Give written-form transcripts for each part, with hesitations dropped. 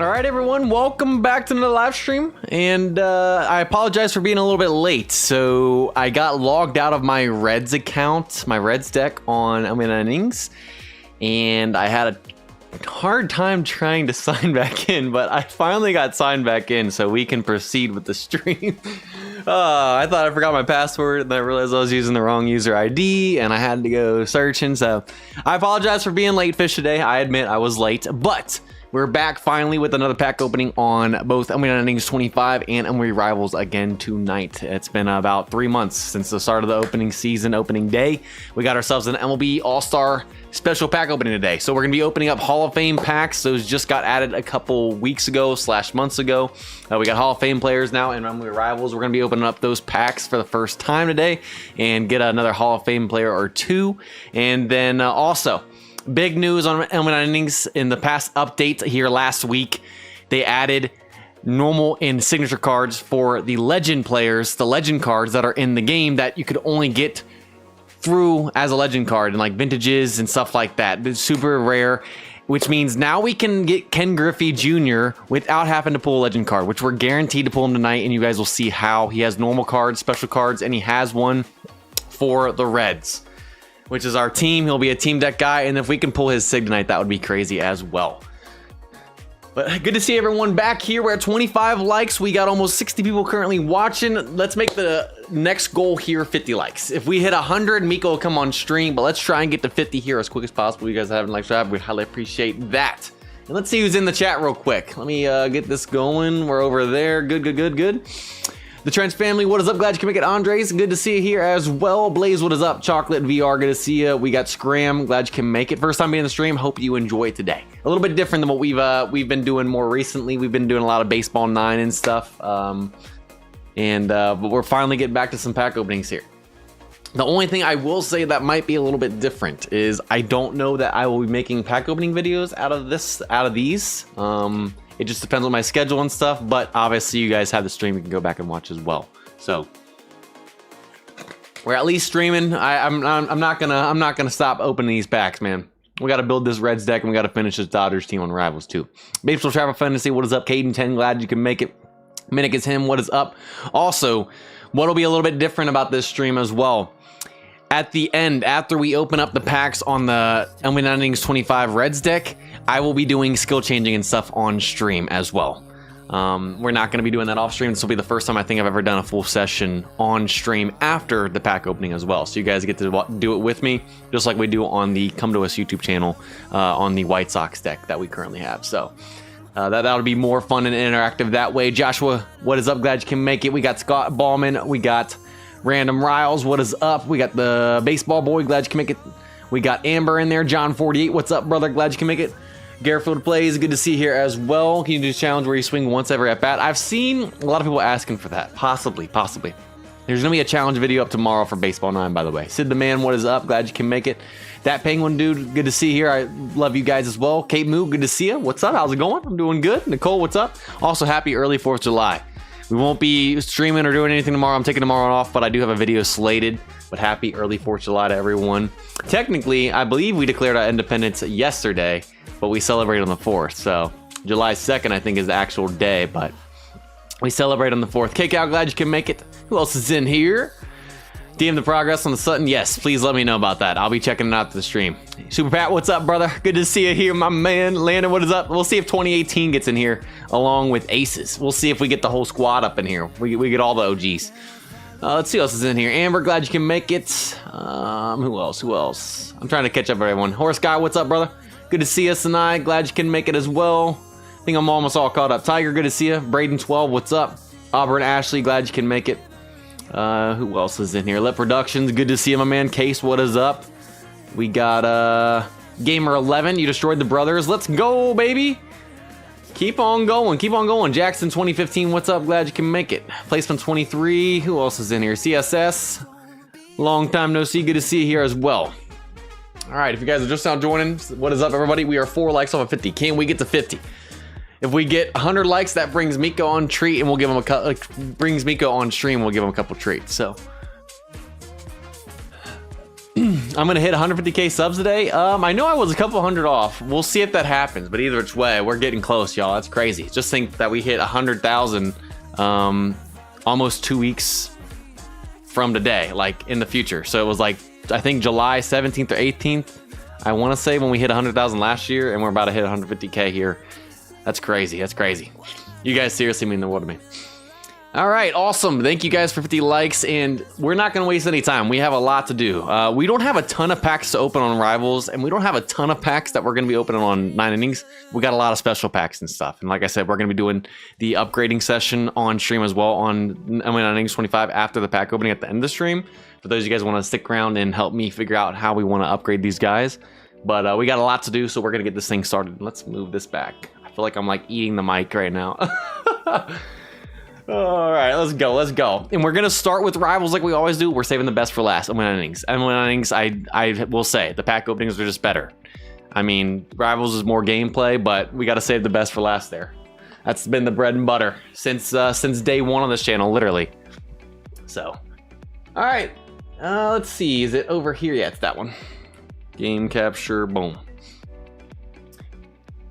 All right, everyone, welcome back to another live stream, and I apologize for being a little bit late. So I got logged out of my Reds account, my Reds deck on MLB Innings, and I had a hard time trying to sign back in, but I finally got signed back in, so we can proceed with the stream. I thought I forgot my password, and then I realized I was using the wrong user ID, and I had to go searching. So I apologize for being late, Fish, today. I admit I was late, but we're back finally with another pack opening on both MLB Innings 25 and MLB Rivals again tonight. It's been about 3 months since the start of the opening season, opening day. We got ourselves an MLB All-Star special pack opening today. So we're going to be opening up Hall of Fame packs. Those just got added a couple weeks ago / months ago. We got Hall of Fame players now in MLB Rivals. We're going to be opening up those packs for the first time today and get another Hall of Fame player or two. And then also, big news on MLB Innings in the past update here last week. They added normal and signature cards for the legend players, the legend cards that are in the game that you could only get through as a legend card and like vintages and stuff like that. It's super rare, which means now we can get Ken Griffey Jr. without having to pull a legend card, which we're guaranteed to pull him tonight, and you guys will see how. He has normal cards, special cards, and he has one for the Reds, which is our team. He'll be a team deck guy, and if we can pull his sig tonight, that would be crazy as well. But good to see everyone back here. We're at 25 likes. We got almost 60 people currently watching. Let's make the next goal here 50 likes. If we hit 100, Miko will come on stream, but let's try and get to 50 here as quick as possible. You guys haven't liked that, we highly appreciate that. And let's see who's in the chat real quick. Let me get this going. We're over there. Good. The Trench family, what is up? Glad you can make it. Andres, good to see you here as well. Blaze, what is up? Chocolate VR, good to see you. We got Scram, glad you can make it. First time being in the stream, hope you enjoy it today. A little bit different than what we've been doing more recently. We've been doing a lot of Baseball 9 and stuff. But we're finally getting back to some pack openings here. The only thing I will say that might be a little bit different is I don't know that I will be making pack opening videos out of these. It just depends on my schedule and stuff, but obviously you guys have the stream you can go back and watch as well. So we're at least streaming. I'm not gonna stop opening these packs, man. We got to build this Reds deck, and we got to finish this Dodgers team on Rivals too. Baseball Travel Fantasy, what is up? Caden 10, glad you can make it. Minnick is him, what is up? Also, what'll be a little bit different about this stream as well, at the end, after we open up the packs on the MLB Innings 25 Reds deck, I will be doing skill changing and stuff on stream as well. We're not going to be doing that off stream. This will be the first time I think I've ever done a full session on stream after the pack opening as well. So you guys get to do it with me, just like we do on the Come To Us YouTube channel on the White Sox deck that we currently have. So that'll be more fun and interactive that way. Joshua, what is up? Glad you can make it. We got Scott Ballman. We got Random Riles, what is up? We got the Baseball Boy, glad you can make it. We got Amber in there. John 48, what's up, brother? Glad you can make it. Garfield plays, good to see you here as well. Can you do a challenge where you swing once every at bat? I've seen a lot of people asking for that. Possibly. There's gonna be a challenge video up tomorrow for Baseball 9, by the way. Sid the Man, what is up? Glad you can make it. That Penguin dude, good to see you here. I love you guys as well. Kate Moo, good to see you. What's up? How's it going? I'm doing good. Nicole, what's up? Also, happy early 4th of July. We won't be streaming or doing anything tomorrow. I'm taking tomorrow off, but I do have a video slated. But happy early 4th of July to everyone. Technically, I believe we declared our independence yesterday, but we celebrate on the 4th. So July 2nd, I think, is the actual day, but we celebrate on the 4th. K-Cow, glad you can make it. Who else is in here? DM the progress on the Sutton. Yes, please let me know about that. I'll be checking it out to the stream. Super Pat, what's up, brother? Good to see you here, my man. Landon, what is up? We'll see if 2018 gets in here along with Aces. We'll see if we get the whole squad up in here. We get all the OGs. Let's see who else is in here. Amber, glad you can make it. Who else? I'm trying to catch up everyone. Horse Guy, what's up, brother? Good to see us tonight. Glad you can make it as well. I think I'm almost all caught up. Tiger, good to see you. Braden 12, what's up? Auburn Ashley, glad you can make it. Who else is in here? Lit Productions, good to see you, my man. Case, what is up? We got Gamer 11, you destroyed the brothers. Let's go, baby. Keep on going. Jackson 2015, what's up? Glad you can make it. Placement 23, who else is in here? CSS, long time no see, good to see you here as well. All right, if you guys are just now joining, what is up, everybody? We are 4 likes off of 50. Can we get to 50? If we get 100 likes, that brings Miko on treat, and we'll give him brings Miko on stream. We'll give him a couple treats. So I'm gonna hit 150k subs today. I know I was a couple hundred off. We'll see if that happens, but either which way, we're getting close, y'all. That's crazy. Just think that we hit 100,000 almost 2 weeks from today, like in the future. So it was like, I think July 17th or 18th, I want to say, when we hit 100,000 last year, and we're about to hit 150k here. That's crazy. That's crazy. You guys seriously mean the world to me. All right, awesome. Thank you guys for 50 likes, and we're not going to waste any time. We have a lot to do. We don't have a ton of packs to open on Rivals, and we don't have a ton of packs that we're going to be opening on 9 innings. We got a lot of special packs and stuff, and like I said, we're going to be doing the upgrading session on stream as well on 9 innings 25 after the pack opening at the end of the stream. For those of you guys want to stick around and help me figure out how we want to upgrade these guys. But we got a lot to do, so we're going to get this thing started. Let's move this back. I feel like I'm like eating the mic right now. All right, let's go, let's go. And we're gonna start with Rivals like we always do. We're saving the best for last. MLB innings. MLB innings, I will say, the pack openings are just better. I mean, Rivals is more gameplay, but we gotta save the best for last there. That's been the bread and butter since day one on this channel, literally. So, all right, let's see, is it over here? Yeah, it's that one. Game capture, boom.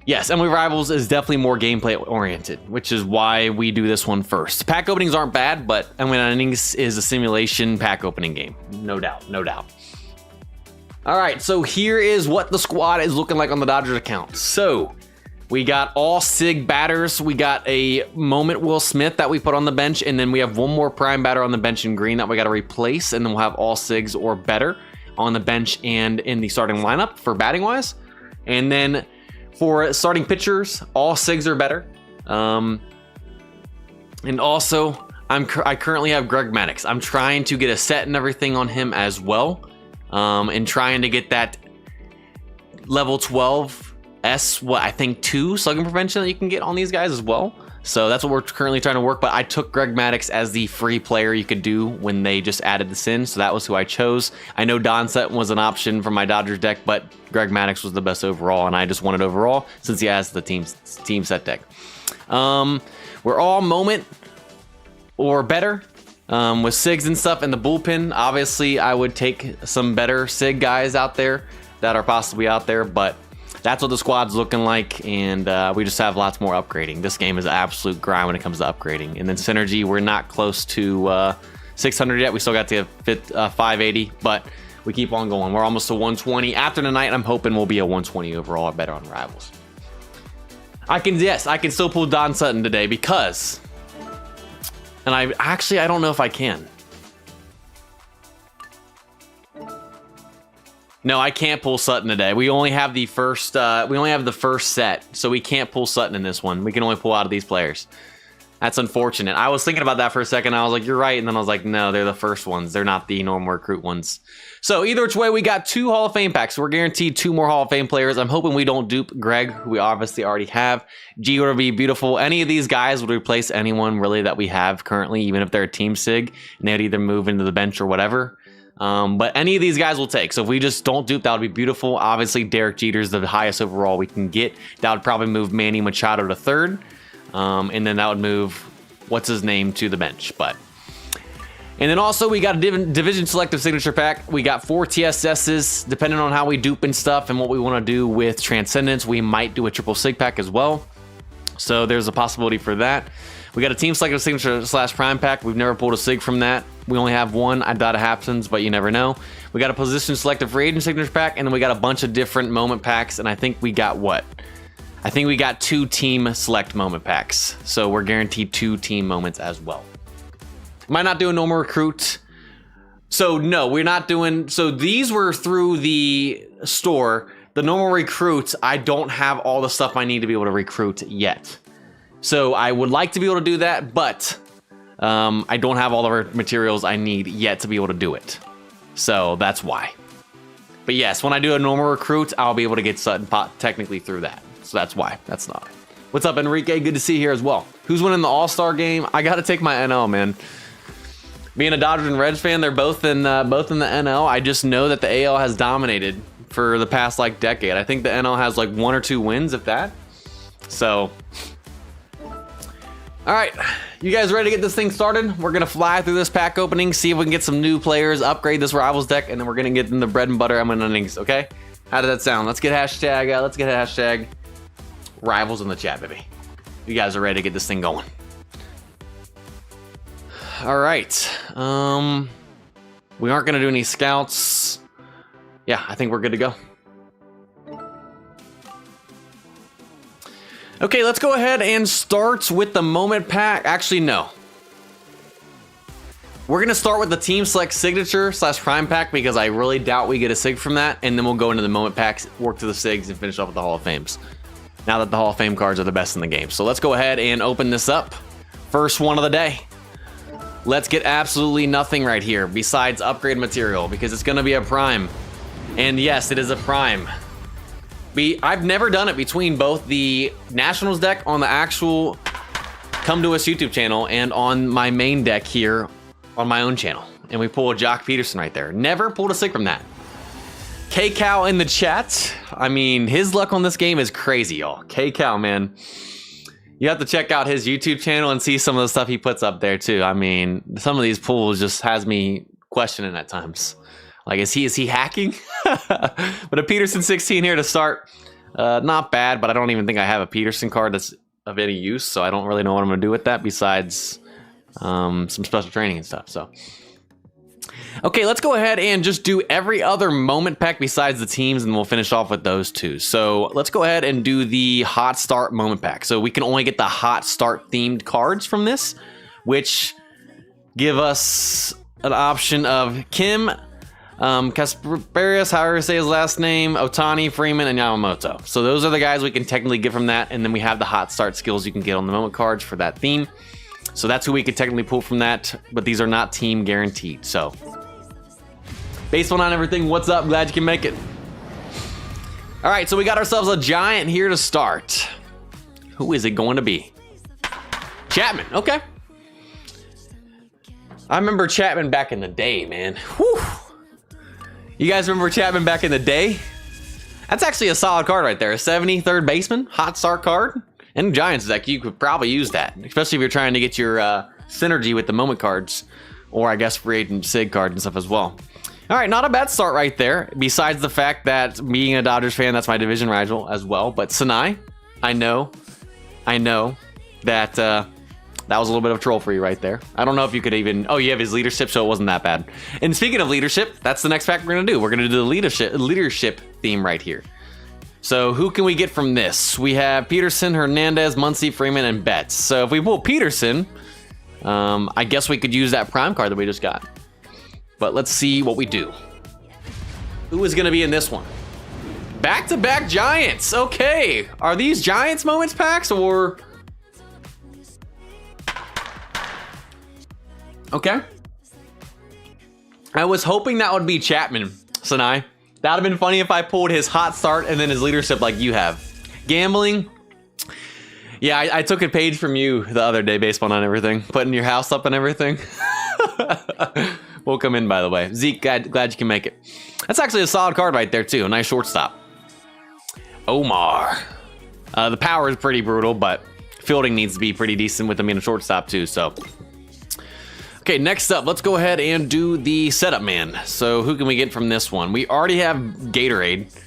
Yes, MLB Rivals is definitely more gameplay oriented, which is why we do this one first. Pack openings aren't bad, but MLB innings is a simulation pack opening game. No doubt, no doubt. All right, so here is what the squad is looking like on the Dodgers account. So we got all SIG batters. We got a moment Will Smith that we put on the bench, and then we have one more prime batter on the bench in green that we got to replace, and then we'll have all SIGs or better on the bench and in the starting lineup for batting wise. And then for starting pitchers, all SIGs are better. And also, I currently have Greg Maddux. I'm trying to get a set and everything on him as well. And trying to get that level 12 what I think 2 slugging prevention that you can get on these guys as well. So that's what we're currently trying to work. But I took Greg Maddux as the free player you could do when they just added this in. So that was who I chose. I know Don Sutton was an option for my Dodgers deck, but Greg Maddux was the best overall, and I just wanted overall since he has the team set deck. We're all moment or better with SIGs and stuff in the bullpen. Obviously, I would take some better SIG guys out there that are possibly out there, but that's what the squad's looking like, and we just have lots more upgrading. This game is an absolute grind when it comes to upgrading. And then Synergy, we're not close to 600 yet. We still got to 580, but we keep on going. We're almost to 120. After tonight, I'm hoping we'll be a 120 overall or better on Rivals. I can still pull Don Sutton today because, and I don't know if I can. No, I can't pull Sutton today. We only have the first set, so we can't pull Sutton in this one. We can only pull out of these players. That's unfortunate. I was thinking about that for a second. I was like, you're right. And then I was like, no, they're the first ones. They're not the normal recruit ones. So either which way, we got 2 Hall of Fame packs. So we're guaranteed 2 more Hall of Fame players. I'm hoping we don't dupe Greg, who we obviously already have. G would be beautiful. Any of these guys would replace anyone really that we have currently, even if they're a team SIG, and they'd either move into the bench or whatever. But any of these guys will take. So if we just don't dupe, that would be beautiful. Obviously, Derek Jeter's the highest overall we can get. That would probably move Manny Machado to 3rd. And then that would move, what's his name, to the bench. And then also we got a division selective signature pack. We got 4 TSSs. Depending on how we dupe and stuff and what we want to do with Transcendence, we might do a triple SIG pack as well. So there's a possibility for that. We got a team selective signature / prime pack. We've never pulled a SIG from that. We only have one. I doubt it happens, but you never know. We got a position selective free agent signature pack, and then we got a bunch of different moment packs, and I think we got what? I think we got 2 team select moment packs. So we're guaranteed 2 team moments as well. Might not do a normal recruit. So no, we're not doing, so these were through the store. The normal recruits, I don't have all the stuff I need to be able to recruit yet. So I would like to be able to do that, but I don't have all the materials I need yet to be able to do it. So that's why. But yes, when I do a normal recruit, I'll be able to get Sutton technically through that. So that's why. That's not. What's up, Enrique? Good to see you here as well. Who's winning the All-Star game? I got to take my NL, man. Being a Dodgers and Reds fan, they're both in the NL. I just know that the AL has dominated for the past like decade. I think the NL has like 1 or 2 wins, if that. So All right, you guys ready to get this thing started? We're gonna fly through this pack opening, see if we can get some new players, upgrade this Rivals deck, and then we're gonna get in the bread and butter MLB innings, okay? How did that sound? Let's get hashtag Rivals in the chat, baby. You guys are ready to get this thing going. All right, we aren't gonna do any scouts. Yeah, I think we're good to go. Okay, let's go ahead and start with the moment pack. Actually, no. We're gonna start with the team select signature / prime pack because I really doubt we get a sig from that, and then we'll go into the moment packs, work to the sigs, and finish off with the Hall of Fames. Now that the Hall of Fame cards are the best in the game. So let's go ahead and open this up. First one of the day. Let's get absolutely nothing right here besides upgrade material because it's gonna be a prime. And yes, it is a prime. I've never done it between both the Nationals deck on the actual Come To Us YouTube channel and on my main deck here on my own channel. And we pull a Jock Peterson right there. Never pulled a sig from that. K-Cow in the chat. I mean, his luck on this game is crazy, y'all. K-Cow, man. You have to check out his YouTube channel and see some of the stuff he puts up there too. I mean, some of these pulls just has me questioning at times. Like, is he hacking? But a Peterson 16 here to start. Not bad, but I don't even think I have a Peterson card that's of any use, so I don't really know what I'm going to do with that besides some special training and stuff. So, okay, let's go ahead and just do every other moment pack besides the teams, and we'll finish off with those two. So let's go ahead and do the Hot Start moment pack. So we can only get the Hot Start themed cards from this, which give us an option of Kim, Kasperius, however you say his last name, Otani, Freeman, and Yamamoto. So those are the guys we can technically get from that, and then we have the Hot Start skills you can get on the moment cards for that theme. So that's who we could technically pull from that, but these are not team guaranteed. So based on everything, what's up? Glad you can make it. All right, so we got ourselves a giant here to start. Who is it going to be? Chapman, okay. I remember Chapman back in the day, man. Whew. You guys remember Chapman back in the day? That's actually a solid card right there. A 73rd baseman, Hot Start card. In Giants deck, you could probably use that, especially if you're trying to get your synergy with the moment cards, or I guess free agent sig cards and stuff as well. All right, not a bad start right there, besides the fact that being a Dodgers fan, that's my division rival as well. But Sinai, I know that that was a little bit of a troll for you right there. I don't know if you could even... Oh, you have his leadership, so it wasn't that bad. And speaking of leadership, that's the next pack we're going to do. We're going to do the leadership theme right here. So who can we get from this? We have Peterson, Hernandez, Muncy, Freeman, and Betts. So if we pull Peterson, I guess we could use that prime card that we just got. But let's see what we do. Who is going to be in this one? Back-to-back Giants. Okay. Are these Giants moments packs or... Okay. I was hoping that would be Chapman, Sinai. That would have been funny if I pulled his Hot Start and then his leadership like you have. Gambling. Yeah, I took a page from you the other day based on everything. Putting your house up and everything. We'll come in, by the way. Zeke, glad you can make it. That's actually a solid card right there, too. A nice shortstop. Omar. The power is pretty brutal, but fielding needs to be pretty decent with him being a shortstop, too, so... Okay, next up, let's go ahead and do the setup man. So who can we get from this one? We already have Gatorade.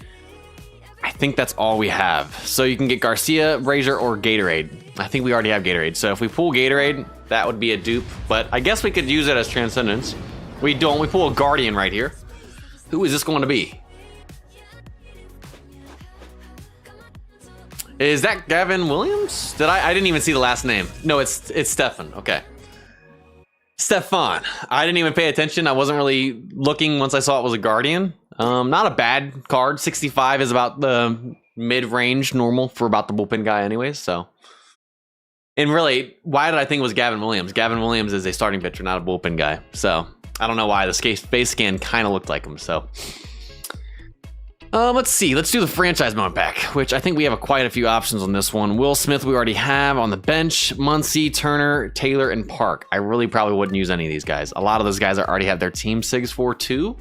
I think that's all we have. So you can get Garcia, Brazier, or Gatorade. I think we already have Gatorade. So if we pull Gatorade, that would be a dupe. But I guess we could use it as Transcendence. We don't. We pull a Guardian right here. Who is this going to be? Is that Gavin Williams? I didn't even see the last name. No, it's Stefan. Okay. Stefan. I didn't even pay attention. I wasn't really looking once I saw it was a Guardian. Not a bad card. 65 is about the mid-range normal for about the bullpen guy anyways, so. And really, why did I think it was Gavin Williams? Gavin Williams is a starting pitcher, not a bullpen guy. So, I don't know why. The base scan kind of looked like him, so. Let's see. Let's do the franchise mode pack, which I think we have quite a few options on this one. Will Smith we already have on the bench. Muncy, Turner, Taylor, and Park. I really probably wouldn't use any of these guys. A lot of those guys I already have their team sigs for too.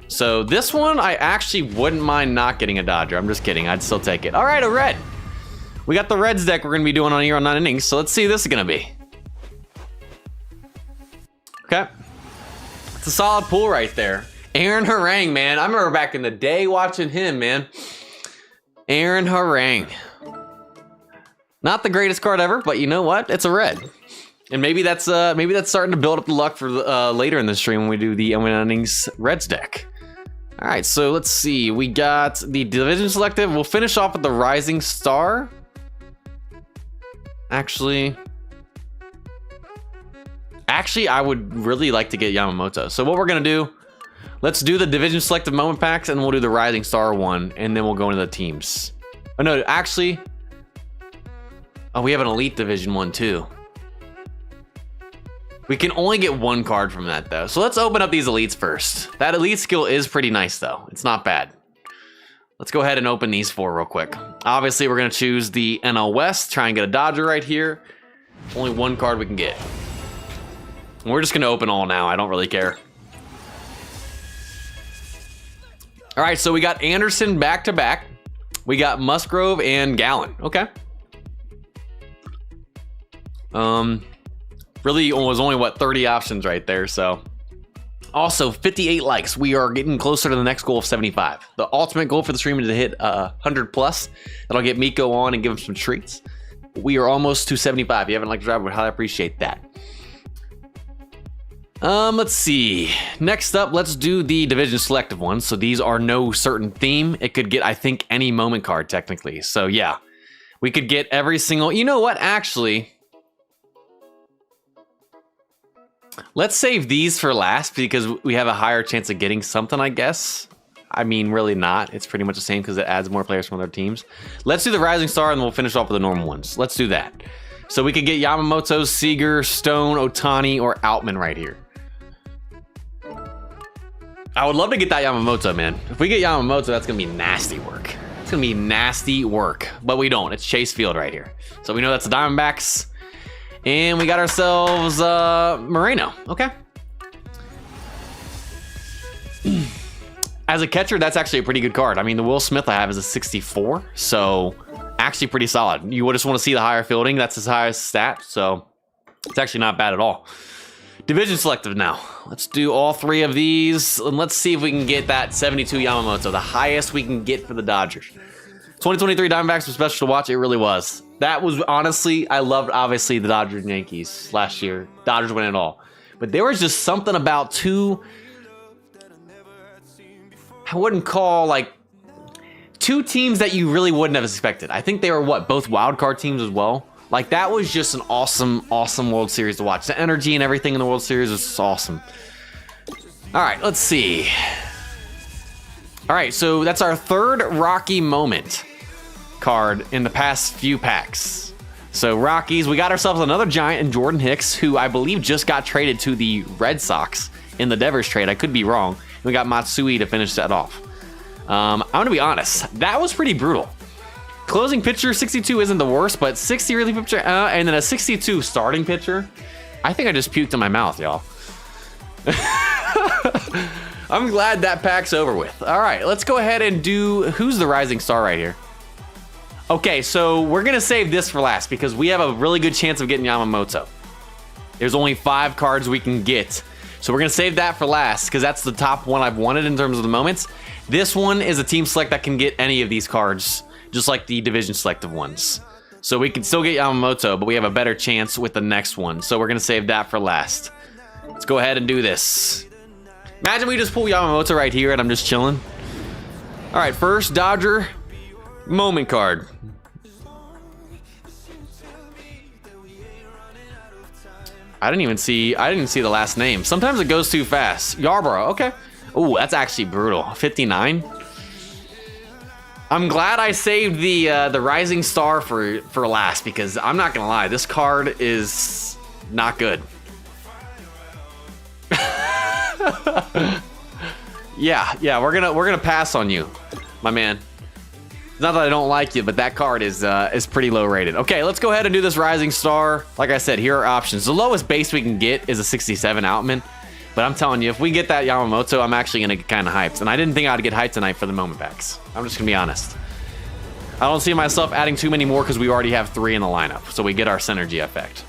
So this one, I actually wouldn't mind not getting a Dodger. I'm just kidding. I'd still take it. All right, a red. We got the Reds deck we're going to be doing on here on 9 innings. So let's see who this is going to be. Okay. It's a solid pull right there. Aaron Harang, man. I remember back in the day watching him, man. Aaron Harang. Not the greatest card ever, but you know what? It's a red. And maybe that's starting to build up the luck for later in the stream when we do the MLB Innings Reds deck. All right, so let's see. We got the Division Selective. We'll finish off with the Rising Star. Actually, I would really like to get Yamamoto. So what we're gonna do, let's do the Division Selective Moment Packs, and we'll do the Rising Star one, and then we'll go into the teams. Oh no, actually, oh, we have an Elite Division one too. We can only get one card from that though. So let's open up these elites first. That elite skill is pretty nice though. It's not bad. Let's go ahead and open these four real quick. Obviously, we're gonna choose the NL West, try and get a Dodger right here. Only one card we can get. We're just gonna open all now. I don't really care. All right, so we got Anderson back to back. We got Musgrove and Gallen. Okay. Really was only, what, 30 options right there, so. Also, 58 likes. We are getting closer to the next goal of 75. The ultimate goal for the stream is to hit 100 plus. That'll get Miko on and give him some treats. We are almost to 75. If you haven't liked the drive, we'd highly appreciate that. Let's see. Next up, let's do the Division Selective ones. So these are no certain theme. It could get, I think, any moment card, technically. So yeah, we could get every single, you know what, actually, let's save these for last because we have a higher chance of getting something, I guess. I mean, really not. It's pretty much the same because it adds more players from other teams. Let's do the Rising Star and we'll finish off with the normal ones. Let's do that. So we could get Yamamoto, Seager, Stone, Ohtani, or Outman right here. I would love to get that Yamamoto, man. If we get Yamamoto, that's going to be nasty work. It's going to be nasty work, but we don't. It's Chase Field right here. So we know that's the Diamondbacks. And we got ourselves Moreno. Okay. As a catcher, that's actually a pretty good card. I mean, the Will Smith I have is a 64, so actually pretty solid. You would just want to see the higher fielding. That's his highest stat, so it's actually not bad at all. Division Selective now. Let's do all three of these, and let's see if we can get that 72 Yamamoto, the highest we can get for the Dodgers. 2023 Diamondbacks was special to watch. It really was. That was, honestly, I loved, obviously, the Dodgers and Yankees last year. Dodgers win it all. But there was just something about two, I wouldn't call, like, two teams that you really wouldn't have expected. I think they were, what, both wild card teams as well? Like, that was just an awesome, awesome World Series to watch. The energy and everything in the World Series was just awesome. All right, let's see. All right, so that's our third Rocky moment card in the past few packs. So Rockies, we got ourselves another Giant in Jordan Hicks, who I believe just got traded to the Red Sox in the Devers trade. I could be wrong. We got Matsui to finish that off. I'm gonna be honest, that was pretty brutal. Closing pitcher 62 isn't the worst, but 60 relief pitcher, and then a 62 starting pitcher. I think I just puked in my mouth, y'all. I'm glad that pack's over with. All right, let's go ahead and do, who's the Rising Star right here? Okay, so we're gonna save this for last because we have a really good chance of getting Yamamoto. There's only 5 cards we can get. So we're gonna save that for last because that's the top one I've wanted in terms of the moments. This one is a team select that can get any of these cards, just like the Division Selective ones. So we can still get Yamamoto, but we have a better chance with the next one. So we're gonna save that for last. Let's go ahead and do this. Imagine we just pull Yamamoto right here and I'm just chilling. All right, first Dodger moment card. I didn't see the last name. Sometimes it goes too fast. Yarborough, okay. Oh, that's actually brutal. 59. I'm glad I saved the Rising Star for last because I'm not gonna lie, this card is not good. yeah, we're gonna pass on you, my man. Not that I don't like you, but that card is pretty low rated. Okay, let's go ahead and do this Rising Star. Like I said, here are options. The lowest base we can get is a 67 Outman. But I'm telling you, if we get that Yamamoto, I'm actually going to get kind of hyped. And I didn't think I'd get hyped tonight for the moment packs. I'm just going to be honest. I don't see myself adding too many more because we already have 3 in the lineup. So we get our synergy effect.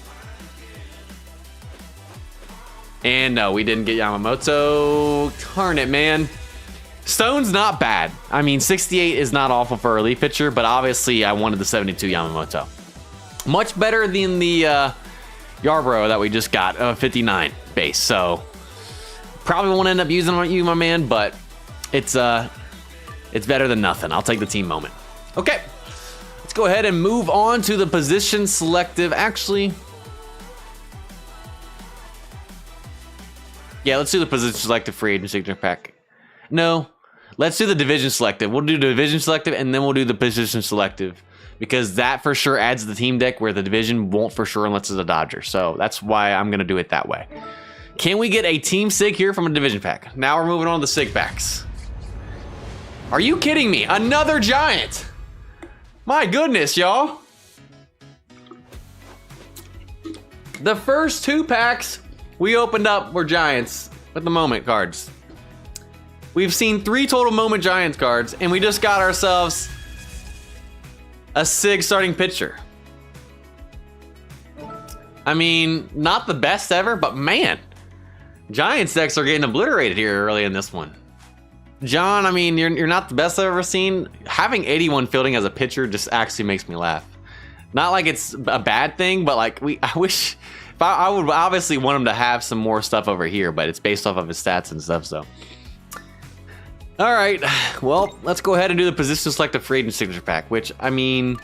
And no, we didn't get Yamamoto. Darn it, man. Stone's not bad. I mean, 68 is not awful for a relief pitcher, but obviously I wanted the 72 Yamamoto. Much better than the Yarbrough that we just got, 59 base. So probably won't end up using you, my man, but it's better than nothing. I'll take the team moment. Okay, let's go ahead and move on to the position selective. Actually, yeah, let's do the position selective free agent signature pack. No, let's do the division selective. We'll do the division selective and then we'll do the position selective, because that for sure adds the team deck where the division won't for sure unless it's a Dodger. So that's why I'm gonna do it that way. Can we get a team sig here from a division pack? Now we're moving on to the sig packs. Are you kidding me? Another Giant. My goodness, y'all. The first 2 packs we opened up were Giants with the moment cards. We've seen 3 total moment Giants cards, and we just got ourselves a sig starting pitcher. I mean, not the best ever, but man, Giants decks are getting obliterated here early in this one. John, I mean, you're not the best I've ever seen. Having 81 fielding as a pitcher just actually makes me laugh. Not like it's a bad thing, but like I wish, I would obviously want him to have some more stuff over here, but it's based off of his stats and stuff, so. All right, well, let's go ahead and do the position selective free agent signature pack, which, I mean,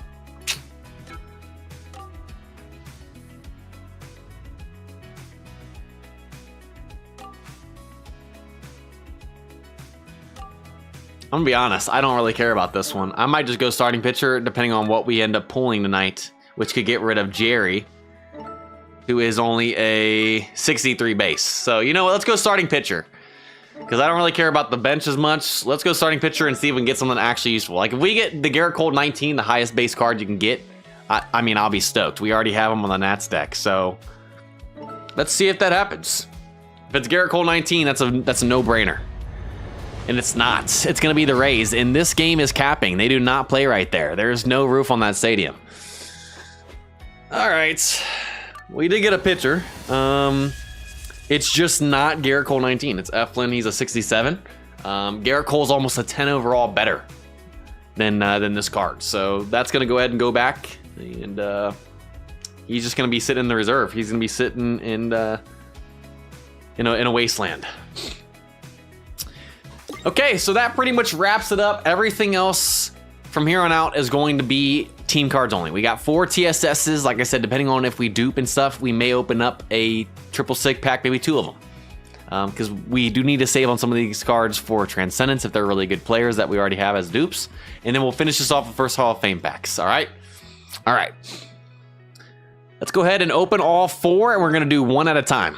I'm gonna be honest, I don't really care about this one. I might just go starting pitcher depending on what we end up pulling tonight, which could get rid of Jerry, who is only a 63 base. So, you know what, let's go starting pitcher, because I don't really care about the bench as much. Let's go starting pitcher and see if we can get something actually useful. Like if we get the Garrett Cole 19, the highest base card you can get, I mean, I'll be stoked. We already have him on the Nats deck, so let's see if that happens. If it's Garrett Cole 19, that's a no-brainer. And it's not. It's going to be the Rays. And this game is capping. They do not play right there. There's no roof on that stadium. All right. We did get a pitcher. It's just not Garrett Cole 19. It's Eflin. He's a 67. Garrett Cole's almost a 10 overall better than this card. So that's going to go ahead and go back. And he's just going to be sitting in the reserve. He's going to be sitting in a wasteland. Okay, so that pretty much wraps it up. Everything else from here on out is going to be team cards only. We got 4 TSSs. Like I said, depending on if we dupe and stuff, we may open up a triple sig pack, maybe 2 of them. Because we do need to save on some of these cards for Transcendence if they're really good players that we already have as dupes. And then we'll finish this off with first Hall of Fame packs, all right? All right. Let's go ahead and open all 4, and we're going to do one at a time.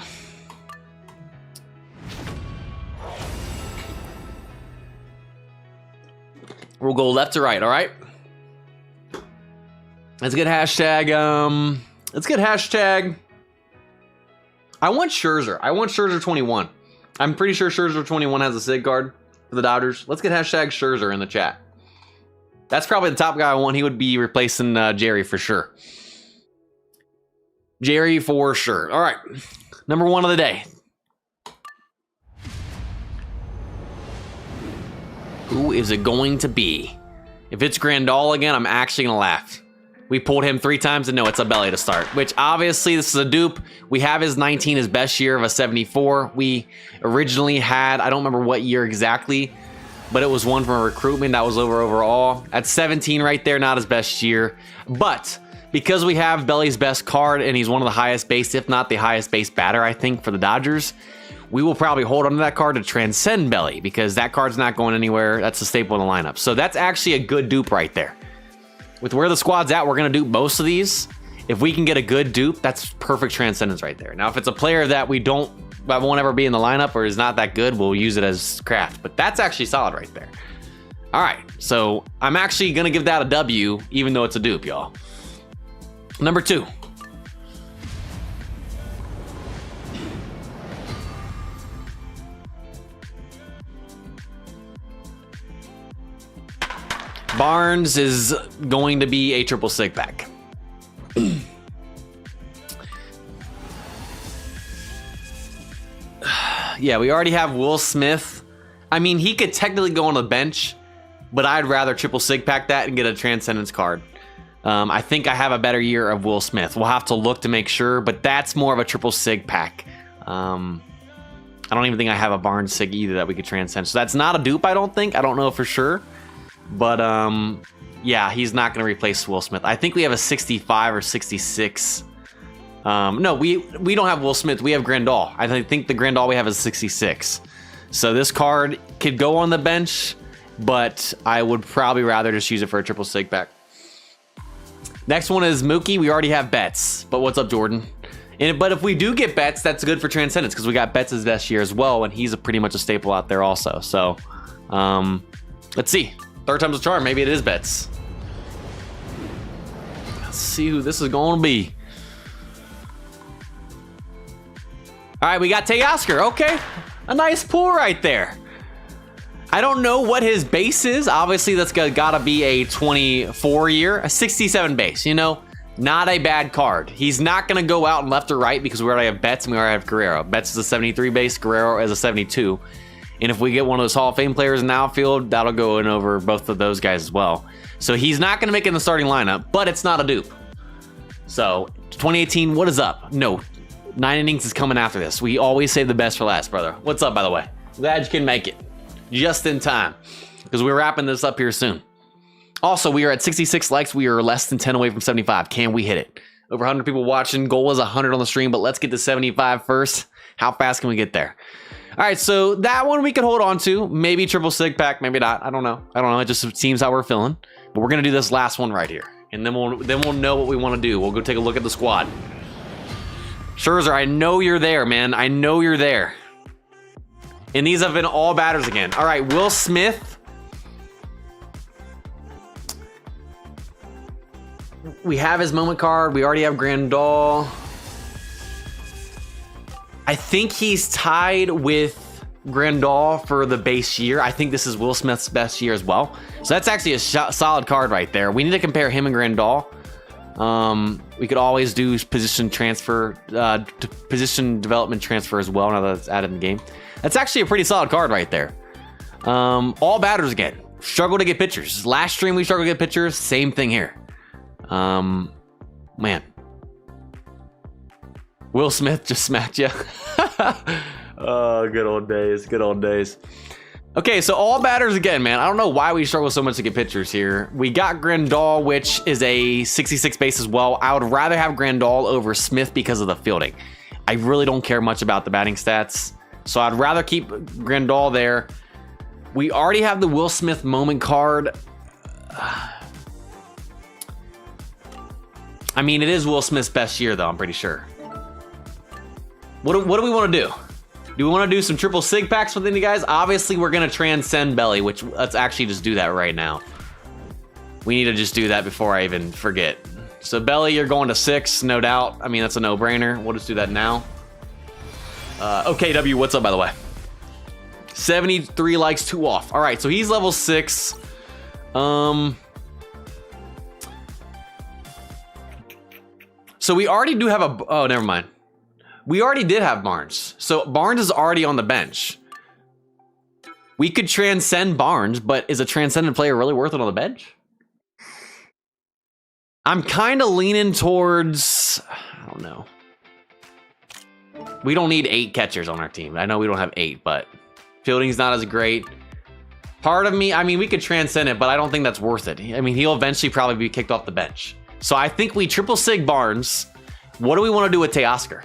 We'll go left to right, all right? Let's get hashtag, I want Scherzer. I want Scherzer 21. I'm pretty sure Scherzer 21 has a SIG card for the Dodgers. Let's get hashtag Scherzer in the chat. That's probably the top guy I want. He would be replacing Jerry for sure. Jerry for sure. All right, number 1 of the day. Who is it going to be? If it's Grandal again, I'm actually going to laugh. We pulled him 3 times, and no, it's a belly to start, which obviously this is a dupe. We have his 19, his best year of a 74. We originally had, I don't remember what year exactly, but it was one from a recruitment that was overall. At 17 right there, not his best year. But because we have Belly's best card, and he's one of the highest base, if not the highest base batter, I think, for the Dodgers, we will probably hold on to that card to transcend Belly, because that card's not going anywhere. That's a staple in the lineup. So that's actually a good dupe right there. With where the squad's at, we're going to dupe most of these. If we can get a good dupe, that's perfect transcendence right there. Now, if it's a player that won't ever be in the lineup or is not that good, we'll use it as craft. But that's actually solid right there. All right, so I'm actually going to give that a W, even though it's a dupe, y'all. Number 2. Barnes is going to be a triple sig pack. Yeah, we already have Will Smith. I mean, he could technically go on the bench, but I'd rather triple sig pack that and get a Transcendence card. I think I have a better year of Will Smith. We'll have to look to make sure, but that's more of a triple sig pack. I don't even think I have a Barnes sig either that we could transcend. So that's not a dupe, I don't think. I don't know for sure. But yeah, he's not going to replace Will Smith. I think we have a 65 or 66. No, we don't have Will Smith. We have Grandal. I think the Grandal we have is 66. So this card could go on the bench, but I would probably rather just use it for a triple sig pack. Next one is Mookie. We already have Betts. But what's up, Jordan? But if we do get Betts, that's good for Transcendence because we got Betts' best year as well, and he's pretty much a staple out there also. So, let's see. Third time's a charm. Maybe it is Betts. Let's see who this is going to be. All right, we got Teoscar. Okay, a nice pull right there. I don't know what his base is. Obviously, that's got to be a 24 year, a 67 base, you know? Not a bad card. He's not going to go out and left or right because we already have Betts and we already have Guerrero. Betts is a 73 base, Guerrero is a 72. And if we get one of those Hall of Fame players in the outfield, that'll go in over both of those guys as well. So he's not going to make it in the starting lineup, but it's not a dupe. So 2018, what is up? No, 9 innings is coming after this. We always save the best for last, brother. What's up, by the way? Glad you can make it just in time because we're wrapping this up here soon. Also, we are at 66 likes. We are less than 10 away from 75. Can we hit it? Over 100 people watching. Goal was 100 on the stream, but let's get to 75 first. How fast can we get there? All right, so that one we can hold on to. Maybe triple sig pack, maybe not. I don't know. It just seems how we're feeling. But we're gonna do this last one right here, and then we'll know what we want to do. We'll go take a look at the squad. Scherzer, I know you're there, man. I know you're there. And these have been all batters again. All right, Will Smith. We have his moment card. We already have Grandal. I think he's tied with Grandal for the base year. I think this is Will Smith's best year as well. So that's actually a solid card right there. We need to compare him and Grandal. We could always do position transfer, position development transfer as well now that it's added in the game. That's actually a pretty solid card right there. All batters again. Struggle to get pitchers. Last stream we struggled to get pitchers. Same thing here. Man. Will Smith just smacked you. Oh, good old days. Good old days. Okay, so all batters again, man. I don't know why we struggle so much to get pitchers here. We got Grandal, which is a 66 base as well. I would rather have Grandal over Smith because of the fielding. I really don't care much about the batting stats. So I'd rather keep Grandal there. We already have the Will Smith moment card. I mean, it is Will Smith's best year, though, I'm pretty sure. What do we want to do? Do we want to do some triple sig packs with any guys? Obviously, we're going to transcend Belly, which let's actually just do that right now. We need to just do that before I even forget. So, Belly, you're going to 6, no doubt. I mean, that's a no-brainer. We'll just do that now. OKW, what's up, by the way? 73 likes, 2 off. All right, so he's level 6. So we already do have a... Oh, never mind. We already did have Barnes. So Barnes is already on the bench. We could transcend Barnes, but is a transcendent player really worth it on the bench? I'm kind of leaning towards... I don't know. We don't need 8 catchers on our team. I know we don't have 8, but fielding's not as great. Part of me... I mean, we could transcend it, but I don't think that's worth it. I mean, he'll eventually probably be kicked off the bench. So I think we triple sig Barnes. What do we want to do with Teoscar?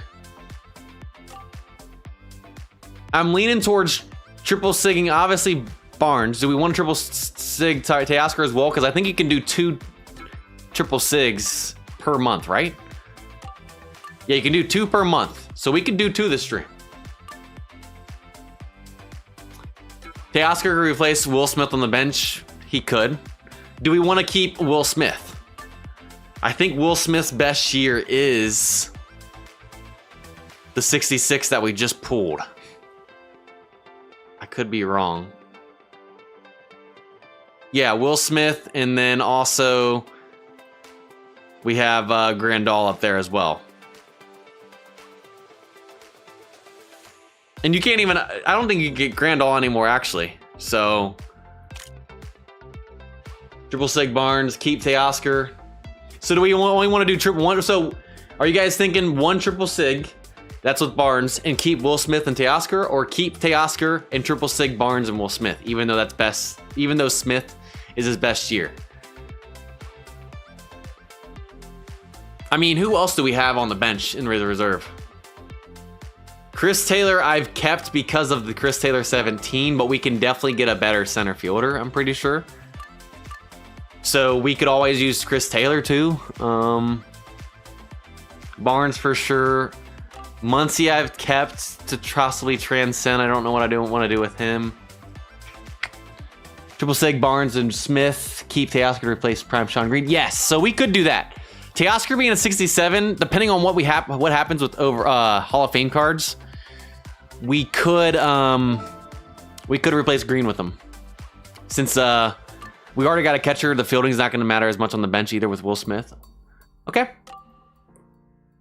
I'm leaning towards triple sigging, obviously, Barnes. Do we want to triple sig Teoscar as well? Because I think you can do 2 triple sigs per month, right? Yeah, you can do 2 per month. So we could do 2 this stream. Teoscar could replace Will Smith on the bench. He could. Do we want to keep Will Smith? I think Will Smith's best year is the 66 that we just pulled. I could be wrong. Yeah, Will Smith, and then also we have Grandal up there as well. And you can't even, I don't think you can get Grandal anymore, actually. So, triple Sig Barnes, keep Teoscar. So do we only want to do triple one? So are you guys thinking one triple Sig, that's with Barnes, and keep Will Smith and Teoscar, or keep Teoscar and triple Sig Barnes and Will Smith, even though that's best, even though Smith is his best year? I mean, who else do we have on the bench in the reserve? Chris Taylor I've kept because of the Chris Taylor 17, but we can definitely get a better center fielder, I'm pretty sure. So we could always use Chris Taylor too. Barnes for sure. Muncy I've kept to possibly transcend. I don't know what I want to do with him. Triple Sig Barnes and Smith. Keep Teoscar to replace Prime Sean Green. Yes, so we could do that. Teoscar being a 67, depending on what happens with Hall of Fame cards, we could replace Green with him. Since we already got a catcher, the fielding's not going to matter as much on the bench either with Will Smith. Okay.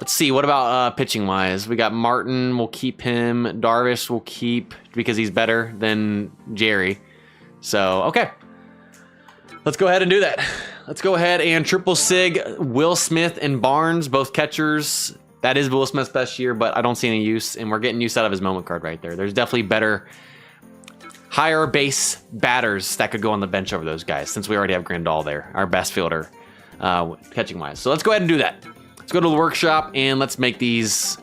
Let's see, what about pitching wise? We got Martin, we'll keep him. Darvish we'll keep because he's better than Jerry. So, okay. Let's go ahead and do that. Let's go ahead and triple Sig Will Smith and Barnes, both catchers. That is Will Smith's best year, but I don't see any use, and we're getting use out of his moment card right there. There's definitely better, higher base batters that could go on the bench over those guys, since we already have Grandal there, our best fielder, catching wise. So let's go ahead and do that. Let's go to the workshop and let's make these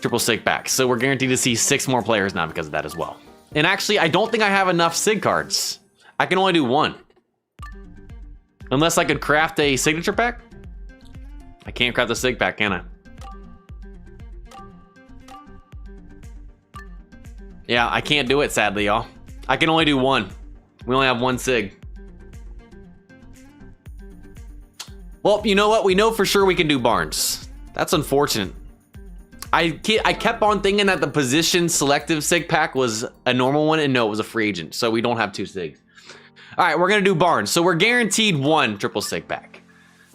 triple Sig packs. So we're guaranteed to see 6 more players now because of that as well. And actually, I don't think I have enough Sig cards. I can only do 1. Unless I could craft a signature pack. I can't craft a Sig pack, can I? Yeah, I can't do it, sadly, y'all. I can only do 1. We only have 1 Sig. Well, you know what? We know for sure we can do Barnes. That's unfortunate. I kept on thinking that the position selective Sig pack was a normal one, and no, it was a free agent. So we don't have 2 Sigs. All right, we're going to do Barnes. So we're guaranteed 1 triple Sig pack.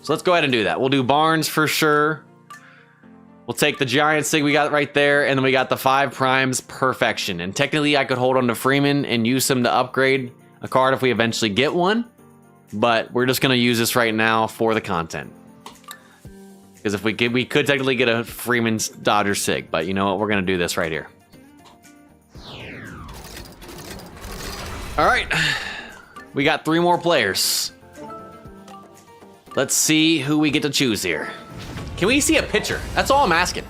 So let's go ahead and do that. We'll do Barnes for sure. We'll take the giant Sig we got right there, and then we got the 5 primes perfection. And technically, I could hold on to Freeman and use him to upgrade a card if we eventually get one. But we're just going to use this right now for the content. Because if we could technically get a Freeman's Dodger Sig. But you know what? We're going to do this right here. All right. We got 3 more players. Let's see who we get to choose here. Can we see a pitcher? That's all I'm asking.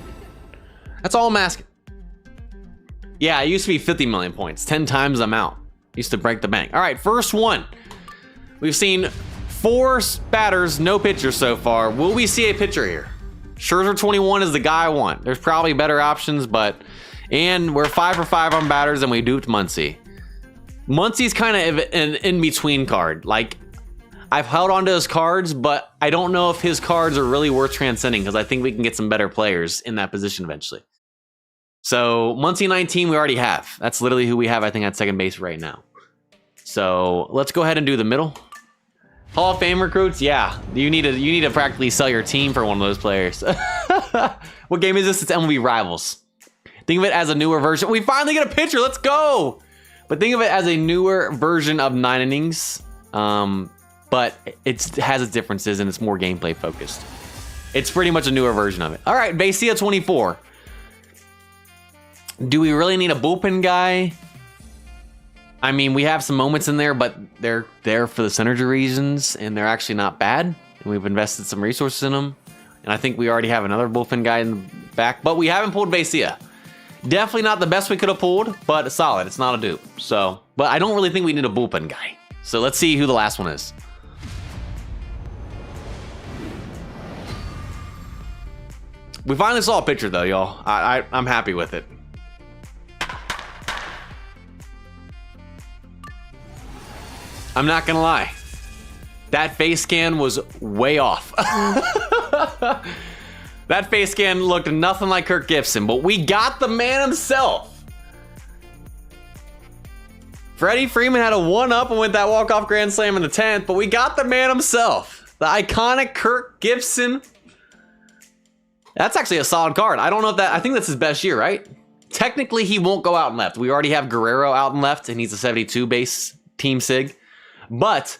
That's all I'm asking. Yeah, it used to be 50 million points. 10 times the amount. Used to break the bank. All right, first one. We've seen 4 batters, no pitchers so far. Will we see a pitcher here? Scherzer 21 is the guy I want. There's probably better options, and we're 5 for 5 on batters, and we duped Muncy. Muncy's kind of an in-between card. Like, I've held on to his cards, but I don't know if his cards are really worth transcending because I think we can get some better players in that position eventually. So, Muncy 19 we already have. That's literally who we have, I think, at second base right now. So, let's go ahead and do the middle. Hall of Fame recruits? Yeah. You need to practically sell your team for one of those players. What game is this? It's MLB Rivals. Think of it as a newer version. We finally get a pitcher. Let's go! But think of it as a newer version of 9 innings. But it has its differences and it's more gameplay focused. It's pretty much a newer version of it. All right, Basia 24. Do we really need a bullpen guy? I mean, we have some moments in there, but they're there for the synergy reasons, and they're actually not bad. And we've invested some resources in them. And I think we already have another bullpen guy in the back, but we haven't pulled Basia. Definitely not the best we could have pulled, but solid. It's not a dupe. So, but I don't really think we need a bullpen guy. So let's see who the last one is. We finally saw a picture though, y'all. I'm happy with it. I'm not gonna lie. That face scan was way off. That face scan looked nothing like Kirk Gibson, but we got the man himself. Freddie Freeman had a 1-up and went that walk-off grand slam in the 10th, but we got the man himself. The iconic Kirk Gibson. That's actually a solid card. I don't know if that, I think that's his best year, right? technically he won't go out and left. We already have Guerrero out and left, and he's a 72 base team sig. But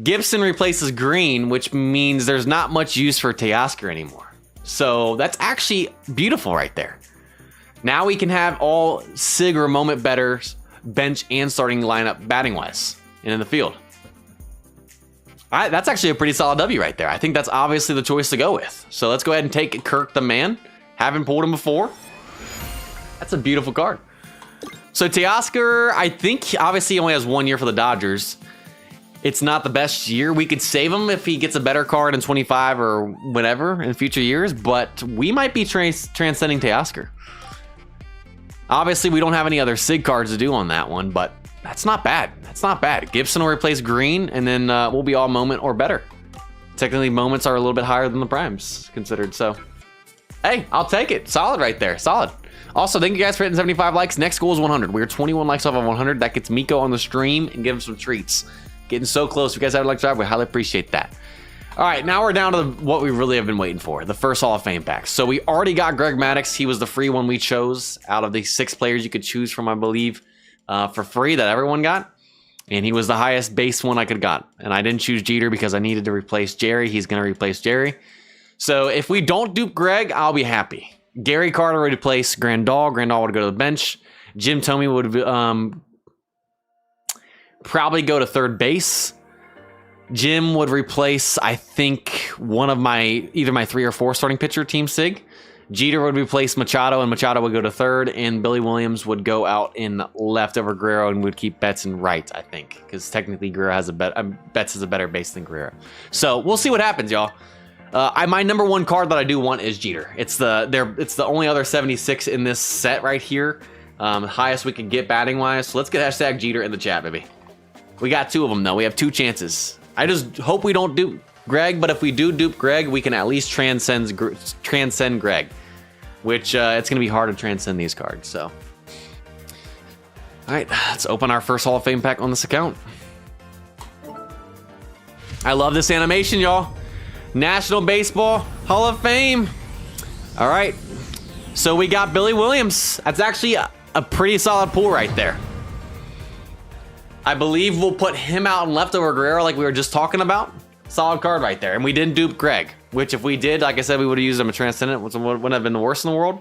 Gibson replaces Green, which means there's not much use for Teoscar anymore. So that's actually beautiful right there. Now we can have all sig or moment betters bench and starting lineup batting wise and in the field. All right, that's actually a pretty solid W right there. I think that's obviously the choice to go with. So let's go ahead and take Kirk the man. Haven't pulled him before. That's a beautiful card. So Teoscar, I think obviously he only has 1 year for the Dodgers. It's not the best year. We could save him if he gets a better card in 25 or whatever in future years, but we might be transcending Teoscar. Obviously, we don't have any other SIG cards to do on that one, but that's not bad. That's not bad. Gibson will replace Green, and then we'll be all moment or better. Technically, moments are a little bit higher than the primes considered, so hey, I'll take it. Solid right there. Solid. Also, thank you guys for hitting 75 likes. Next goal is 100. We're 21 likes off of 100. That gets Miko on the stream and give him some treats. Getting so close. If you guys have a like drive, we highly appreciate that. All right, now we're down to what we really have been waiting for, the first Hall of Fame pack. So we already got Greg Maddux. He was the free one we chose out of the 6 players you could choose from, I believe, for free that everyone got. And he was the highest base one I could have got. And I didn't choose Jeter because I needed to replace Jerry. He's going to replace Jerry. So if we don't dupe Greg, I'll be happy. Gary Carter would replace Grandal. Grandal would go to the bench. Jim Thome would probably go to third base. Jim would replace, I think, one of either my 3 or 4 starting pitcher team sig. Jeter would replace Machado, and Machado would go to third, and Billy Williams would go out in left over Guerrero and would keep Betts in right, I think, because technically Guerrero has Betts has a better base than Guerrero. So we'll see what happens, y'all. My number 1 card that I do want is Jeter. It's the only other 76 in this set right here. Highest we can get batting wise. So let's get hashtag Jeter in the chat, baby. We got 2 of them though. We have 2 chances. I just hope we don't dupe Greg, but if we do dupe Greg, we can at least transcend Greg, which it's going to be hard to transcend these cards. So, all right, let's open our first Hall of Fame pack on this account. I love this animation, y'all. National Baseball Hall of Fame. All right, so we got Billy Williams. That's actually a pretty solid pull right there. I believe we'll put him out and left over Guerrero like we were just talking about. Solid card right there. And we didn't dupe Greg, which if we did, like I said, we would have used him a Transcendent, which wouldn't have been the worst in the world.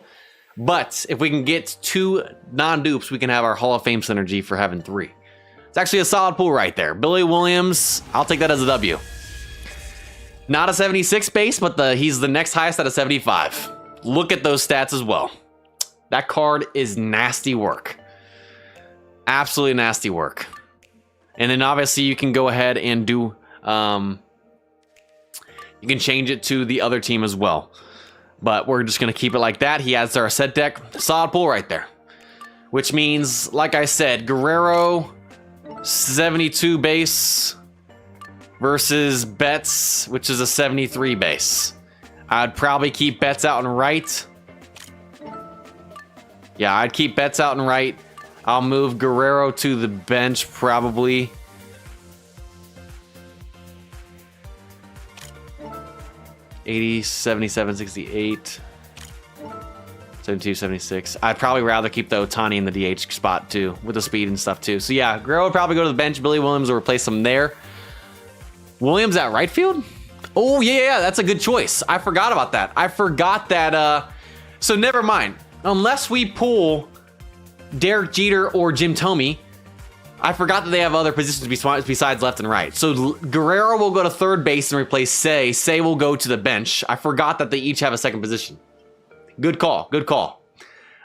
But if we can get 2 non-dupes, we can have our Hall of Fame synergy for having 3. It's actually a solid pull right there. Billy Williams, I'll take that as a W. Not a 76 base, but he's the next highest at a 75. Look at those stats as well. That card is nasty work. Absolutely nasty work. And then obviously you can go ahead and do, you can change it to the other team as well. But we're just going to keep it like that. He adds to our set deck. Solid pull right there. Which means, like I said, Guerrero, 72 base versus Betts, which is a 73 base. I'd probably keep Betts out and right. Yeah, I'd keep Betts out and right. I'll move Guerrero to the bench, probably. $80, $77, $68, $72, $76. I'd probably rather keep the Ohtani in the DH spot, too, with the speed and stuff, too. So, yeah, Guerrero would probably go to the bench. Billy Williams will replace him there. Williams at right field? Oh, yeah, that's a good choice. I forgot about that. I forgot that. So, never mind. Unless we pull Derek Jeter or Jim Thome, I forgot that they have other positions besides left and right. So Guerrero will go to third base and replace Say. Say will go to the bench. I forgot that they each have a second position. Good call. Good call.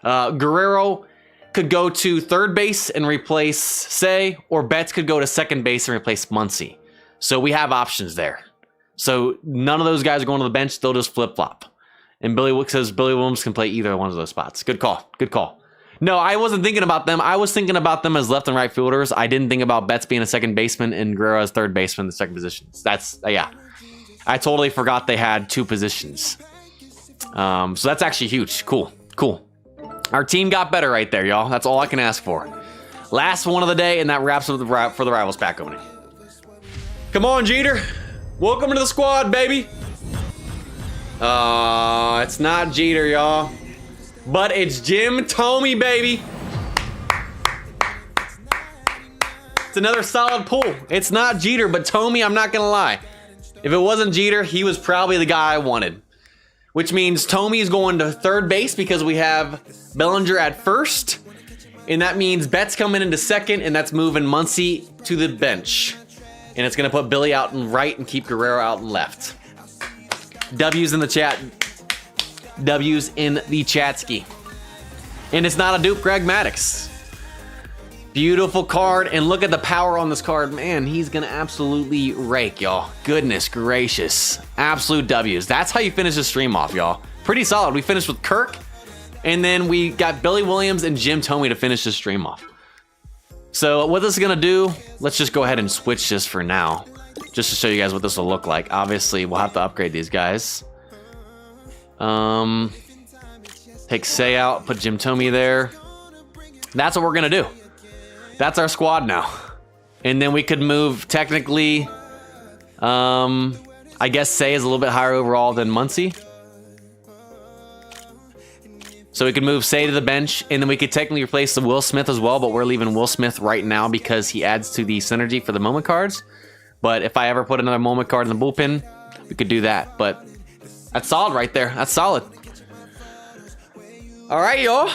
Guerrero could go to third base and replace Say, or Betts could go to second base and replace Muncy. So we have options there. So none of those guys are going to the bench. They'll just flip-flop. And Billy Williams can play either one of those spots. Good call. Good call. No, I wasn't thinking about them. I was thinking about them as left and right fielders. I didn't think about Betts being a second baseman and Guerrero as third baseman in the second positions. That's, yeah. I totally forgot they had 2 positions. So that's actually huge. Cool. Cool. Our team got better right there, y'all. That's all I can ask for. Last one of the day, and that wraps up for the Rivals pack opening. Come on, Jeter. Welcome to the squad, baby. It's not Jeter, y'all. But it's Jim Thome, baby. It's another solid pull. It's not Jeter, but Thome, I'm not gonna lie. If it wasn't Jeter, he was probably the guy I wanted. Which means Thome is going to third base because we have Bellinger at first. And that means Betts coming into second, and that's moving Muncy to the bench. And it's gonna put Billy out in right and keep Guerrero out in left. W's in the chat. W's in the chatski. And it's not a dupe, Greg Maddux. Beautiful card, and look at the power on this card. Man, he's gonna absolutely rake, y'all. Goodness gracious. Absolute W's. That's how you finish the stream off, y'all. Pretty solid. We finished with Kirk, and then we got Billy Williams and Jim Thome to finish the stream off. So what this is gonna do, let's just go ahead and switch this for now, just to show you guys what this will look like. Obviously, we'll have to upgrade these guys. Take Say out, put Jim Thome there. That's what we're gonna do. That's our squad now. And then we could move, technically, I guess Say is a little bit higher overall than Muncy. So we could move Say to the bench, and then we could technically replace the Will Smith as well, but we're leaving Will Smith right now because he adds to the synergy for the moment cards. But if I ever put another moment card in the bullpen, we could do that. But that's solid right there. That's solid. All right, y'all.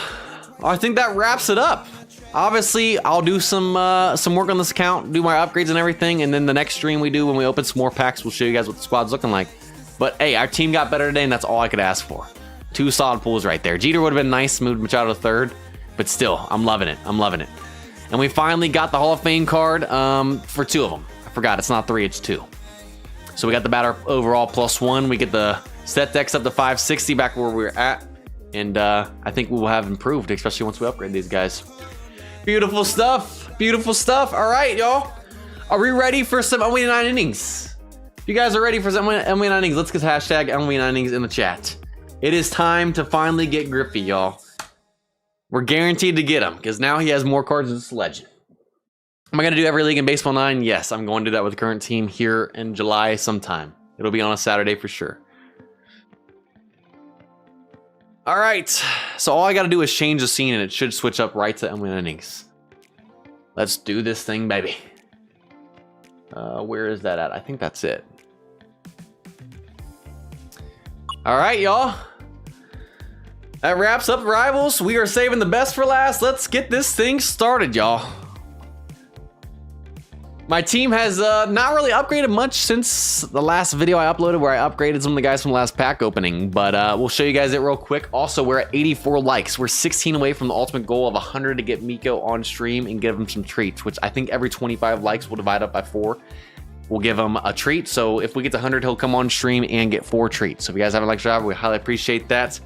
I think that wraps it up. Obviously, I'll do some work on this account, do my upgrades and everything, and then the next stream we do when we open some more packs, we'll show you guys what the squad's looking like. But hey, our team got better today, and that's all I could ask for. 2 solid pulls right there. Jeter would have been nice, moved Machado to third, but still, I'm loving it. I'm loving it. And we finally got the Hall of Fame card for 2 of them. I forgot, it's not 3, it's 2. So we got the batter overall +1. We get the set decks up to 560 back where we were at. And I think we will have improved, especially once we upgrade these guys. Beautiful stuff. Beautiful stuff. All right, y'all. Are we ready for some MLB 9 innings? If you guys are ready for some MLB 9 innings, let's get hashtag MLB 9 innings in the chat. It is time to finally get Griffey, y'all. We're guaranteed to get him because now he has more cards than this legend. Am I going to do every league in Baseball 9? Yes, I'm going to do that with the current team here in July sometime. It'll be on a Saturday for sure. All right, so all I got to do is change the scene and it should switch up right to MLB innings. Let's do this thing, baby. Where is that at? I think that's it. All right, y'all. That wraps up Rivals. We are saving the best for last. Let's get this thing started, y'all. My team has not really upgraded much since the last video I uploaded where I upgraded some of the guys from the last pack opening, but we'll show you guys it real quick. Also, we're at 84 likes. We're 16 away from the ultimate goal of 100 to get Miko on stream and give him some treats, which I think every 25 likes will divide up by 4. We'll give him a treat. So if we get to 100, he'll come on stream and get 4 treats. So if you guys haven't liked the driver, we highly appreciate that.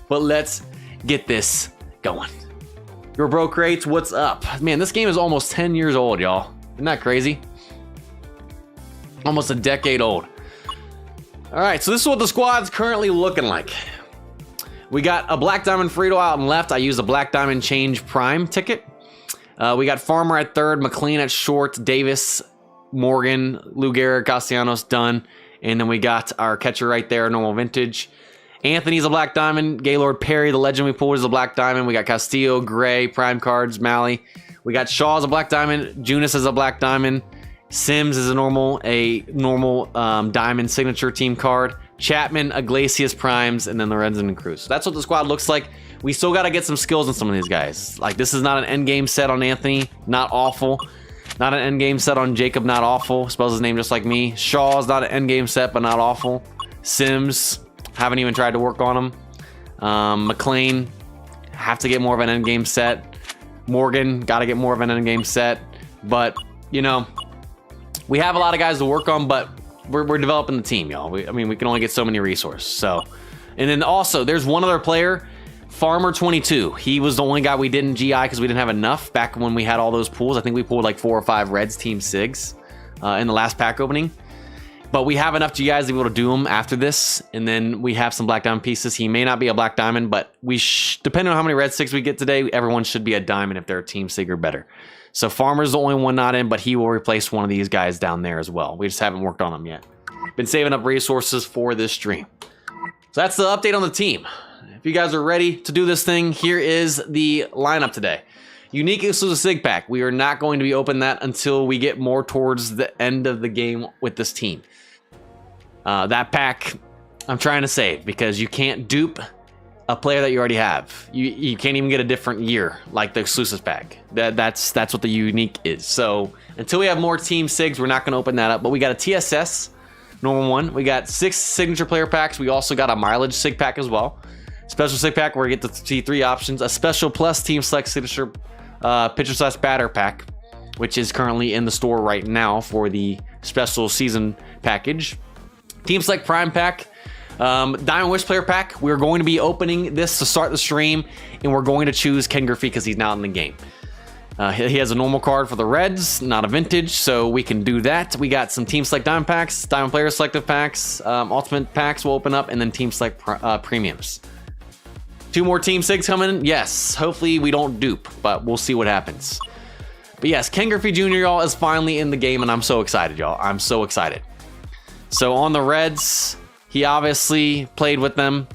But let's get this going. Your bro crates, what's up? Man, this game is almost 10 years old, y'all. Isn't that crazy? Almost a decade old. All right, so this is what the squad's currently looking like. We got a Black Diamond Frito out and left. I used a Black Diamond Change Prime ticket. We got Farmer at third, McLean at short, Davis, Morgan, Lou Gehrig, Castellanos done. And then we got our catcher right there, normal vintage. Anthony's a Black Diamond. Gaylord Perry, the legend we pulled, is a Black Diamond. We got Castillo, Gray, Prime cards, Malley. We got Shaw as a Black Diamond. Junis as a Black Diamond. Sims is a normal Diamond signature team card. Chapman, Iglesias Primes, and then Lorenzen and Cruz. So that's what the squad looks like. We still got to get some skills on some of these guys. Like, this is not an end game set on Anthony. Not awful. Not an end game set on Jacob. Not awful. Spells his name just like me. Shaw's not an end game set, but not awful. Sims, haven't even tried to work on him. McLean, have to get more of an end game set. Morgan, got to get more of an end game set. But, you know, we have a lot of guys to work on, but we're developing the team, y'all. I mean, we can only get so many resources. So, and then also, there's one other player, Farmer 22. He was the only guy we didn't GI because we didn't have enough back when we had all those pools. I think we pulled like 4 or 5 Reds Team Sigs in the last pack opening. But we have enough GIs to be able to do them after this. And then we have some Black Diamond pieces. He may not be a Black Diamond, but depending on how many Red Sigs we get today, everyone should be a Diamond if they're a Team Sig or better. So Farmer's the only one not in, but he will replace one of these guys down there as well. We just haven't worked on them yet. Been saving up resources for this stream. So that's the update on the team. If you guys are ready to do this thing, here is the lineup today. Unique exclusive SIG pack. We are not going to be opening that until we get more towards the end of the game with this team. That pack, I'm trying to save because you can't dupe a player that you already have. You can't even get a different year like the exclusive pack. That's what the unique is. So until we have more team SIGs, we're not going to open that up. But we got a TSS normal one. We got 6 signature player packs. We also got a mileage SIG pack as well. Special SIG pack where we get to see 3 options. A special plus team select signature pitcher / batter pack, which is currently in the store right now for the special season package. Team select prime pack. Diamond Wish player pack. We're going to be opening this to start the stream, and we're going to choose Ken Griffey because he's not in the game. He has a normal card for the Reds, not a vintage, so we can do that. We got some team select diamond packs, diamond player selective packs, ultimate packs will open up, and then team select premiums. 2 more team SIGs coming in. Yes, hopefully we don't dupe, but we'll see what happens. But yes, Ken Griffey Jr. y'all is finally in the game, and I'm so excited, y'all. I'm so excited. So on the Reds, he obviously played with them.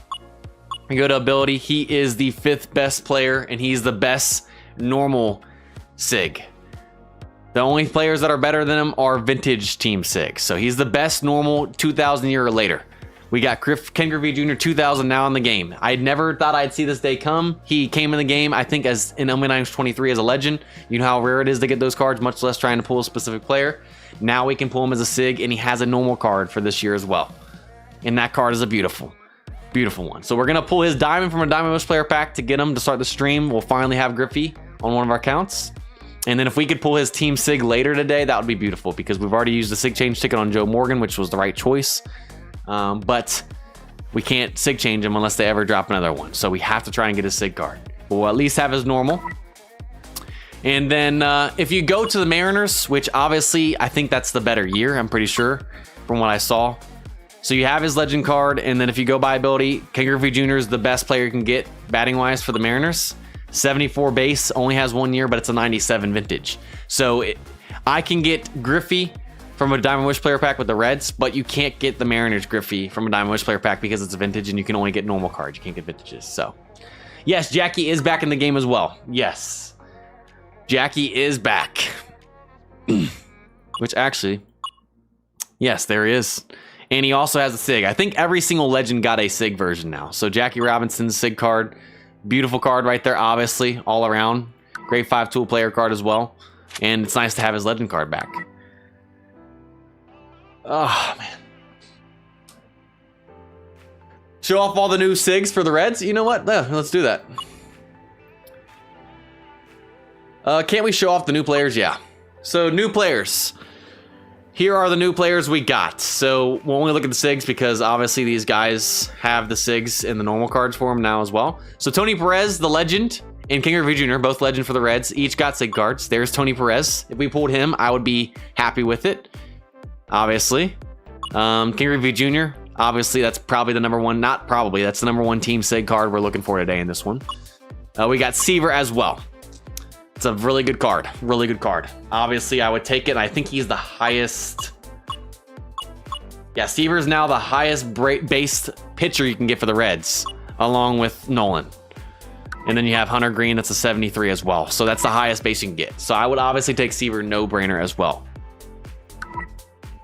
We go to ability. He is the 5th best player, and he's the best normal SIG. The only players that are better than him are vintage team SIG. So he's the best normal 2000 year or later. We got Ken Griffey Jr. 2000 now in the game. I never thought I'd see this day come. He came in the game, I think, as in MLB 23 as a legend. You know how rare it is to get those cards, much less trying to pull a specific player. Now we can pull him as a SIG, and he has a normal card for this year as well. And that card is a beautiful, beautiful one. So we're going to pull his diamond from a Diamond Wish player pack to get him to start the stream. We'll finally have Griffey on one of our accounts. And then if we could pull his team SIG later today, that would be beautiful because we've already used the SIG change ticket on Joe Morgan, which was the right choice. But we can't SIG change him unless they ever drop another one. So we have to try and get a SIG card. We'll at least have his normal. And then if you go to the Mariners, which obviously I think that's the better year, I'm pretty sure from what I saw. So you have his legend card, and then if you go by ability, Ken Griffey Jr. is the best player you can get batting wise for the Mariners. 74 base, only has 1 year, but it's a 97 vintage. So I can get Griffey from a Diamond Wish player pack with the Reds, but you can't get the Mariners Griffey from a Diamond Wish player pack because it's a vintage and you can only get normal cards. You can't get vintages. So yes, Jackie is back in the game as well. Yes, Jackie is back. Which actually, yes, there he is. And he also has a SIG. I think every single legend got a SIG version now. So Jackie Robinson's SIG card, beautiful card right there, obviously, all around. Great 5 tool player card as well. And it's nice to have his legend card back. Oh, man. Show off all the new SIGs for the Reds? You know what? Yeah, let's do that. Can't we show off the new players? Yeah. So, new players. Here are the new players we got. So, we'll only look at the SIGs because obviously these guys have the SIGs in the normal cards for them now as well. So, Tony Perez, the legend, and Ken Griffey Jr., both legend for the Reds, each got SIG cards. There's Tony Perez. If we pulled him, I would be happy with it. Obviously. Ken Griffey Jr., obviously that's probably the number one, not probably, that's the number 1 team SIG card we're looking for today in this one. We got Seaver as well. It's a really good card. Really good card. Obviously, I would take it. I think he's the highest. Yeah, Seaver's now the highest based pitcher you can get for the Reds, along with Nolan. And then you have Hunter Green. That's a 73 as well. So that's the highest base you can get. So I would obviously take Seaver, no brainer as well.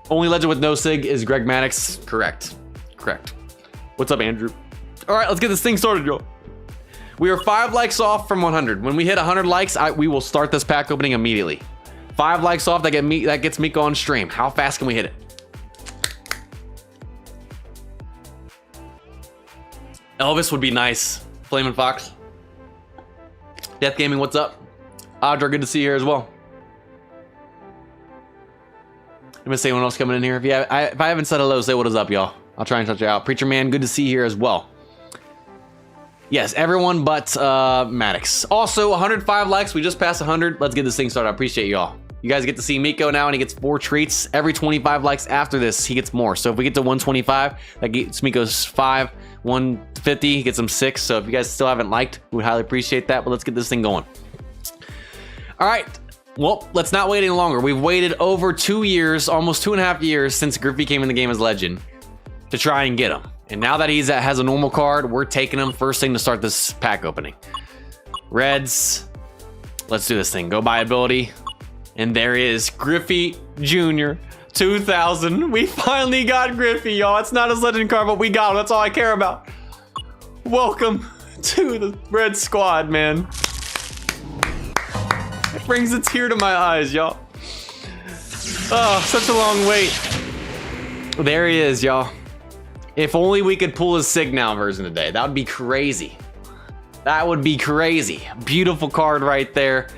Only legend with no SIG is Greg Maddux. Correct. Correct. What's up, Andrew? All right, let's get this thing started, y'all. We are 5 likes off from 100. When we hit 100 likes, we will start this pack opening immediately. 5 likes off, that gets Miko on stream. How fast can we hit it? Elvis would be nice. Flamin' Fox. Death Gaming, what's up? Audra, good to see you here as well. I'm gonna say anyone else coming in here. If I haven't said hello, say what is up, y'all. I'll try and touch you out. Preacher Man, good to see you here as well. Yes, everyone but Maddox. Also, 105 likes. We just passed 100. Let's get this thing started. I appreciate y'all. You guys get to see Miko now, and he gets 4 treats. Every 25 likes after this, he gets more. So if we get to 125, that gets Miko's 5. 150, he gets him 6. So if you guys still haven't liked, we would highly appreciate that. But let's get this thing going. All right. Well, let's not wait any longer. We've waited over 2 years, almost 2.5 years since Griffey came in the game as legend to try and get him. And now that has a normal card, we're taking him first thing to start this pack opening. Reds. Let's do this thing. Go by ability. And there is Griffey Jr. 2000. We finally got Griffey, y'all. It's not his legend card, but we got him. That's all I care about. Welcome to the Red Squad, man. It brings a tear to my eyes, y'all. Oh, such a long wait. There he is, y'all. If only we could pull his Signal version today. That would be crazy. That would be crazy. Beautiful card right there.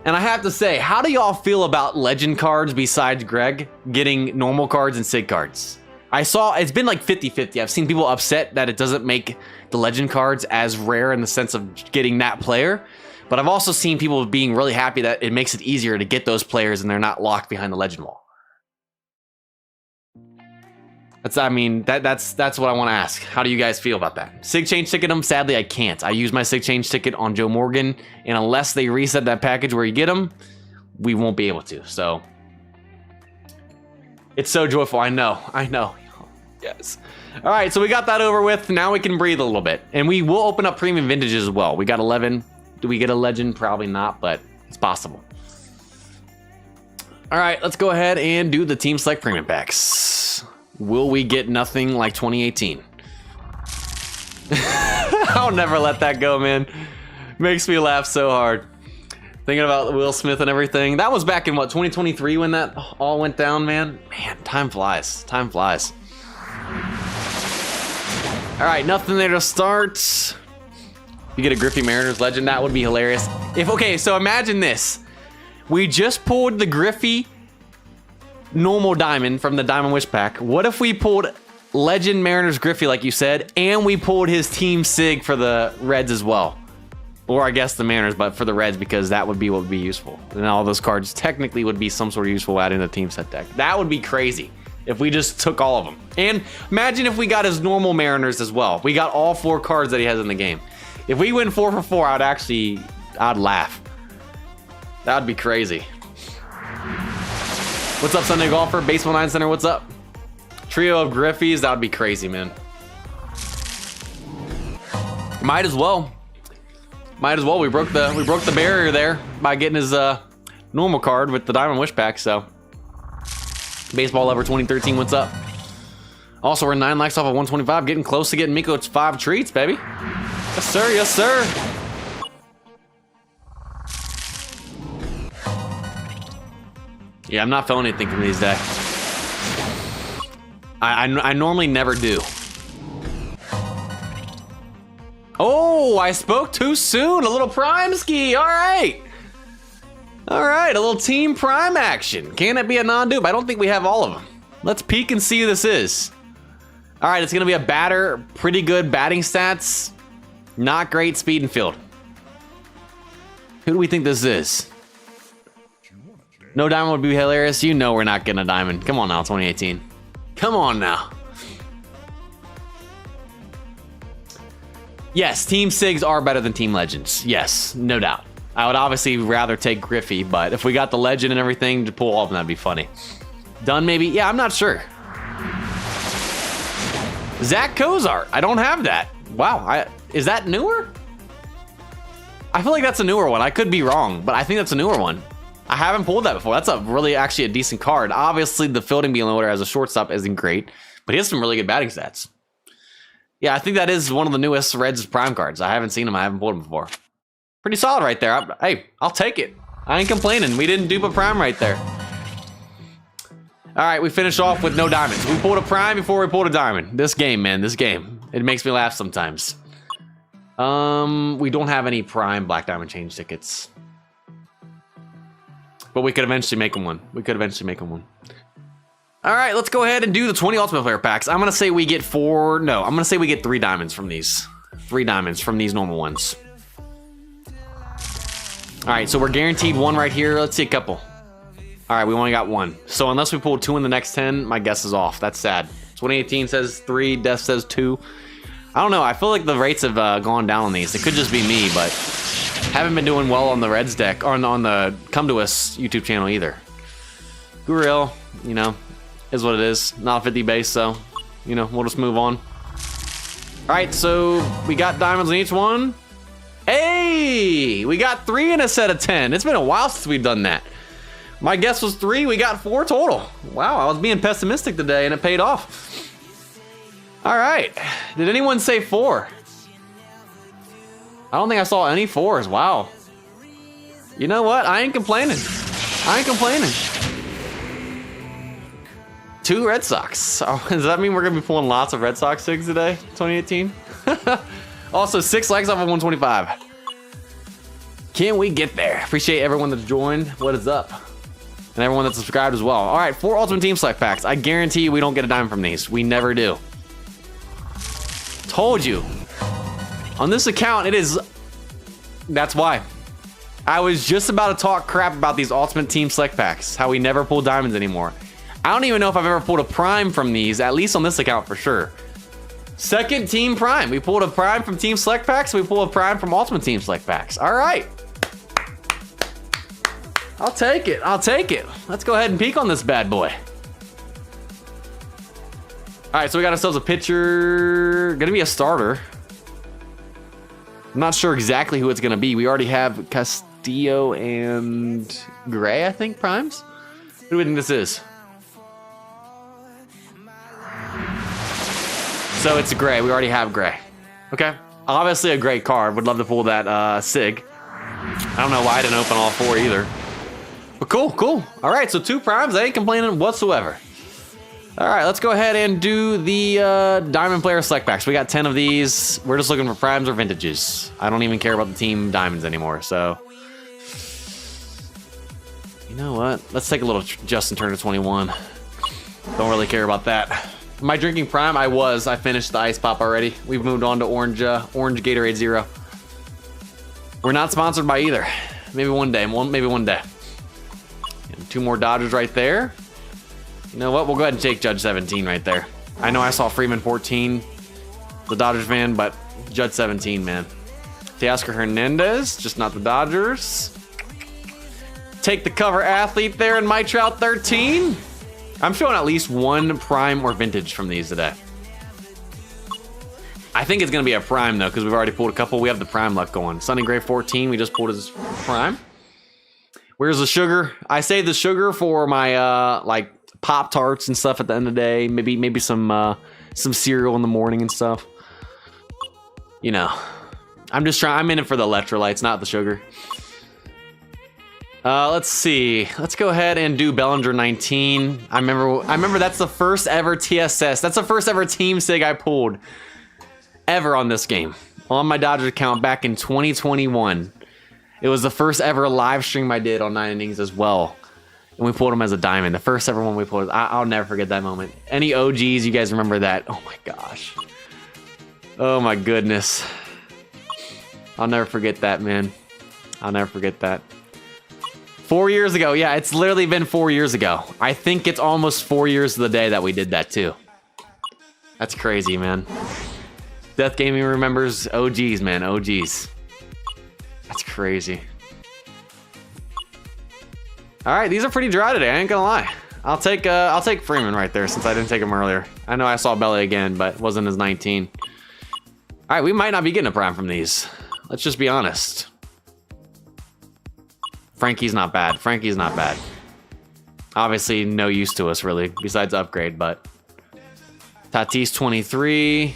And I have to say, how do y'all feel about legend cards besides Greg getting normal cards and Sig cards? I saw it's been like 50-50. I've seen people upset that it doesn't make the legend cards as rare in the sense of getting that player. But I've also seen people being really happy that it makes it easier to get those players and they're not locked behind the legend wall. That's what I want to ask. How do you guys feel about that? Sig change ticket them? Sadly, I can't. I use my Sig change ticket on Joe Morgan, and unless they reset that package where you get them, we won't be able to. So it's so joyful. I know. Yes. All right, so we got that over with. Now we can breathe a little bit, and we will open up premium vintages as well. We got 11. Do we get a legend? Probably not, but it's possible. All right, let's go ahead and do the team select premium packs. Will we get nothing like 2018? I'll never let that go, man. Makes me laugh so hard. Thinking about Will Smith and everything. That was back in what, 2023 when that all went down, man? Man, time flies. Time flies. All right, nothing there to start. You get a Griffey Mariners legend, that would be hilarious. Okay, so imagine this. We just pulled the Griffey normal diamond from the Diamond Wish pack. What if we pulled Legend Mariners Griffey, like you said, and we pulled his Team Sig for the Reds as well? Or I guess the Mariners, but for the Reds, because that would be what would be useful. And all those cards technically would be some sort of useful add in the team set deck. That would be crazy if we just took all of them. And imagine if we got his normal Mariners as well. We got all 4 cards that he has in the game. If we win 4 for 4, I'd laugh. That would be crazy. What's up, Sunday Golfer? Baseball 9 Center, what's up? Trio of Griffies, that would be crazy, man. Might as well. Might as well. We broke the barrier there by getting his normal card with the Diamond Wish pack, so. Baseball Lover 2013, what's up? Also, we're 9 likes off of 125, getting close to getting Miko 5 treats, baby. Yes, sir, yes, sir. Yeah, I'm not feeling anything from these decks. I normally never do. Oh, I spoke too soon. A little Prime Ski. All right. All right, a little Team Prime action. Can it be a non-dupe? I don't think we have all of them. Let's peek and see who this is. All right, it's going to be a batter. Pretty good batting stats. Not great speed and field. Who do we think this is? No diamond would be hilarious. You know we're not getting a diamond. Come on now, 2018. Come on now. Yes, Team Sigs are better than Team Legends. Yes, no doubt. I would obviously rather take Griffey, but if we got the legend and everything to pull all of them, that'd be funny. Done maybe? Yeah, I'm not sure. Zach Cozart. I don't have that. Wow, is that newer? I feel like that's a newer one. I could be wrong, but I think that's a newer one. I haven't pulled that before. That's actually a decent card. Obviously, the fielding being lower as a shortstop isn't great, but he has some really good batting stats. Yeah, I think that is one of the newest Reds Prime cards. I haven't seen him. I haven't pulled him before. Pretty solid right there. Hey, I'll take it. I ain't complaining. We didn't dupe a Prime right there. All right, we finished off with no diamonds. We pulled a Prime before we pulled a diamond. This game, man, this game. It makes me laugh sometimes. We don't have any Prime Black Diamond change tickets. But we could eventually make them one. All right, let's go ahead and do the 20 Ultimate Player packs. I'm going to say we get 4. No, I'm going to say we get 3 diamonds from these. 3 diamonds from these normal ones. All right, so we're guaranteed 1 right here. Let's see a couple. All right, we only got 1. So unless we pull 2 in the next 10, my guess is off. That's sad. 2018 says 3. Death says 2. I don't know. I feel like the rates have gone down on these. It could just be me, but haven't been doing well on the Reds deck, or on the Come To Us YouTube channel either. Guriel, you know, is what it is. Not 50 base, so you know, we'll just move on. All right, so we got diamonds in each one. Hey, we got 3 in a set of 10. It's been a while since we've done that. My guess was 3, we got 4 total. Wow, I was being pessimistic today and it paid off. All right, did anyone say 4? I don't think I saw any 4s, wow. You know what, I ain't complaining. I ain't complaining. 2 Red Sox. Oh, does that mean we're gonna be pulling lots of Red Sox SIGs today, 2018? Also, 6 likes off of 125. Can we get there? Appreciate everyone that's joined. What is up? And everyone that's subscribed as well. All right, 4 Ultimate Team Select Packs. I guarantee you we don't get a diamond from these. We never do. Told you. On this account, it is... That's why. I was just about to talk crap about these Ultimate Team Select Packs. How we never pull diamonds anymore. I don't even know if I've ever pulled a prime from these, at least on this account for sure. Second team prime. We pulled a prime from Team Select Packs. We pulled a prime from Ultimate Team Select Packs. All right. I'll take it. I'll take it. Let's go ahead and peek on this bad boy. All right, so we got ourselves a pitcher. Gonna be a starter. I'm not sure exactly who it's gonna be. We already have Castillo and Gray, I think, primes. Who do we think this is? So it's Gray. We already have Gray. Okay. Obviously a great card. Would love to pull that SIG. I don't know why I didn't open all 4 either. But cool, cool. All right, so 2 primes. I ain't complaining whatsoever. All right, let's go ahead and do the Diamond Player Select Packs. We got 10 of these. We're just looking for primes or vintages. I don't even care about the team diamonds anymore, so. You know what? Let's take a little Justin Turner 21. Don't really care about that. Am I drinking prime? I finished the ice pop already. We've moved on to orange Gatorade Zero. We're not sponsored by either. Maybe one day, maybe one day. And 2 more Dodgers right there. You know what? We'll go ahead and take Judge 17 right there. I know I saw Freeman 14, the Dodgers fan, but Judge 17, man. Teoscar Hernandez, just not the Dodgers. Take the cover athlete there in Mike Trout 13. I'm showing at least 1 prime or vintage from these today. I think it's going to be a prime, though, because we've already pulled a couple. We have the prime luck going. Sonny Gray 14, we just pulled his prime. Where's the sugar? I saved the sugar for my, like, Pop-Tarts and stuff at the end of the day. Maybe some cereal in the morning and stuff. You know, I'm in it for the electrolytes, not the sugar. Let's see. Let's go ahead and do Bellinger 19. I remember that's the first ever TSS. That's the first ever team SIG I pulled ever on this game. On my Dodgers account back in 2021. It was the first ever live stream I did on 9 Innings as well. And we pulled him as a diamond. The first ever one we pulled. I'll never forget that moment. Any OGs, you guys remember that? Oh my gosh. Oh my goodness. I'll never forget that, man. I'll never forget that. 4 years ago. Yeah, it's literally been 4 years ago. I think it's almost 4 years to the day that we did that too. That's crazy, man. Death Gaming remembers OGs, man. OGs. That's crazy. All right, these are pretty dry today. I ain't gonna lie. I'll take Freeman right there since I didn't take him earlier. I know I saw Belly again, but it wasn't his 19. All right, we might not be getting a prime from these. Let's just be honest. Frankie's not bad. Frankie's not bad. Obviously, no use to us, really, besides upgrade, but... Tatis 23.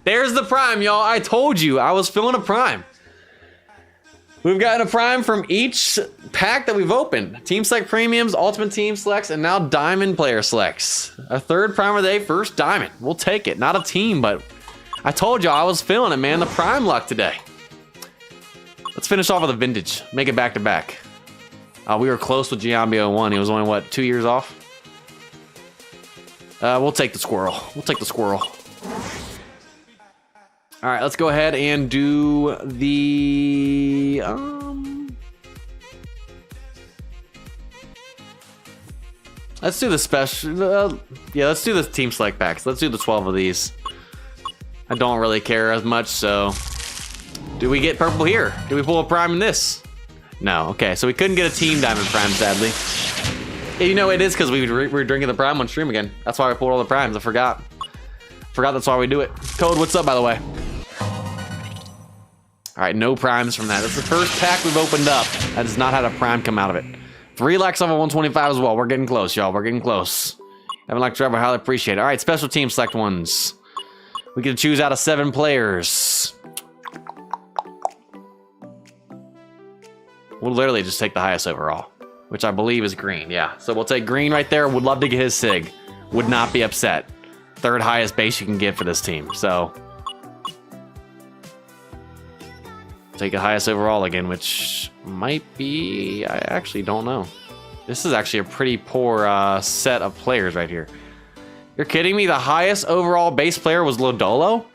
There's the prime, y'all. I told you. I was filling a prime. We've gotten a prime from each pack that we've opened. Team Select Premiums, Ultimate Team Selects, and now Diamond Player Selects. A 3rd prime of the day, 1st diamond. We'll take it. Not a team, but... I told you I was feeling it, man. The prime luck today. Let's finish off with a vintage. Make it back-to-back. We were close with Giambio 1. He was only, what, 2 years off? We'll take the squirrel. We'll take the squirrel. All right, let's go ahead and do the... Let's do the special... yeah, let's do the Team Select Packs. Let's do the 12 of these. I don't really care as much, so... Do we get purple here? Did we pull a prime in this? No, okay, so we couldn't get a team diamond prime, sadly. Yeah, you know, it is because we were drinking the prime on stream again. That's why I pulled all the primes, I forgot. Forgot that's why we do it. Code, what's up, by the way? All right, no primes from that. That's the first pack we've opened up that has not had a prime come out of it. 3 likes off of 125 as well. We're getting close, y'all. We're getting close. Haven't liked forever. Highly appreciate it. All right, special team select ones. We can choose out of 7 players. We'll literally just take the highest overall, which I believe is green. Yeah, so we'll take green right there. Would love to get his sig. Would not be upset. 3rd highest base you can get for this team. So take the highest overall again, which might be, I actually don't know. This is actually a pretty poor set of players right here. You're kidding me? The highest overall base player was Lodolo?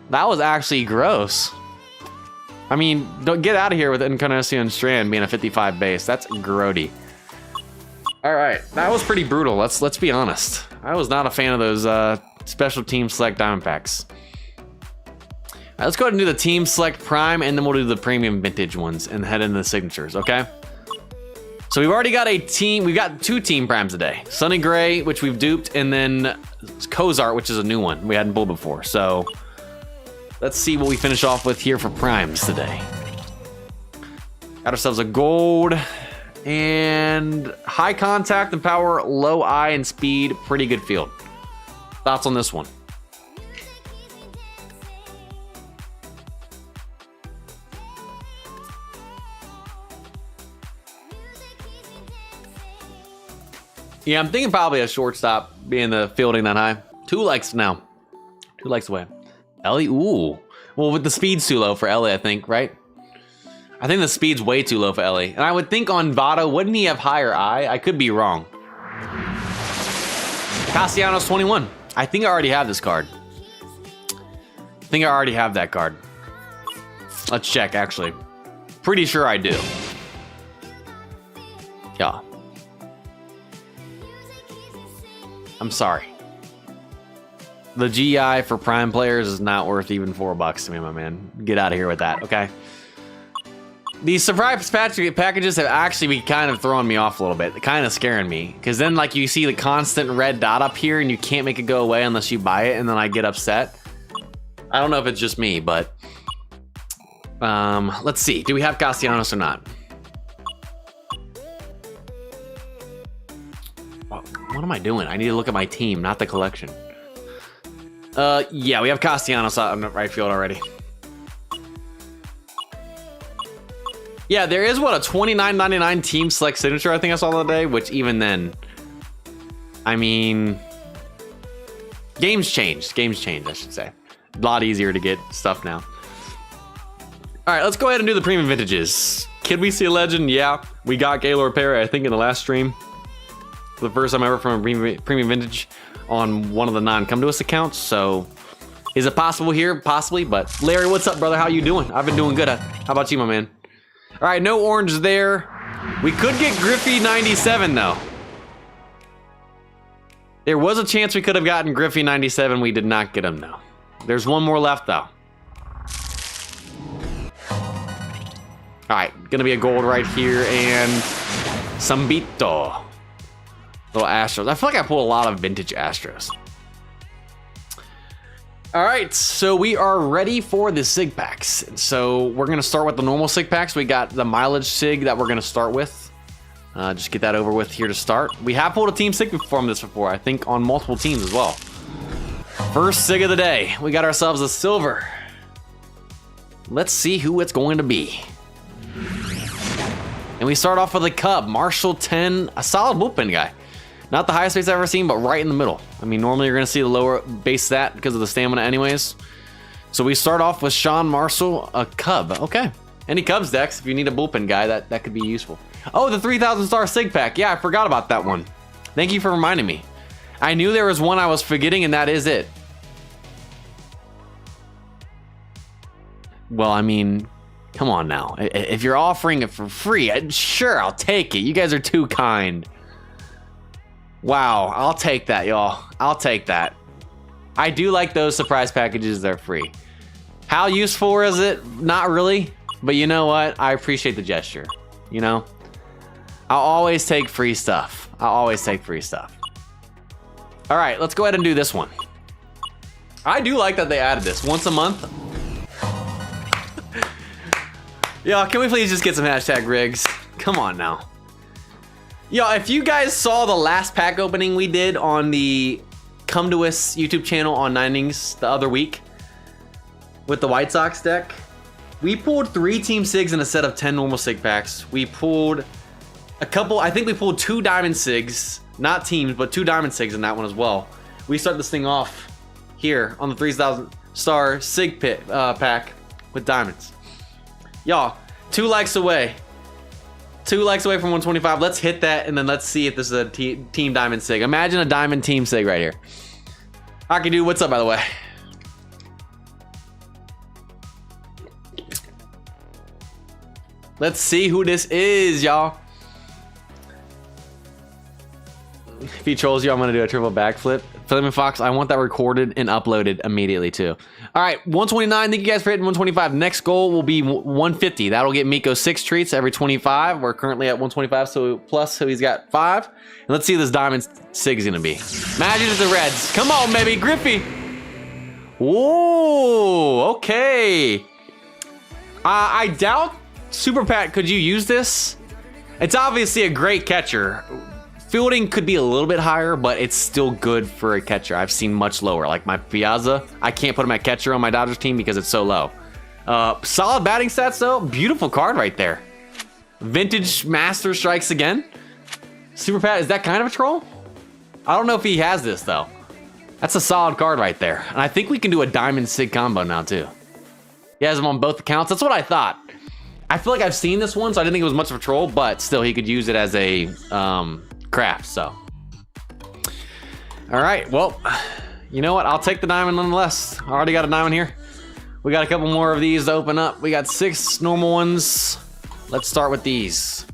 That was actually gross. I mean, don't get out of here with Encarnacion Strand being a 55 base. That's grody. All right, that was pretty brutal. Let's be honest. I was not a fan of those special team select diamond packs. All right, let's go ahead and do the team select prime, and then we'll do the premium vintage ones and head into the signatures, okay? So we've already got a team. We've got 2 team primes today. Sunny Gray, which we've duped, and then Kozart, which is a new one we hadn't pulled before. So let's see what we finish off with here for primes today. Got ourselves a gold and high contact and power, low eye and speed. Pretty good field. Thoughts on this one? Yeah, I'm thinking probably a shortstop being the fielding that high. 2 likes now. 2 likes away. Ellie, ooh. Well, with the speed's too low for Ellie, I think, right? I think the speed's way too low for Ellie. And I would think on Votto, wouldn't he have higher eye? I could be wrong. Castellanos 21. I think I already have this card. I think I already have that card. Let's check, actually. Pretty sure I do. Yeah. I'm sorry. The GI for prime players is not worth even $4 to me, my man. Get out of here with that, okay? These surprise packages have actually been kind of throwing me off a little bit, kind of scaring me. Because then, like, you see the constant red dot up here, and you can't make it go away unless you buy it, and then I get upset. I don't know if it's just me, but let's see. Do we have Castellanos or not? What am I doing? I need to look at my team, not the collection. Yeah, we have Castellanos on the right field already. Yeah, there is, what, a $29.99 team select signature I think I saw the other day, which even then, I mean, games changed, I should say. A lot easier to get stuff now. All right, let's go ahead and do the premium vintages. Could we see a legend? Yeah, we got Gaylord Perry, I think, in the last stream. For the first time ever from a premium vintage on one of the non-come-to-us accounts, so is it possible here? Possibly, but Larry, what's up, brother? How you doing? I've been doing good. How about you, my man? All right, no orange there. We could get Griffey 97, though. There was a chance we could have gotten Griffey 97. We did not get him, though. There's one more left, though. All right, gonna be a gold right here, and Sambito. Little Astros. I feel like I pull a lot of vintage Astros. All right, so we are ready for the SIG packs. So we're gonna start with the normal SIG packs. We got the mileage SIG that we're gonna start with. Just get that over with here to start. We have pulled a team SIG from this before, I think on multiple teams as well. First SIG of the day. We got ourselves a silver. Let's see who it's going to be. And we start off with a Cub, Marshall 10, a solid bullpen guy. Not the highest base I've ever seen, but right in the middle. I mean, normally you're going to see the lower base stat because of the stamina anyways. So we start off with Sean Marshall, a Cub. Okay. Any Cubs decks, if you need a bullpen guy, that could be useful. Oh, the 3,000 star SIG pack. Yeah, I forgot about that one. Thank you for reminding me. I knew there was one I was forgetting, and that is it. Well, I mean, come on now. If you're offering it for free, sure, I'll take it. You guys are too kind. Wow, I'll take that, y'all. I'll take that. I do like those surprise packages. They're free. How useful is it? Not really. But you know what? I appreciate the gesture. You know? I'll always take free stuff. I'll always take free stuff. All right, let's go ahead and do this one. I do like that they added this once a month. Yo, can we please just get some hashtag rigs? Come on now. Yo, if you guys saw the last pack opening we did on the Come To Us YouTube channel on 9innings the other week with the White Sox deck, we pulled 3 Team Sigs in a set of 10 normal Sig packs. We pulled a couple, I think we pulled 2 Diamond Sigs, not teams, but 2 Diamond Sigs in that one as well. We start this thing off here on the 3,000 star Sig pit pack with diamonds. Y'all, 2 likes away. 2 likes away from 125. Let's hit that, and then let's see if this is a Team Diamond Sig. Imagine a Diamond Team Sig right here. Hockey Dude, what's up, by the way? Let's see who this is, y'all. If he trolls you, I'm gonna do a triple backflip. Flaming Fox, I want that recorded and uploaded immediately too. All right, 129. Thank you guys for hitting 125. Next goal will be 150. That'll get Miko 6 treats every 25. We're currently at 125, so he's got 5. And let's see what this Diamond Sig is gonna be. Imagine it's the Reds. Come on, baby, Griffey. Whoa, okay. I doubt Super Pat, could you use this? It's obviously a great catcher. Fielding could be a little bit higher, but it's still good for a catcher. I've seen much lower, like my Piazza. I can't put him at catcher on my Dodgers team because it's so low. Solid batting stats though. Beautiful card right there. Vintage Master strikes again. Super Pat, is that kind of a troll? I don't know if he has this though. That's a solid card right there. And I think we can do a Diamond Sig combo now too. He has him on both accounts. That's what I thought. I feel like I've seen this one, so I didn't think it was much of a troll, but still he could use it as a craft, so. All right, well, you know what? I'll take the diamond nonetheless. I already got a diamond here. We got a couple more of these to open up. We got 6 normal ones. Let's start with these.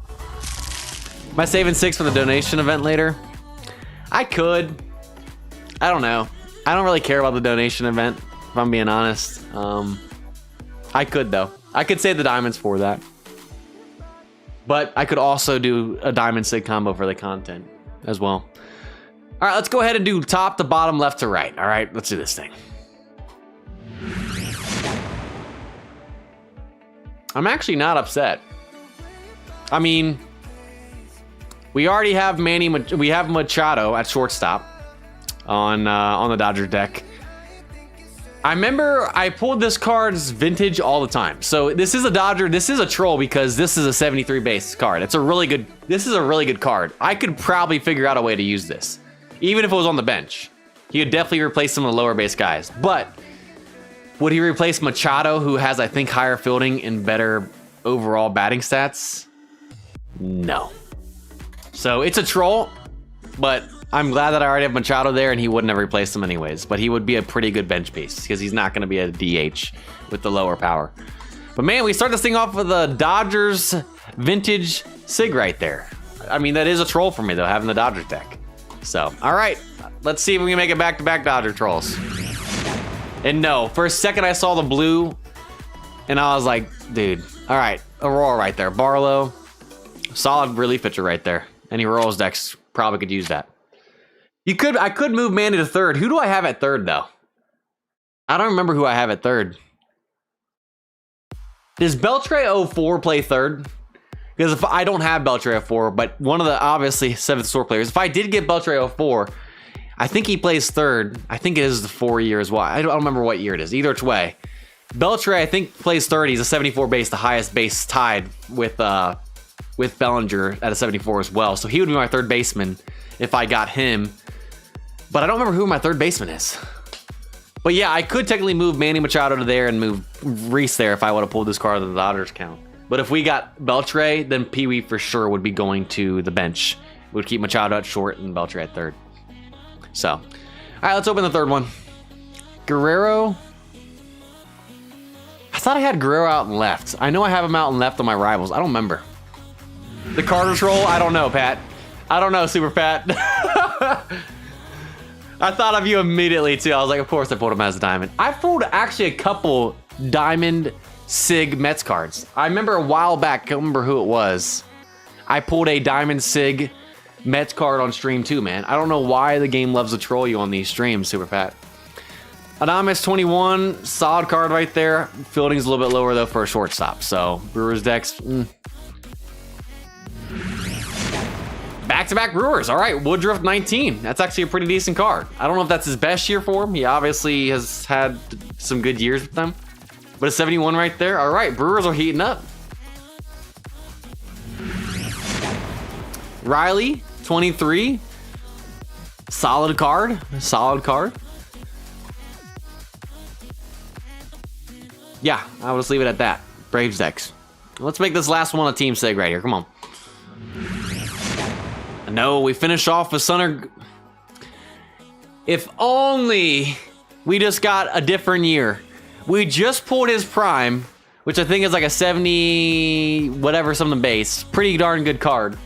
Am I saving 6 for the donation event later? I could. I don't know. I don't really care about the donation event, if I'm being honest. I could though. I could save the diamonds for that. But I could also do a Diamond Sig combo for the content as well. All right, let's go ahead and do top to bottom, left to right. All right, let's do this thing. I'm actually not upset. I mean, we already have we have Machado at shortstop on the Dodger deck. I remember I pulled this card's vintage all the time. So this is a Dodger, this is a troll because this is a 73 base card. This is a really good card. I could probably figure out a way to use this. Even if it was on the bench. He would definitely replace some of the lower base guys. But would he replace Machado, who has, I think, higher fielding and better overall batting stats? No. So it's a troll, but I'm glad that I already have Machado there and he wouldn't have replaced him anyways, but he would be a pretty good bench piece because he's not going to be a DH with the lower power. But man, we start this thing off with a Dodgers vintage Sig right there. I mean, that is a troll for me though, having the Dodgers deck. So, all right, let's see if we can make it back-to-back Dodger trolls. And no, for a second I saw the blue and I was like, dude, all right, Aurora right there. Barlow, solid relief pitcher right there. Any Royals decks probably could use that. I could move Manny to third. Who do I have at third, though? I don't remember who I have at third. Does Beltre 04 play third? Because if I don't have Beltre 04, but one of the obviously 7th store players, if I did get Beltre 04, I think he plays third. I think it is the 4 year as well. I don't remember what year it is. Either which way. Beltre, I think, plays third. He's a 74 base, the highest base tied with Bellinger at a 74 as well. So he would be my third baseman if I got him. But I don't remember who my third baseman is. But yeah, I could technically move Manny Machado to there and move Reese there if I would have pulled this card to the Dodgers count. But if we got Beltre, then Pee Wee for sure would be going to the bench. Would keep Machado at short and Beltre at third. So, all right, let's open the third one. Guerrero. I thought I had Guerrero out and left. I know I have him out and left on my Rivals. I don't remember. The Carter's roll? I don't know, Pat. I don't know, Super Pat. I thought of you immediately, too. I was like, of course I pulled him as a diamond. I pulled actually a couple Diamond Sig Mets cards. I remember a while back, I can't remember who it was. I pulled a Diamond Sig Mets card on stream too, man. I don't know why the game loves to troll you on these streams, Super Pat. Adames 21, solid card right there. Fielding's a little bit lower though for a shortstop. So Brewers decks. Back-to-back Brewers. All right, Woodruff 19. That's actually a pretty decent card. I don't know if that's his best year for him. He obviously has had some good years with them. But a 71 right there. All right, Brewers are heating up. Riley 23. Solid card. Solid card. Yeah, I'll just leave it at that. Braves decks. Let's make this last one a team sig right here. Come on. No, we finish off with Sunner. If only we just got a different year. We just pulled his prime, which I think is like a 70 whatever something base. Pretty darn good card.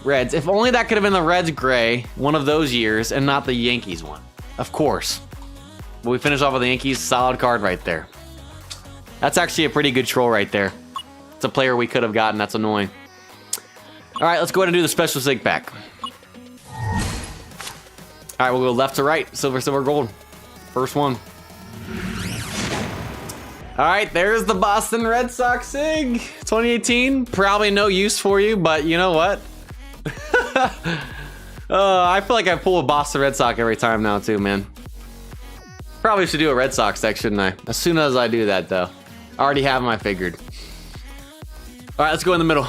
Reds. If only that could have been the Reds gray, one of those years, and not the Yankees one. Of course. But we finish off with the Yankees. Solid card right there. That's actually a pretty good troll right there. It's a player we could have gotten. That's annoying. All right, let's go ahead and do the special sig pack. All right, we'll go left to right. Silver, silver, gold. First one. All right, there's the Boston Red Sox sig. 2018. Probably no use for you, but you know what? I feel like I pull a Boston Red Sox every time now too, man. Probably should do a Red Sox deck, shouldn't I? As soon as I do that, though. I already have them, I figured. All right, let's go in the middle.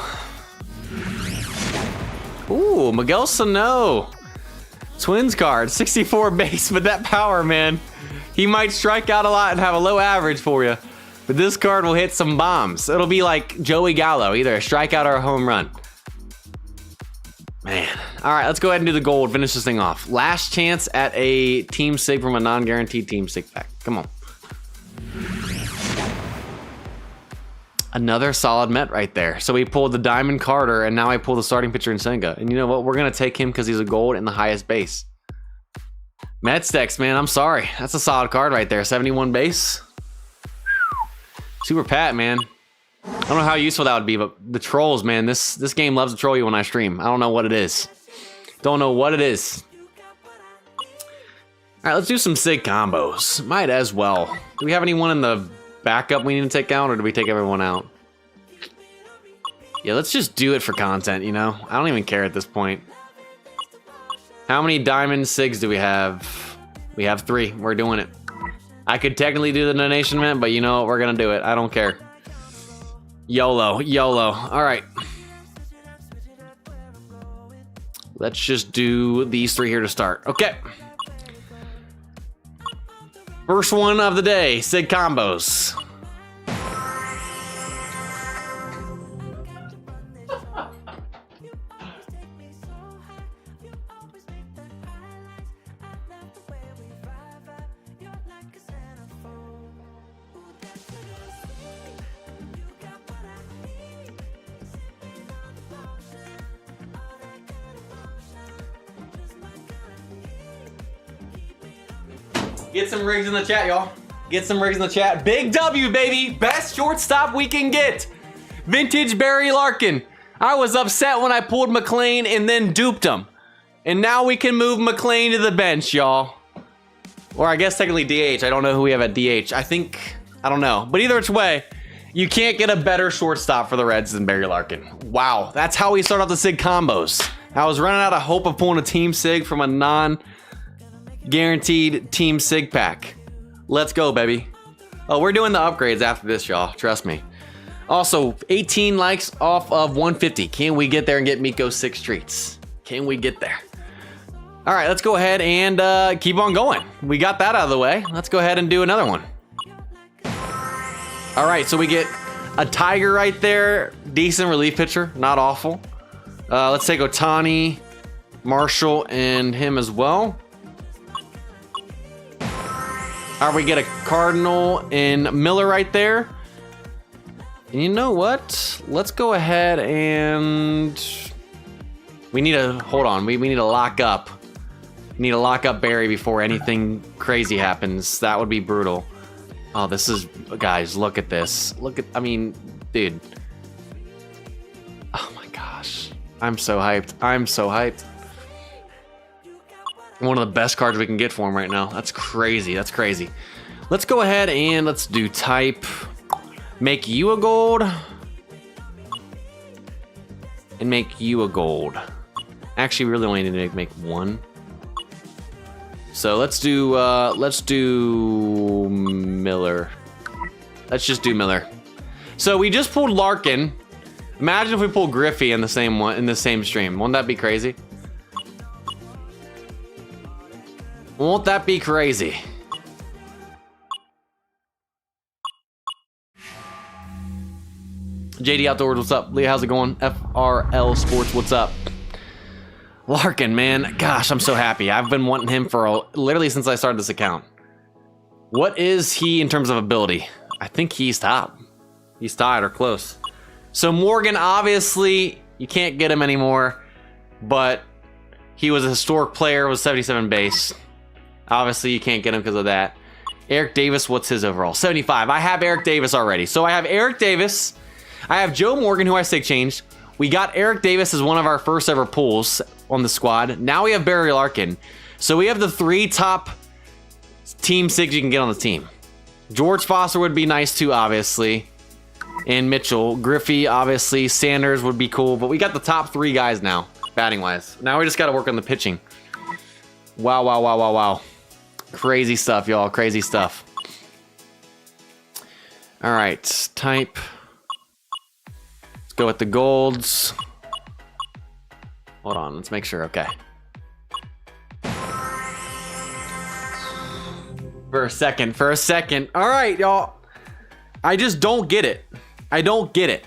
Ooh, Miguel Sano. Twins card, 64 base, but that power, man. He might strike out a lot and have a low average for you. But this card will hit some bombs. It'll be like Joey Gallo, either a strikeout or a home run. Man. All right, let's go ahead and do the gold. Finish this thing off. Last chance at a team sig from a non-guaranteed team sig pack. Come on. Another solid Met right there. So we pulled the Diamond Carter, and now I pull the starting pitcher in Senga. And you know what? We're going to take him because he's a gold and the highest base. Mets decks, man. I'm sorry. That's a solid card right there. 71 base. Super Pat, man. I don't know how useful that would be, but the trolls, man. This game loves to troll you when I stream. I don't know what it is. Don't know what it is. All right, let's do some sig combos. Might as well. Do we have anyone in the backup we need to take out, or do we take everyone out? Yeah, let's just do it for content, you know? I don't even care at this point. How many diamond sigs do we have? We have 3. We're doing it. I could technically do the donation mint, but you know what? We're gonna do it. I don't care. YOLO, YOLO. All right. Let's just do these 3 here to start. Okay. First one of the day, sig combos. Get some rigs in the chat, y'all. Get some rigs in the chat. Big W, baby. Best shortstop we can get. Vintage Barry Larkin. I was upset when I pulled McLean and then duped him. And now we can move McLean to the bench, y'all. Or I guess technically DH. I don't know who we have at DH. I don't know. But either which way, you can't get a better shortstop for the Reds than Barry Larkin. Wow. That's how we start off the sig combos. I was running out of hope of pulling a team sig from a non-guaranteed team sig pack. Let's go, baby. Oh, we're doing the upgrades after this, y'all. Trust me. Also, 18 likes off of 150. Can we get there and get Miko 6 treats? Can we get there? All right, let's go ahead and keep on going. We got that out of the way. Let's go ahead and do another one. All right, so we get a Tiger right there. Decent relief pitcher, not awful. Let's take Ohtani, Marshall, and him as well. All right, we get a Cardinal and Miller right there. And you know what? Let's go ahead and... We need to... Hold on. We need to lock up. We need to lock up Barry before anything crazy happens. That would be brutal. Oh, this is... Guys, look at this. Look at... I mean, dude. Oh my gosh. I'm so hyped. I'm so hyped. One of the best cards we can get for him right now. That's crazy. That's crazy. Let's go ahead and let's do type. Make you a gold. And make you a gold. Actually, we really only need to make one. So let's do Miller. Let's just do Miller. So we just pulled Larkin. Imagine if we pulled Griffey in the same one in the same stream. Won't that be crazy? Won't that be crazy? JD Outdoors, what's up? Leah, how's it going? FRL Sports, what's up? Larkin, man, gosh, I'm so happy. I've been wanting him for literally since I started this account. What is he in terms of ability? I think he's top. He's tied or close. So Morgan, obviously, you can't get him anymore, but he was a historic player, was 77 base. Obviously, you can't get him because of that. Eric Davis, what's his overall? 75. I have Eric Davis already. So I have Eric Davis. I have Joe Morgan, who I sig changed. We got Eric Davis as one of our first ever pulls on the squad. Now we have Barry Larkin. So we have the 3 top team sigs you can get on the team. George Foster would be nice too, obviously. And Mitchell. Griffey, obviously. Sanders would be cool. But we got the top 3 guys now, batting-wise. Now we just got to work on the pitching. Wow, wow, wow, wow, wow. Crazy stuff, y'all. Crazy stuff. All right. Type. Let's go with the golds. Hold on. Let's make sure. Okay. For a second. All right, y'all. I just don't get it. I don't get it.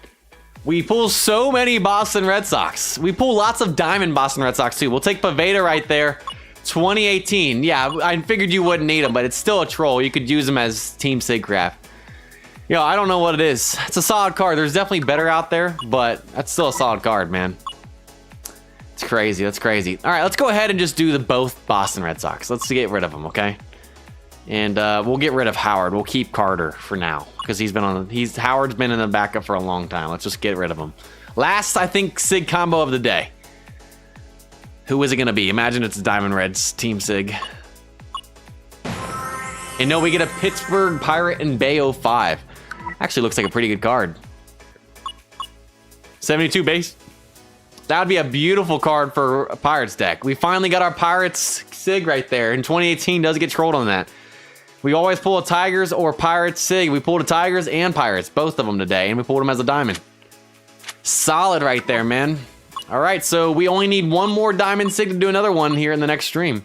We pull so many Boston Red Sox. We pull lots of diamond Boston Red Sox, too. We'll take Pavetta right there. 2018. Yeah, I figured you wouldn't need him, but it's still a troll. You could use him as Team Sig craft. Yo, I don't know what it is. It's a solid card. There's definitely better out there, but that's still a solid card, man. It's crazy. That's crazy. All right, let's go ahead and just do the both Boston Red Sox. Let's get rid of them, okay? And we'll get rid of Howard. We'll keep Carter for now because Howard's been in the backup for a long time. Let's just get rid of him. Last, I think, Sig combo of the day. Who is it going to be? Imagine it's Diamond Reds Team Sig. And no, we get a Pittsburgh Pirate and Bay 05. Actually looks like a pretty good card. 72 base. That would be a beautiful card for a Pirates deck. We finally got our Pirates Sig right there. In 2018, does get trolled on that. We always pull a Tigers or Pirates Sig. We pulled a Tigers and Pirates, both of them today, and we pulled them as a diamond. Solid right there, man. All right, so we only need one more diamond sig to do another one here in the next stream.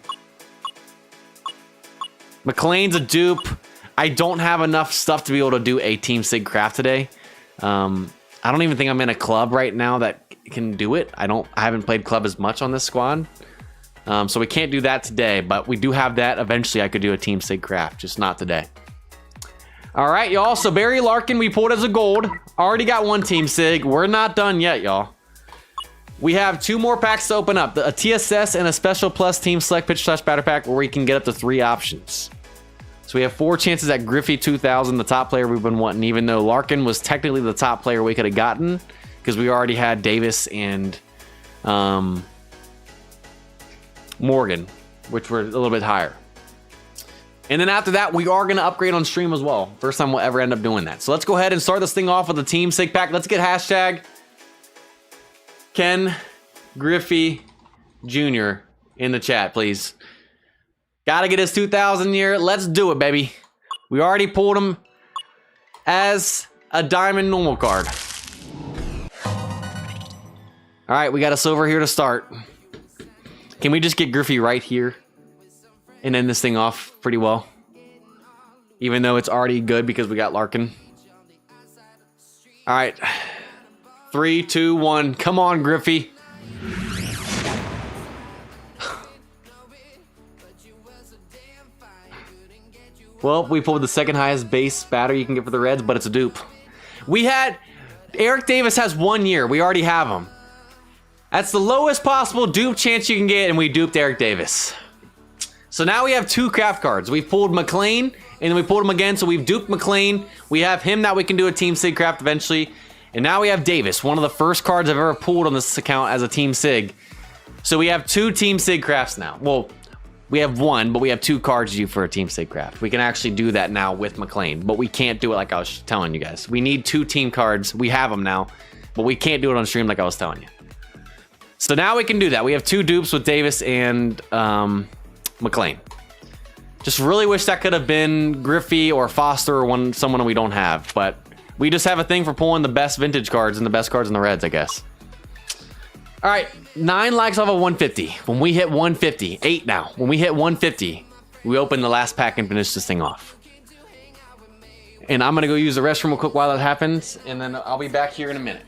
McLean's a dupe. I don't have enough stuff to be able to do a Team Sig craft today. I don't even think I'm in a club right now that can do it. I haven't played club as much on this squad. So we can't do that today, but we do have that. Eventually I could do a Team Sig craft, just not today. All right, y'all. So Barry Larkin, we pulled as a gold. Already got one Team Sig. We're not done yet, y'all. We have 2 more packs to open up. A TSS and a Special Plus Team Select Pitch Slash Batter Pack where we can get up to 3 options. So we have 4 chances at Griffey 2000, the top player we've been wanting, even though Larkin was technically the top player we could have gotten because we already had Davis and Morgan, which were a little bit higher. And then after that, we are going to upgrade on stream as well. First time we'll ever end up doing that. So let's go ahead and start this thing off with the Team Sig pack. Let's get hashtag Ken Griffey Jr. in the chat, please. Gotta get his 2000 year. Let's do it, baby. We already pulled him as a diamond normal card. All right, we got a silver here to start. Can we just get Griffey right here and end this thing off pretty well? Even though it's already good because we got Larkin. All right. 3, 2, 1. Come on, Griffey. Well, we pulled the second highest base batter you can get for the Reds, but it's a dupe. We had... Eric Davis has 1 year. We already have him. That's the lowest possible dupe chance you can get, and we duped Eric Davis. So now we have 2 craft cards. We pulled McLean, and then we pulled him again, so we've duped McLean. We have him that we can do a Team Sig craft eventually. And now we have Davis, one of the first cards I've ever pulled on this account as a Team Sig. So we have 2 Team Sig crafts now. Well, we have 1, but we have 2 cards due for a Team Sig craft. We can actually do that now with McLean, but we can't do it like I was telling you guys. We need 2 team cards. We have them now, but we can't do it on stream like I was telling you. So now we can do that. We have 2 dupes with Davis and McLean. Just really wish that could have been Griffey or Foster or someone we don't have, but we just have a thing for pulling the best vintage cards and the best cards in the Reds, I guess. All right, 9 likes off of 150. When we hit 150, 8 now. When we hit 150, we open the last pack and finish this thing off. And I'm gonna go use the restroom real quick while that happens, and then I'll be back here in a minute.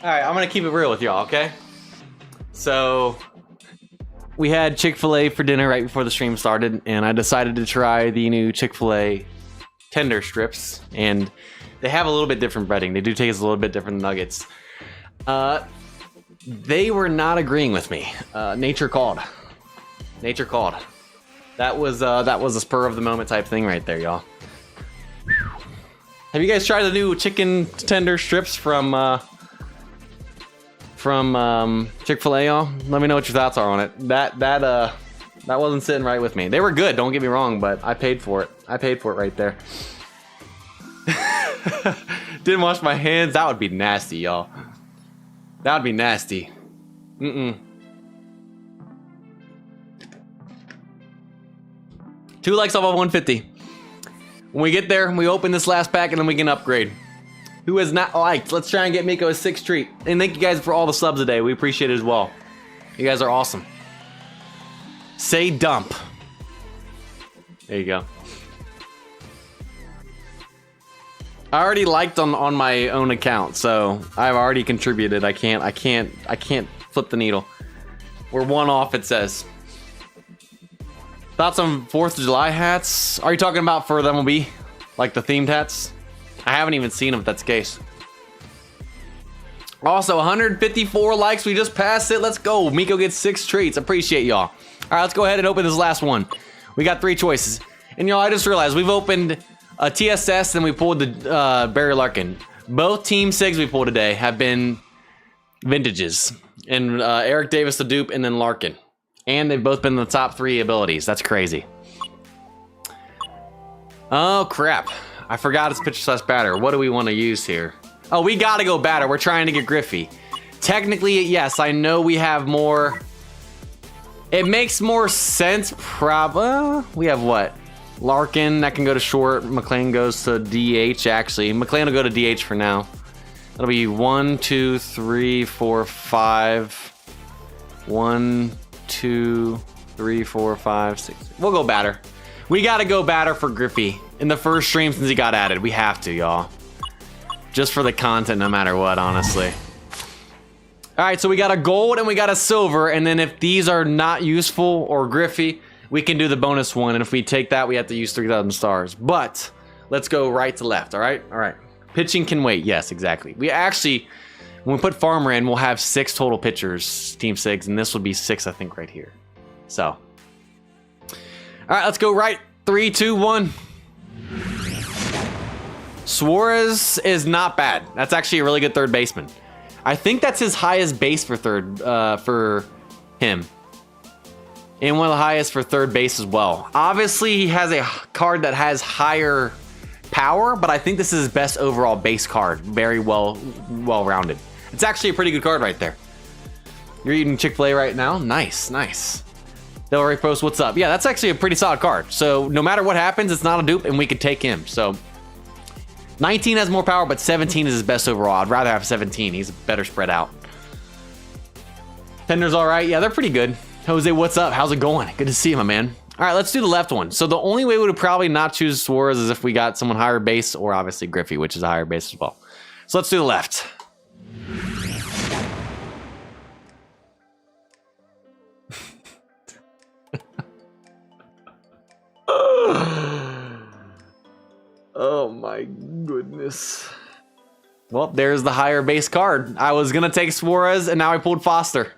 All right, I'm gonna keep it real with y'all, okay? So, we had Chick-fil-A for dinner right before the stream started, and I decided to try the new Chick-fil-A tender strips, and they have a little bit different breading. They do taste a little bit different than nuggets. They were not agreeing with me. Nature called. Nature called. That was a spur of the moment type thing right there, y'all. Have you guys tried the new chicken tender strips from Chick-fil-A, y'all? Let me know what your thoughts are on it. That wasn't sitting right with me. They were good, don't get me wrong, but I paid for it. I paid for it right there. Didn't wash my hands. That would be nasty, y'all. That would be nasty. 2 likes off of 150. When we get there, we open this last pack and then we can upgrade. Who has not liked? Let's try and get Miko a 6th treat. And thank you guys for all the subs today. We appreciate it as well. You guys are awesome. Say dump. There you go. I already liked on my own account, so I've already contributed. I can't flip the needle. We're 1 off, it says. Thoughts on 4th of July hats? Are you talking about for the MLB? Like the themed hats? I haven't even seen them if that's the case. Also, 154 likes. We just passed it. Let's go. Miko gets 6 treats. Appreciate y'all. All right, let's go ahead and open this last one. We got 3 choices. And y'all, I just realized we've opened a TSS and we pulled the Barry Larkin. Both Team Sigs we pulled today have been vintages. And Eric Davis the dupe and then Larkin. And they've both been in the top 3 abilities. That's crazy. Oh, crap. I forgot it's pitcher / batter. What do we want to use here? Oh, we got to go batter. We're trying to get Griffey. Technically, yes, I know we have more. It makes more sense. We have what? Larkin, that can go to short. McLean goes to DH, actually. McLean will go to DH for now. That'll be 1, 2, 3, 4, 5. 1, 2, 3, 4, 5, 6. We'll go batter. We got to go batter for Griffey in the first stream since he got added. We have to, y'all. just for the content, no matter what, honestly. All right, so we got a gold and we got a silver, and then if these are not useful or Griffey, we can do the bonus one, and if we take that, we have to use 3,000 stars. But let's go right to left, all right? All right. Pitching can wait. Yes, exactly. We actually, when we put Farmer in, we'll have 6 total pitchers, Team 6, and this would be 6, I think, right here. So, all right, let's go right. 3, 2, 1. Suarez is not bad. That's actually a really good third baseman. I think that's his highest base for third, for him. And one of the highest for third base as well. Obviously, he has a card that has higher power, but I think this is his best overall base card. Very well-rounded. It's actually a pretty good card right there. You're eating Chick-fil-A right now? Nice, nice. Del Rey Post, what's up? Yeah, that's actually a pretty solid card. So no matter what happens, it's not a dupe, and we could take him. So 19 has more power, but 17 is his best overall. I'd rather have 17. He's better spread out. Tender's all right. Yeah, they're pretty good. Jose, what's up? How's it going? Good to see you, my man. All right, let's do the left one. So the only way we would probably not choose Suarez is if we got someone higher base, or obviously Griffey, which is a higher base as well. So let's do the left. Oh my goodness. Well, there's the higher base card. I was gonna take Suarez, and now I pulled Foster.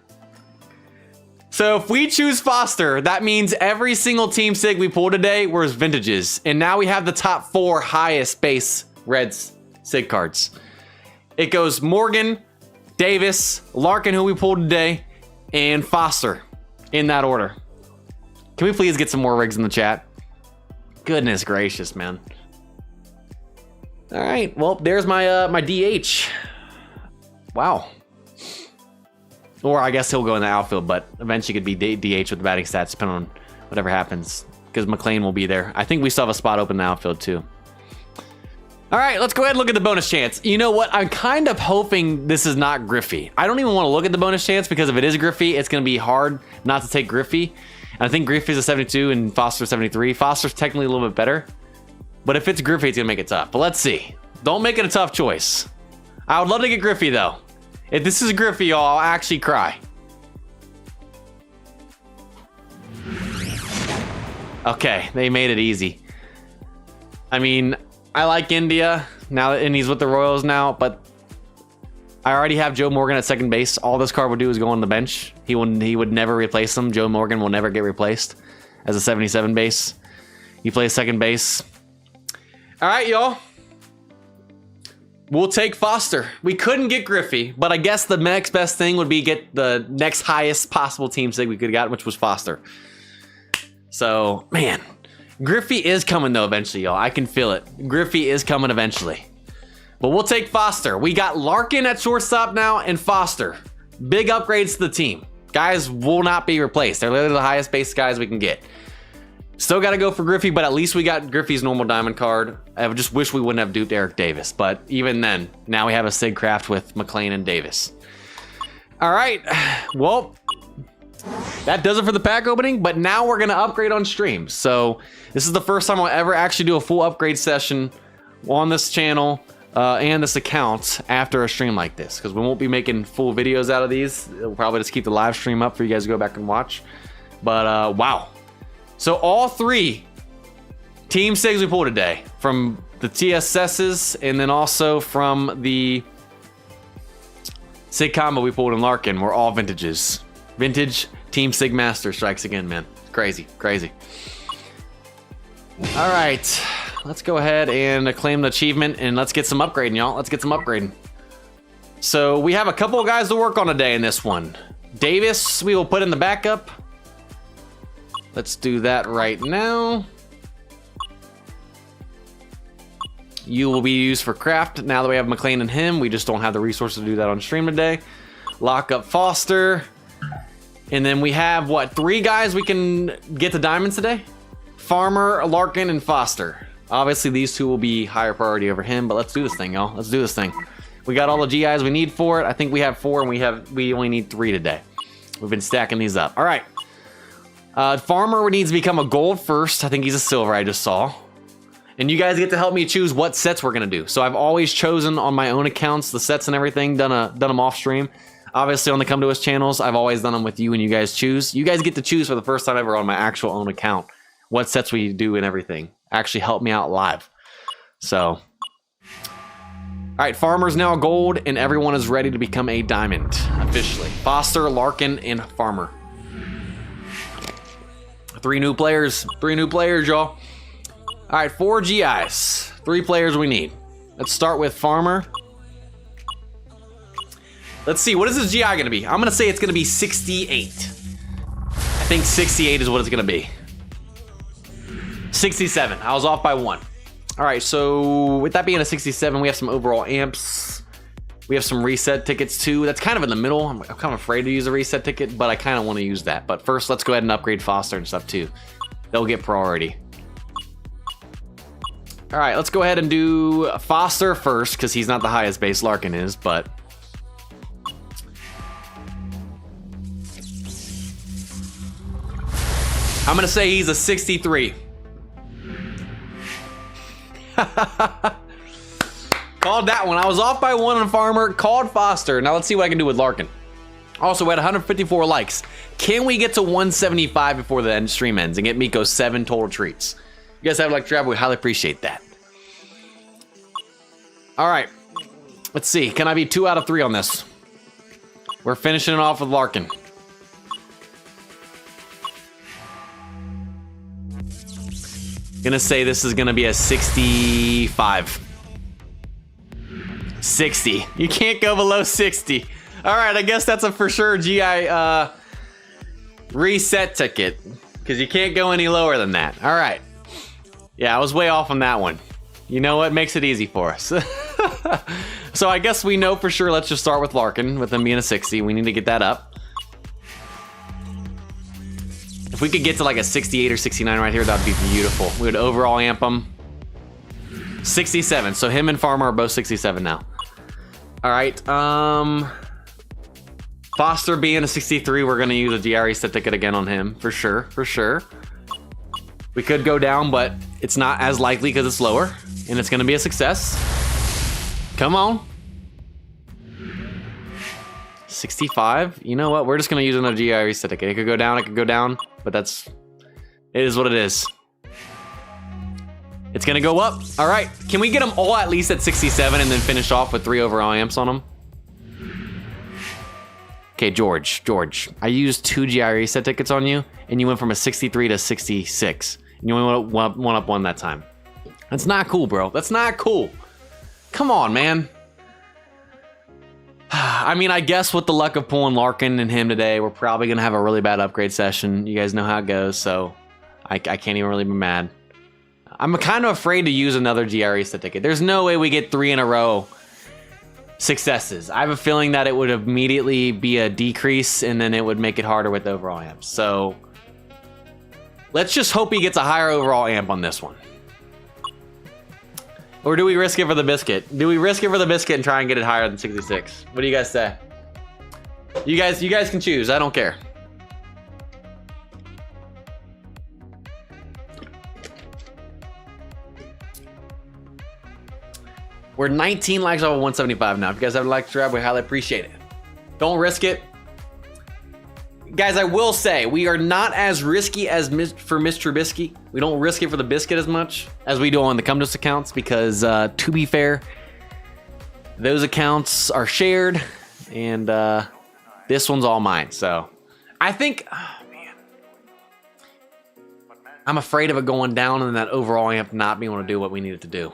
So if we choose Foster, that means every single Team Sig we pull today was vintages. And now we have the top 4 highest base Reds Sig cards. It goes Morgan, Davis, Larkin, who we pulled today, and Foster in that order. Can we please get some more rigs in the chat? Goodness gracious, man. All right, well, there's my my DH. Wow. Or I guess he'll go in the outfield, but eventually could be DH with the batting stats, depending on whatever happens, because McLean will be there. I think we still have a spot open in the outfield, too. All right, let's go ahead and look at the bonus chance. You know what? I'm kind of hoping this is not Griffey. I don't even want to look at the bonus chance, because if it is Griffey, it's going to be hard not to take Griffey. And I think Griffey's a 72 and Foster's 73. Foster's technically a little bit better. But if it's Griffey, it's going to make it tough. But let's see. Don't make it a tough choice. I would love to get Griffey, though. If this is Griffey, y'all, I'll actually cry. Okay, they made it easy. I mean, I like India now, and he's with the Royals now, but I already have Joe Morgan at second base. All this card would do is go on the bench. He would never replace him. Joe Morgan will never get replaced as a 77 base. He plays second base. All right, y'all. We'll take Foster. We couldn't get Griffey, but I guess the next best thing would be get the next highest possible Team Sig we could have got, which was Foster. So, man, Griffey is coming, though, eventually, y'all. I can feel it. Griffey is coming eventually. But we'll take Foster. We got Larkin at shortstop now and Foster. Big upgrades to the team. Guys will not be replaced. They're literally the highest base guys we can get. Still got to go for Griffey, but at least we got Griffey's normal diamond card. I just wish we wouldn't have duped Eric Davis. But even then, now we have a Sig Craft with McLean and Davis. All right. Well, that does it for the pack opening, but now we're going to upgrade on stream. So this is the first time I'll ever actually do a full upgrade session on this channel and this account after a stream like this, because we won't be making full videos out of these. We'll probably just keep the live stream up for you guys to go back and watch. But wow. So all 3 Team Sigs we pulled today, from the TSS's and then also from the Sig combo we pulled in Larkin, were all vintages. Vintage Team Sig Master strikes again, man. Crazy, crazy. All right, let's go ahead and claim the achievement, and let's get some upgrading, y'all. Let's get some upgrading. So we have a couple of guys to work on today in this one. Davis, we will put in the backup. Let's do that right now. You will be used for craft. Now that we have McLean and him, we just don't have the resources to do that on stream today. Lock up Foster. And then we have, what, 3 guys we can get to diamonds today? Farmer, Larkin, and Foster. Obviously, these 2 will be higher priority over him, but let's do this thing, y'all. Let's do this thing. We got all the GIs we need for it. I think we have 4, and we only need 3 today. We've been stacking these up. All right. Farmer needs to become a gold first. I think he's a silver, I just saw. And you guys get to help me choose what sets we're gonna do. So I've always chosen on my own accounts the sets and everything, done them off stream. Obviously on the Come To Us channels, I've always done them with you and you guys choose. You guys get to choose for the first time ever on my actual own account what sets we do and everything. Actually help me out live. So, all right, Farmer's now gold and everyone is ready to become a diamond officially. Foster, Larkin, and Farmer. 3 new players, y'all. All right, 4 GIs, 3 players we need. Let's start with Farmer. Let's see, what is this GI gonna be? I'm gonna say it's gonna be 68. I think 68 is what it's gonna be. 67, I was off by 1. All right, so with that being a 67, we have some overall amps. We have some reset tickets too. That's kind of in the middle. I'm kind of afraid to use a reset ticket, but I kind of want to use that. But first, let's go ahead and upgrade Foster and stuff too. They'll get priority. All right, let's go ahead and do Foster first because he's not the highest base. Larkin is, but I'm gonna say he's a 63. Called that one. I was off by 1 on Farmer, called Foster. Now let's see what I can do with Larkin. Also, we had 154 likes. Can we get to 175 before the stream ends and get Miko 7 total treats? You guys have like travel, we highly appreciate that. All right, let's see. Can I be 2 out of 3 on this? We're finishing it off with Larkin. Gonna say this is gonna be a 65. 60. You can't go below 60. All right, I guess that's a for sure GI reset ticket because you can't go any lower than that. All right. Yeah, I was way off on that one. You know what? Makes it easy for us. So I guess we know for sure. Let's just start with Larkin with him being a 60. We need to get that up. If we could get to like a 68 or 69 right here, that'd be beautiful. We would overall amp him. 67. So him and Farmer are both 67 now. All right. Foster being a 63, we're gonna use a GI reset ticket again on him for sure. For sure. We could go down, but it's not as likely because it's lower, and it's gonna be a success. Come on. 65. You know what? We're just gonna use another GI reset ticket. It could go down. It could go down, but it is what it is. It's gonna go up. All right. Can we get them all at least at 67 and then finish off with 3 overall amps on them? Okay, George. I used 2 GI reset tickets on you, and you went from a 63 to 66. And you only went one up 1 that time. That's not cool, bro. That's not cool. Come on, man. I mean, I guess with the luck of pulling Larkin and him today, we're probably gonna have a really bad upgrade session. You guys know how it goes, so I can't even really be mad. I'm kind of afraid to use another GI reset ticket. There's no way we get 3 in a row successes. I have a feeling that it would immediately be a decrease, and then it would make it harder with overall amps. So let's just hope he gets a higher overall amp on this one. Or do we risk it for the biscuit? Do we risk it for the biscuit and try and get it higher than 66? What do you guys say? You guys can choose. I don't care. We're 19 likes off of 175 now. If you guys have a like to grab, we highly appreciate it. Don't risk it. Guys, I will say, we are not as risky as for Mr. Biscuit. We don't risk it for the biscuit as much as we do on the Come To Us accounts because, to be fair, those accounts are shared, and this one's all mine. So, I think, oh, man. I'm afraid of it going down and that overall amp not being able to do what we need it to do.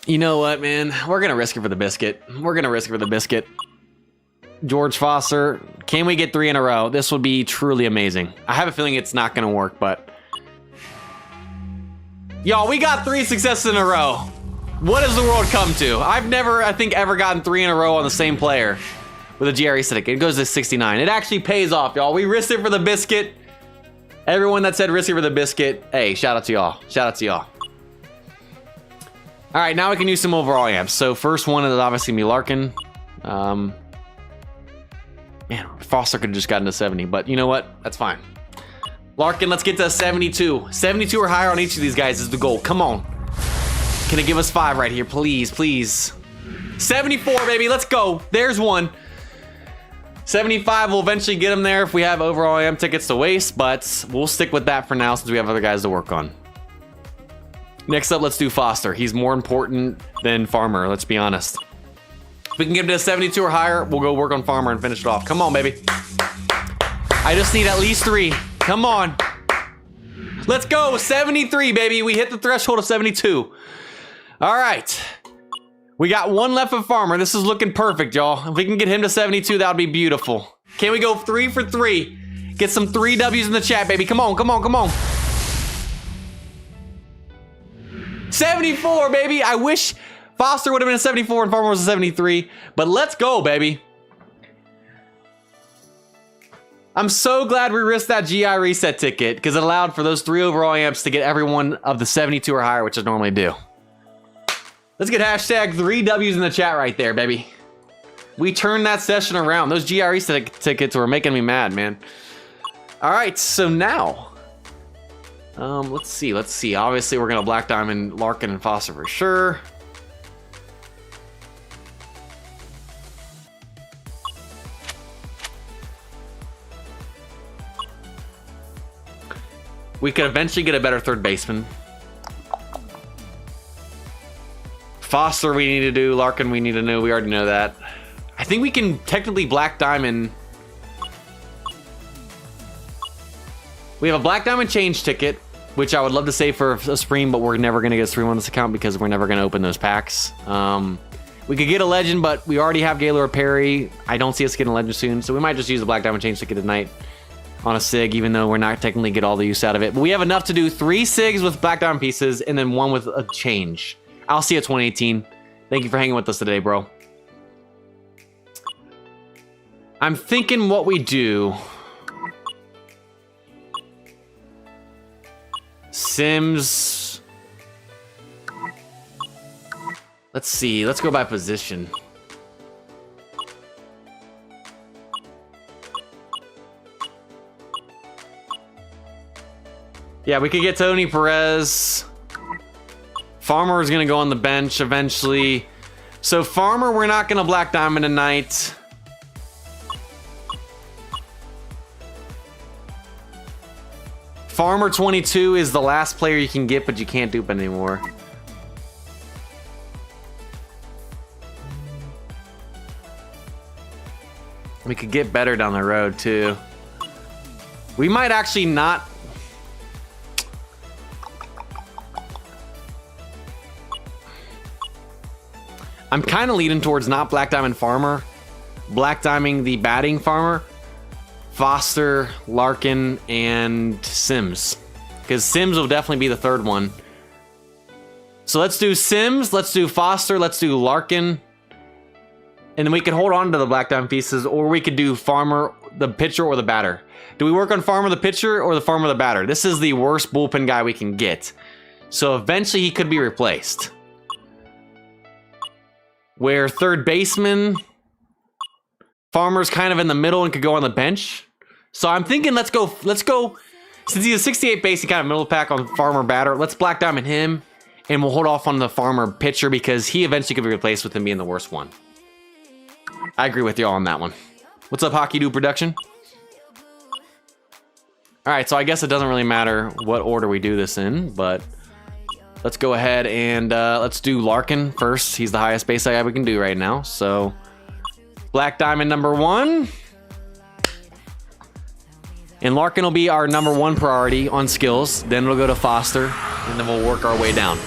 You know what, man? We're gonna risk it for the biscuit. George Foster, can we get 3 in a row? This would be truly amazing. I have a feeling it's not gonna work, but y'all, we got 3 successes in a row. What does the world come to? I've never, I think, ever gotten 3 in a row on the same player with a GRE stick. It goes to 69. It actually pays off, y'all. We risked it for the biscuit. Everyone that said risk it for the biscuit, hey, shout out to y'all. All right, now we can use some overall amps. So first one is obviously gonna be Larkin. Man, Foster could have just gotten to 70, but you know what? That's fine. Larkin, let's get to 72. 72 or higher on each of these guys is the goal. Come on. Can it give us 5 right here? Please, please. 74, baby. Let's go. There's one. 75 will eventually get him there if we have overall AM tickets to waste, but we'll stick with that for now since we have other guys to work on. Next up, let's do Foster. He's more important than Farmer, let's be honest. If we can get him to 72 or higher, we'll go work on Farmer and finish it off. Come on, baby. I just need at least 3. Come on. Let's go. 73, baby. We hit the threshold of 72. All right. We got 1 left of Farmer. This is looking perfect, y'all. If we can get him to 72, that would be beautiful. Can we go 3 for 3? Get some 3 W's in the chat, baby. Come on, come on, come on. 74, baby. I wish Foster would have been a 74 and Farmer was a 73, but let's go, baby. I'm so glad we risked that GI reset ticket because it allowed for those 3 overall amps to get everyone of the 72 or higher, which I normally do. Let's get hashtag 3 W's in the chat right there, baby. We turned that session around. Those GI reset tickets were making me mad, man. All right, so now, let's see. Obviously, we're gonna Black Diamond, Larkin, and Foster for sure. We could eventually get a better third baseman. Foster we need to do, Larkin we need to know, we already know that. I think we can technically Black Diamond. We have a Black Diamond change ticket, which I would love to save for a stream, but we're never gonna get a stream on this account because we're never gonna open those packs. We could get a legend, but we already have Gaylord Perry. I don't see us getting a legend soon, so we might just use the Black Diamond change ticket tonight on a SIG, even though we're not technically get all the use out of it. But we have enough to do 3 SIGs with Black Diamond pieces and then 1 with a change. I'll see you at 2018. Thank you for hanging with us today, bro. I'm thinking what we do. Sims. Let's see. Let's go by position. Yeah, we could get Tony Perez. Farmer is going to go on the bench eventually. So Farmer, we're not going to Black Diamond tonight. Farmer 22 is the last player you can get, but you can't dupe anymore. We could get better down the road too. We might actually not. I'm kind of leaning towards not Black Diamond Farmer, Black Diamonding the batting Farmer, Foster, Larkin, and Sims. Because Sims will definitely be the third one. So let's do Sims, let's do Foster, let's do Larkin. And then we can hold on to the Black Diamond pieces, or we could do Farmer, the pitcher, or the batter. Do we work on Farmer the pitcher or the Farmer the batter? This is the worst bullpen guy we can get. So eventually he could be replaced. Where third baseman, Farmer's kind of in the middle and could go on the bench. So I'm thinking let's go, since he's a 68 base, he kind of middle pack on Farmer batter, let's Black Diamond him, and we'll hold off on the Farmer pitcher because he eventually could be replaced with him being the worst one. I agree with y'all on that one. What's up, Hockey Dude Production? All right, so I guess it doesn't really matter what order we do this in, but let's go ahead and let's do Larkin first. He's the highest base guy we can do right now. So Black Diamond number 1. And Larkin will be our number 1 priority on skills. Then we'll go to Foster, and then we'll work our way down.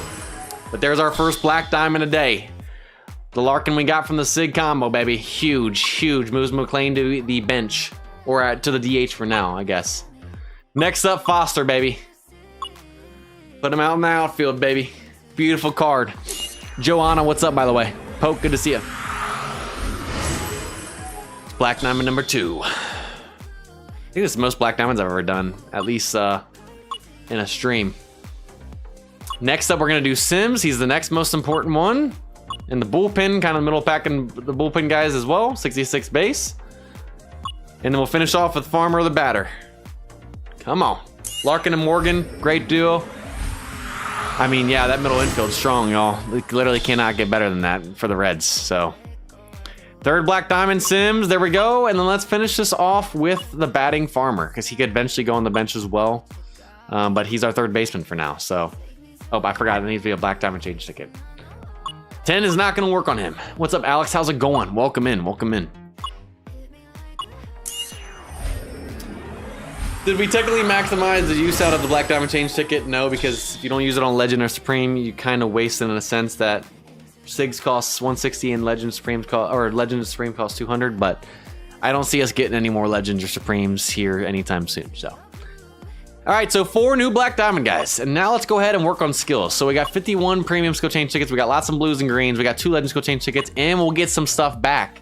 But there's our first Black Diamond a day. The Larkin we got from the SIG combo, baby. Huge, huge. Moves McLean to the bench. Or to the DH for now, I guess. Next up, Foster, baby. Put him out in the outfield, baby. Beautiful card. Joanna, what's up, by the way? Poke, good to see you. Black Diamond number 2. I think this is the most Black Diamonds I've ever done. At least in a stream. Next up, we're going to do Sims. He's the next most important one. And the bullpen, kind of middle packing the bullpen guys as well. 66 base. And then we'll finish off with Farmer the batter. Come on. Larkin and Morgan, great duo. I mean, yeah, that middle infield's strong, y'all. We literally cannot get better than that for the Reds, so. Third Black Diamond Sims, there we go. And then let's finish this off with the batting Farmer, because he could eventually go on the bench as well. But he's our third baseman for now, so. Oh, I forgot, it needs to be a Black Diamond change ticket. 10 is not gonna work on him. What's up, Alex? How's it going? Welcome in, welcome in. Did we technically maximize the use out of the Black Diamond change ticket? No, because if you don't use it on Legend or Supreme, you kind of waste it in a sense that Sigs costs 160 and Legend Supreme costs 200, but I don't see us getting any more Legends or Supremes here anytime soon, so. All right, so 4 new Black Diamond guys, and now let's go ahead and work on skills. So we got 51 premium skill change tickets, we got lots of blues and greens, we got 2 Legend skill change tickets, and we'll get some stuff back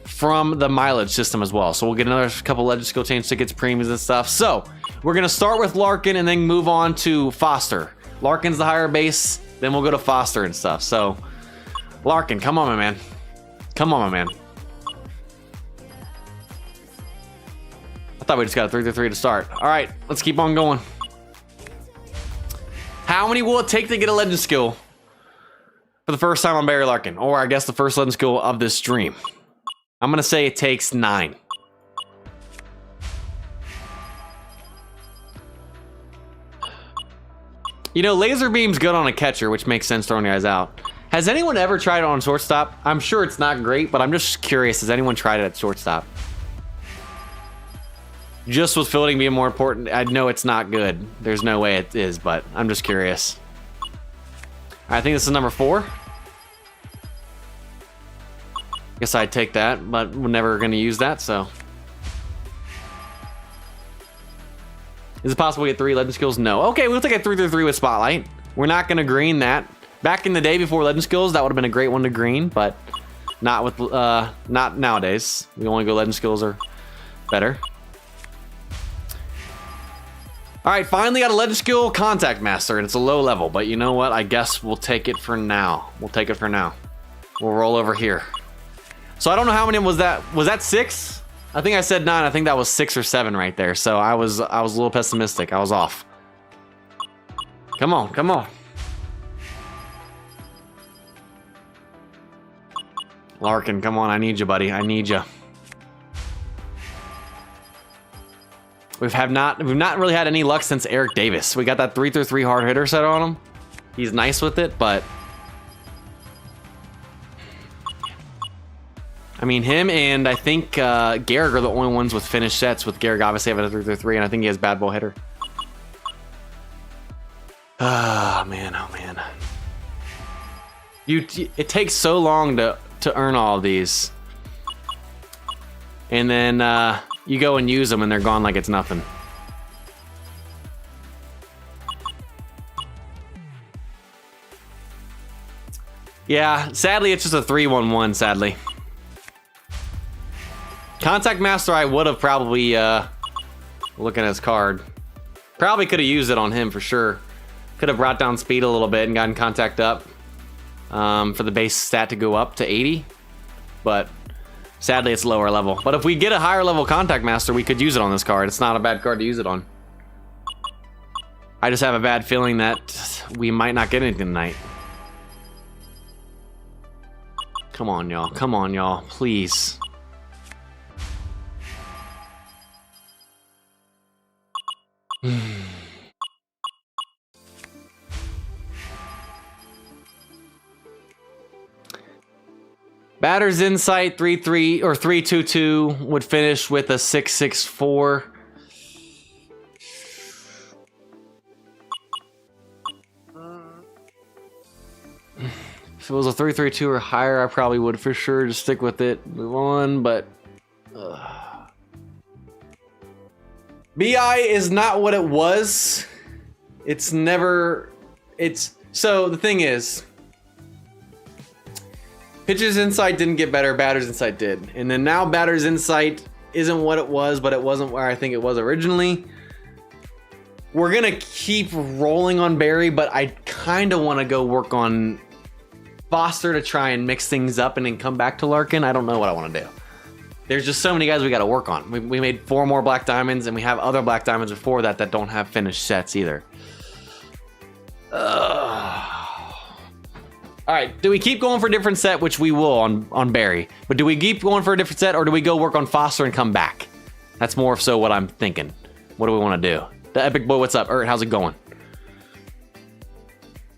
from the mileage system as well. So we'll get another couple Legend skill change tickets, premiums and stuff. So we're gonna start with Larkin and then move on to Foster. Larkin's the higher base, then we'll go to Foster and stuff. So Larkin, come on, my man. Come on, my man. I thought we just got a 3-3 to start. All right, let's keep on going. How many will it take to get a Legend skill for the first time on Barry Larkin? Or I guess the first Legend skill of this stream. I'm gonna say it takes 9. You know, laser beam's good on a catcher, which makes sense throwing guys out. Has anyone ever tried it on shortstop? I'm sure it's not great, but I'm just curious. Has anyone tried it at shortstop? Just with fielding being more important, I know it's not good. There's no way it is, but I'm just curious. I think this is number 4. Guess I'd take that, but we're never going to use that, so. Is it possible to get 3 Legend skills? No. Okay, we'll take a 3-3 with Spotlight. We're not going to green that. Back in the day before Legend skills, that would have been a great one to green, but not with not nowadays. We only go Legend skills or better. All right, finally got a Legend skill, Contact Master, and it's a low level, but you know what? I guess we'll take it for now. We'll take it for now. We'll roll over here. So I don't know how many was that. Was that 6? I think I said 9. I think that was 6 or 7 right there. So I was a little pessimistic. I was off. Come on, come on. Larkin, come on. I need you, buddy. I need you. We've not really had any luck since Eric Davis. We got that 3-3 hard hitter set on him. He's nice with it, but I mean, him and I think Garrick are the only ones with finished sets, with Garrick obviously having a 3-3, and I think he has bad ball hitter. Oh, man, oh, man. It takes so long to earn all of these. And then you go and use them and they're gone like it's nothing. Yeah, sadly, it's just a 3-1-1, sadly. Contact Master, I would have probably, looking at his card, probably could have used it on him for sure. Could have brought down speed a little bit and gotten contact up for the base stat to go up to 80. But sadly, it's lower level. But if we get a higher level Contact Master, we could use it on this card. It's not a bad card to use it on. I just have a bad feeling that we might not get anything tonight. Come on, y'all. Come on, y'all. Please. Batter's Insight 3-3 or 3-2-2 would finish with a 6-6-4. If it was a 3-3-2 or higher, I probably would for sure just stick with it, move on, but BI is not what it was. It's never, so the thing is, Pitcher's Insight didn't get better, Batter's Insight did. And then now Batter's Insight isn't what it was, but it wasn't where I think it was originally. We're gonna keep rolling on Barry, but I kind of want to go work on Foster to try and mix things up and then come back to Larkin. I don't know what I want to do. There's just so many guys we got to work on. We made 4 more black diamonds, and we have other black diamonds before that that don't have finished sets either. All right, do we keep going for a different set, which we will on Barry, but do we keep going for a different set, or do we go work on Foster and come back? That's more so what I'm thinking. What do we want to do? The Epic Boy, what's up? How's it going?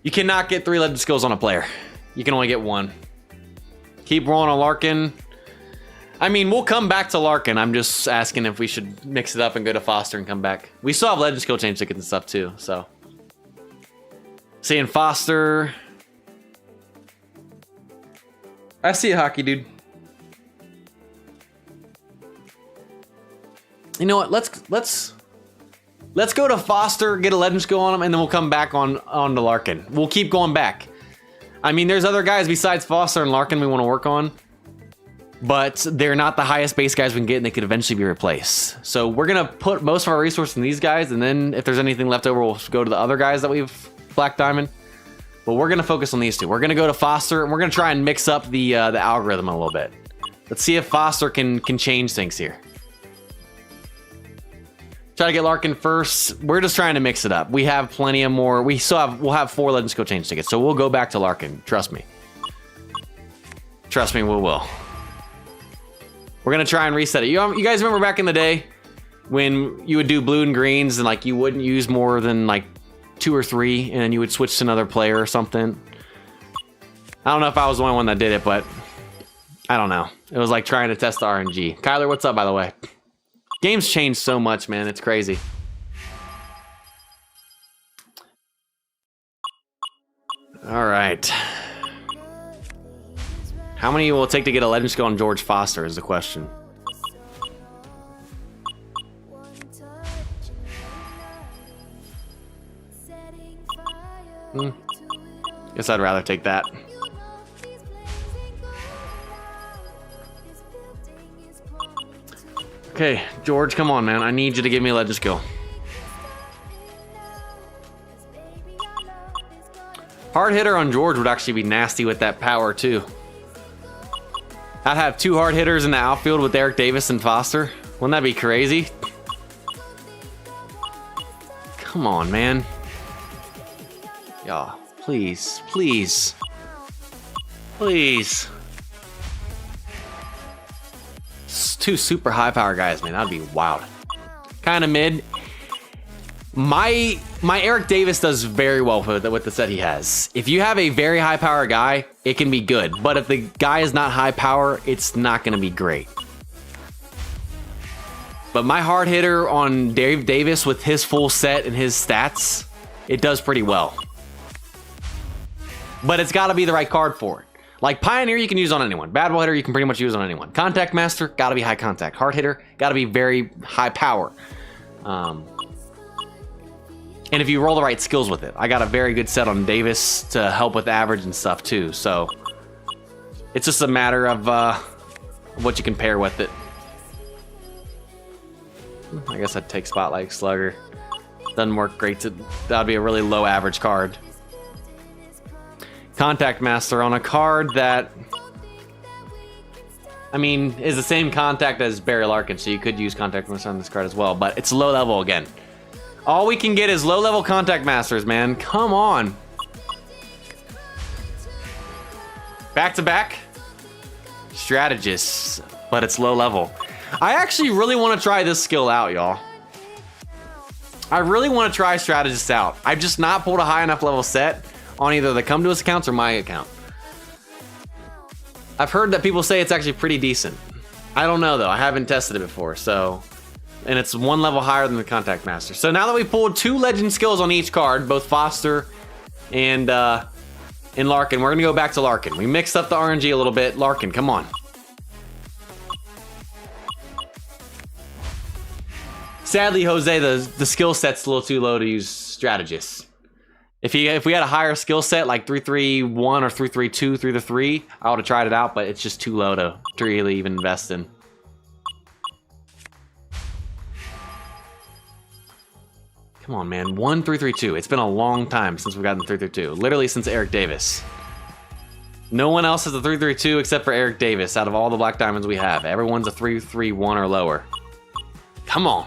You cannot get 3 legend skills on a player. You can only get 1. Keep rolling on Larkin. I mean, we'll come back to Larkin. I'm just asking if we should mix it up and go to Foster and come back. We still have legend skill change tickets and stuff too, so. Seeing Foster. I see a hockey dude. You know what? Let's go to Foster, get a legend skill on him, and then we'll come back on to Larkin. We'll keep going back. I mean, there's other guys besides Foster and Larkin we want to work on, but they're not the highest base guys we can get, and they could eventually be replaced. So we're gonna put most of our resources in these guys, and then if there's anything left over, we'll go to the other guys that we've Black Diamond. But we're gonna focus on these 2. We're gonna go to Foster, and we're gonna try and mix up the algorithm a little bit. Let's see if Foster can change things here. Try to get Larkin first. We're just trying to mix it up. We have plenty of more. We'll have 4 legend skill change tickets, so we'll go back to Larkin. Trust me. Trust me, we will. We're gonna try and reset it. You guys remember back in the day when you would do blue and greens and like you wouldn't use more than like 2 or 3, and then you would switch to another player or something? I don't know if I was the only one that did it, but I don't know. It was like trying to test the RNG. Kyler, what's up, by the way? Games change so much, man. It's crazy. All right. How many will it take to get a legend skill on George Foster is the question. Guess I'd rather take that. Okay, George, come on, man. I need you to give me a legend skill. Hard hitter on George would actually be nasty with that power, too. I'd have 2 hard hitters in the outfield with Eric Davis and Foster. Wouldn't that be crazy? Come on, man. Y'all, please, please. Please. 2 super high power guys, man. That'd be wild. Kind of mid. My Eric Davis does very well with the set he has. If you have a very high power guy, it can be good. But if the guy is not high power, it's not going to be great. But my hard hitter on Dave Davis with his full set and his stats, it does pretty well. But it's got to be the right card for it. Like Pioneer, you can use on anyone. Bad Ball hitter, you can pretty much use on anyone. Contact Master, gotta be high contact. Hard hitter, gotta be very high power. And if you roll the right skills with it. I got a very good set on Davis to help with average and stuff too. So it's just a matter of what you can pair with it. I guess I'd take Spotlight Slugger. Doesn't work great. That'd be a really low average card. Contact Master on a card that, I mean, is the same contact as Barry Larkin, so you could use Contact Master on this card as well, but it's low level again. All we can get is low level Contact Masters, man. Come on. Back to back. Strategists, but it's low level. I actually really want to try this skill out, y'all. I really want to try Strategists out. I've just not pulled a high enough level set on either the Come To Us accounts or my account. I've heard that people say it's actually pretty decent. I don't know though, I haven't tested it before, so. And it's 1 level higher than the Contact Master. So now that we pulled 2 legend skills on each card, both Foster and Larkin, we're gonna go back to Larkin. We mixed up the RNG a little bit. Larkin, come on. Sadly, Jose, the skill set's a little too low to use Strategists. If we had a higher skill set like 3-3-1 or 3-3-2, 3-3, I would have tried it out, but it's just too low to really even invest in. Come on, man. 1-3-3-2. It's been a long time since we've gotten 3-3-2. Literally since Eric Davis. No one else has a 3-3-2 except for Eric Davis out of all the black diamonds we have. Everyone's a 3-3-1 or lower. Come on.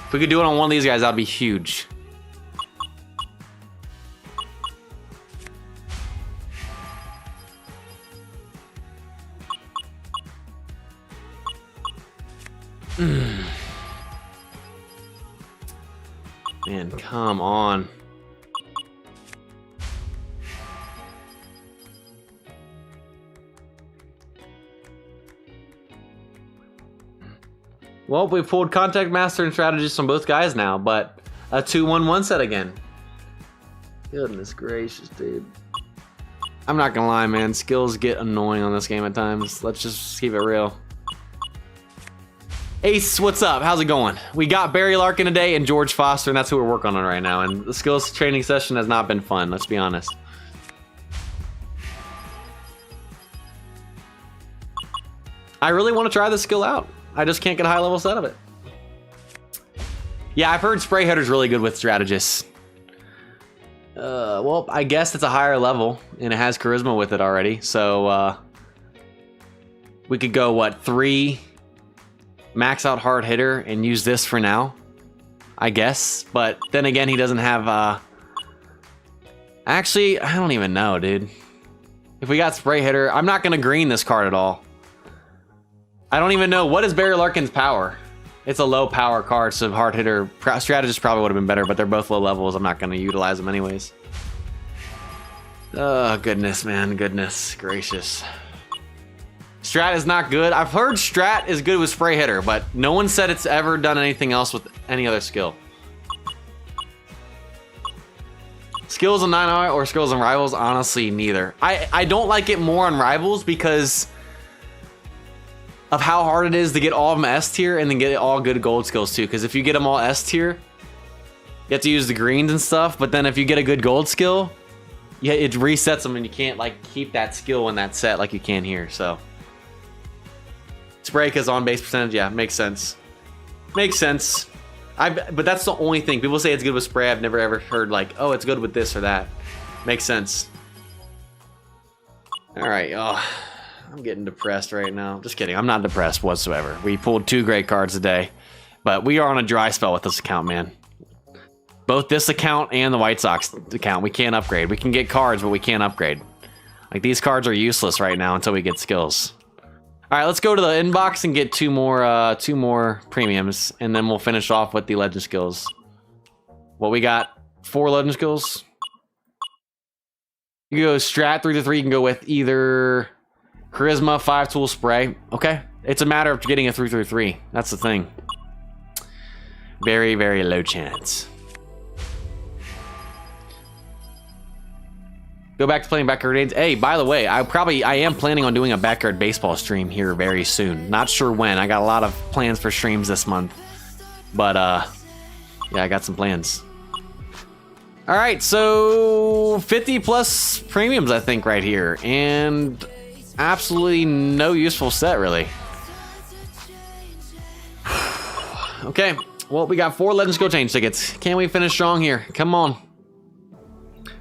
If we could do it on one of these guys, that'd be huge. Man, come on. Well, we pulled Contact Master and Strategist on both guys now, but a 2-1-1 set again. Goodness gracious, dude. I'm not gonna lie, man. Skills get annoying on this game at times. Let's just keep it real. Ace, what's up? How's it going? We got Barry Larkin today and George Foster, and that's who we're working on right now. And the skills training session has not been fun, let's be honest. I really want to try this skill out. I just can't get a high level set of it. Yeah, I've heard Spray Hitter's really good with Strategists. Well, I guess it's a higher level, and it has Charisma with it already. So, we could go, what, 3... max out Hard Hitter and use this for now, I guess. But then again, he doesn't have actually, I don't even know, dude. If we got Spray Hitter, I'm not gonna green this card at all. I don't even know. What is Barry Larkin's power? It's a low power card, so Hard Hitter Strategist probably would have been better, but they're both low levels. I'm not gonna utilize them anyways. Oh goodness, man, goodness gracious. Strat is not good. I've heard Strat is good with Spray Hitter, but no one said it's ever done anything else with any other skill. Skills on 9R or skills on Rivals? Honestly, neither. I don't like it more on Rivals because of how hard it is to get all of them S tier and then get all good gold skills too. Because if you get them all S tier, you have to use the greens and stuff. But then if you get a good gold skill, yeah, it resets them and you can't like keep that skill in that set like you can here. So. Spray because on base percentage, yeah, makes sense. Makes sense. But that's the only thing. People say it's good with Spray. I've never ever heard like, oh, it's good with this or that. Makes sense. All right, oh, I'm getting depressed right now. Just kidding. I'm not depressed whatsoever. We pulled 2 great cards today, but we are on a dry spell with this account, man. Both this account and the White Sox account, we can't upgrade. We can get cards, but we can't upgrade. Like these cards are useless right now until we get skills. All right, let's go to the inbox and get two more premiums, and then we'll finish off with the legend skills. Well, we got 4 legend skills. You can go Strat 3-3. You can go with either Charisma, 5-tool Spray. Okay, it's a matter of getting a 3-3-3. That's the thing. Very, very low chance. Go back to playing backyard games. Hey, by the way, I am planning on doing a backyard baseball stream here very soon. Not sure when. I got a lot of plans for streams this month. But, yeah, I got some plans. All right, so 50 plus premiums, I think, right here. And absolutely no useful set, really. Okay, well, we got 4 Legend Skill Change tickets. Can we finish strong here? Come on.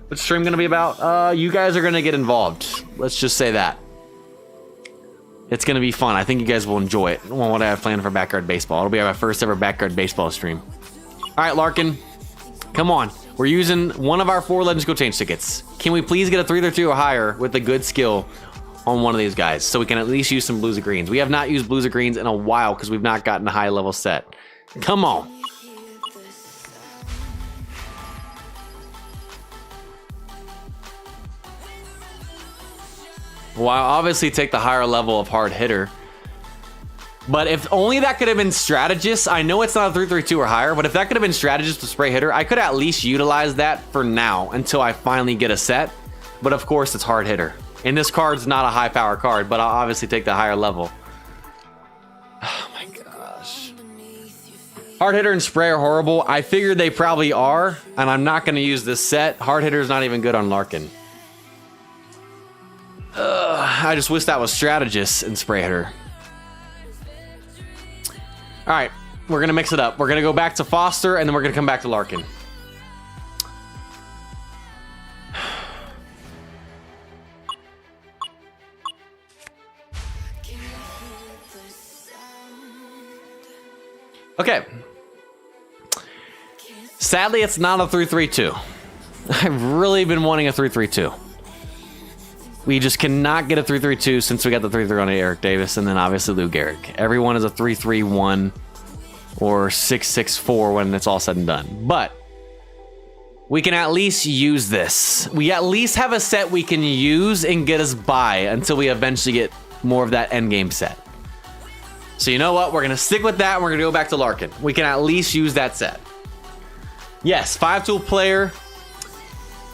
What's the stream gonna be about? You guys are gonna get involved. Let's just say that. It's gonna be fun. I think you guys will enjoy it. What I have planned for backyard baseball. It'll be our first ever backyard baseball stream. All right, Larkin, come on. We're using one of our 4 Legend Skill Change tickets. Can we please get a 3-2 or higher with a good skill on one of these guys so we can at least use some blues or greens? We have not used blues or greens in a while because we've not gotten a high level set. Come on. Well, I'll obviously take the higher level of Hard Hitter. But if only that could have been Strategist. I know it's not a 3-3-2 or higher, but if that could have been Strategist with Spray Hitter, I could at least utilize that for now until I finally get a set. But of course, it's Hard Hitter. And this card's not a high power card, but I'll obviously take the higher level. Oh my gosh. Hard Hitter and Spray are horrible. I figured they probably are, and I'm not going to use this set. Hard Hitter is not even good on Larkin. I just wish that was Strategist and Spray Hitter. All right, we're gonna mix it up. We're gonna go back to Foster, and then we're gonna come back to Larkin. Okay. Sadly, it's not a 3-3-2. I've really been wanting a 3-3-2. We just cannot get a 3-3-2 since we got the 3-3 on Eric Davis and then obviously Lou Gehrig. Everyone is a 3-3-1 or 6-6-4 when it's all said and done. But we can at least use this. We at least have a set we can use and get us by until we eventually get more of that endgame set. So you know what? We're going to stick with that and we're going to go back to Larkin. We can at least use that set. Yes, 5-tool player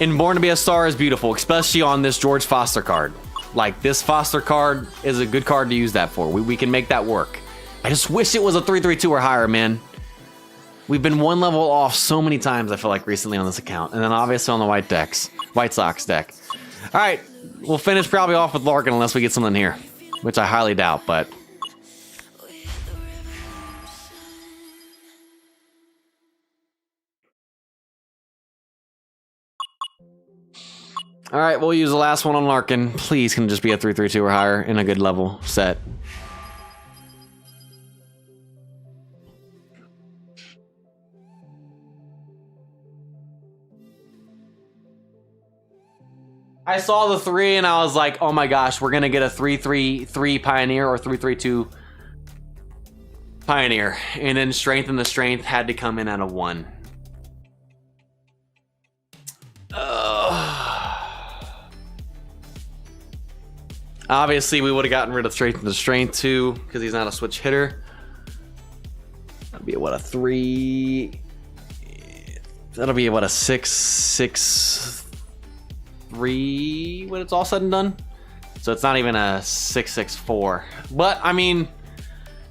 in Born to Be a Star is beautiful, especially on this George Foster card. Like, this Foster card is a good card to use that for. We can make that work. I just wish it was a 3-3-2 or higher, man. We've been one level off so many times, I feel like, recently on this account. And then obviously on the White Sox deck. All right, we'll finish probably off with Larkin unless we get something here, which I highly doubt, but... All right, we'll use the last one on Larkin. Please, can it just be a 3-3-2 or higher in a good level set? I saw the 3 and I was like, oh my gosh, we're gonna get a 3-3-3 Pioneer or 3-3-2 Pioneer. And then Strength and the Strength had to come in at a 1. Obviously, we would have gotten rid of Strength and the Strength too, because he's not a switch hitter. That'd be what, a 3. That'll be what, a 6-6-3 when it's all said and done. So it's not even a 6-6-4. But I mean,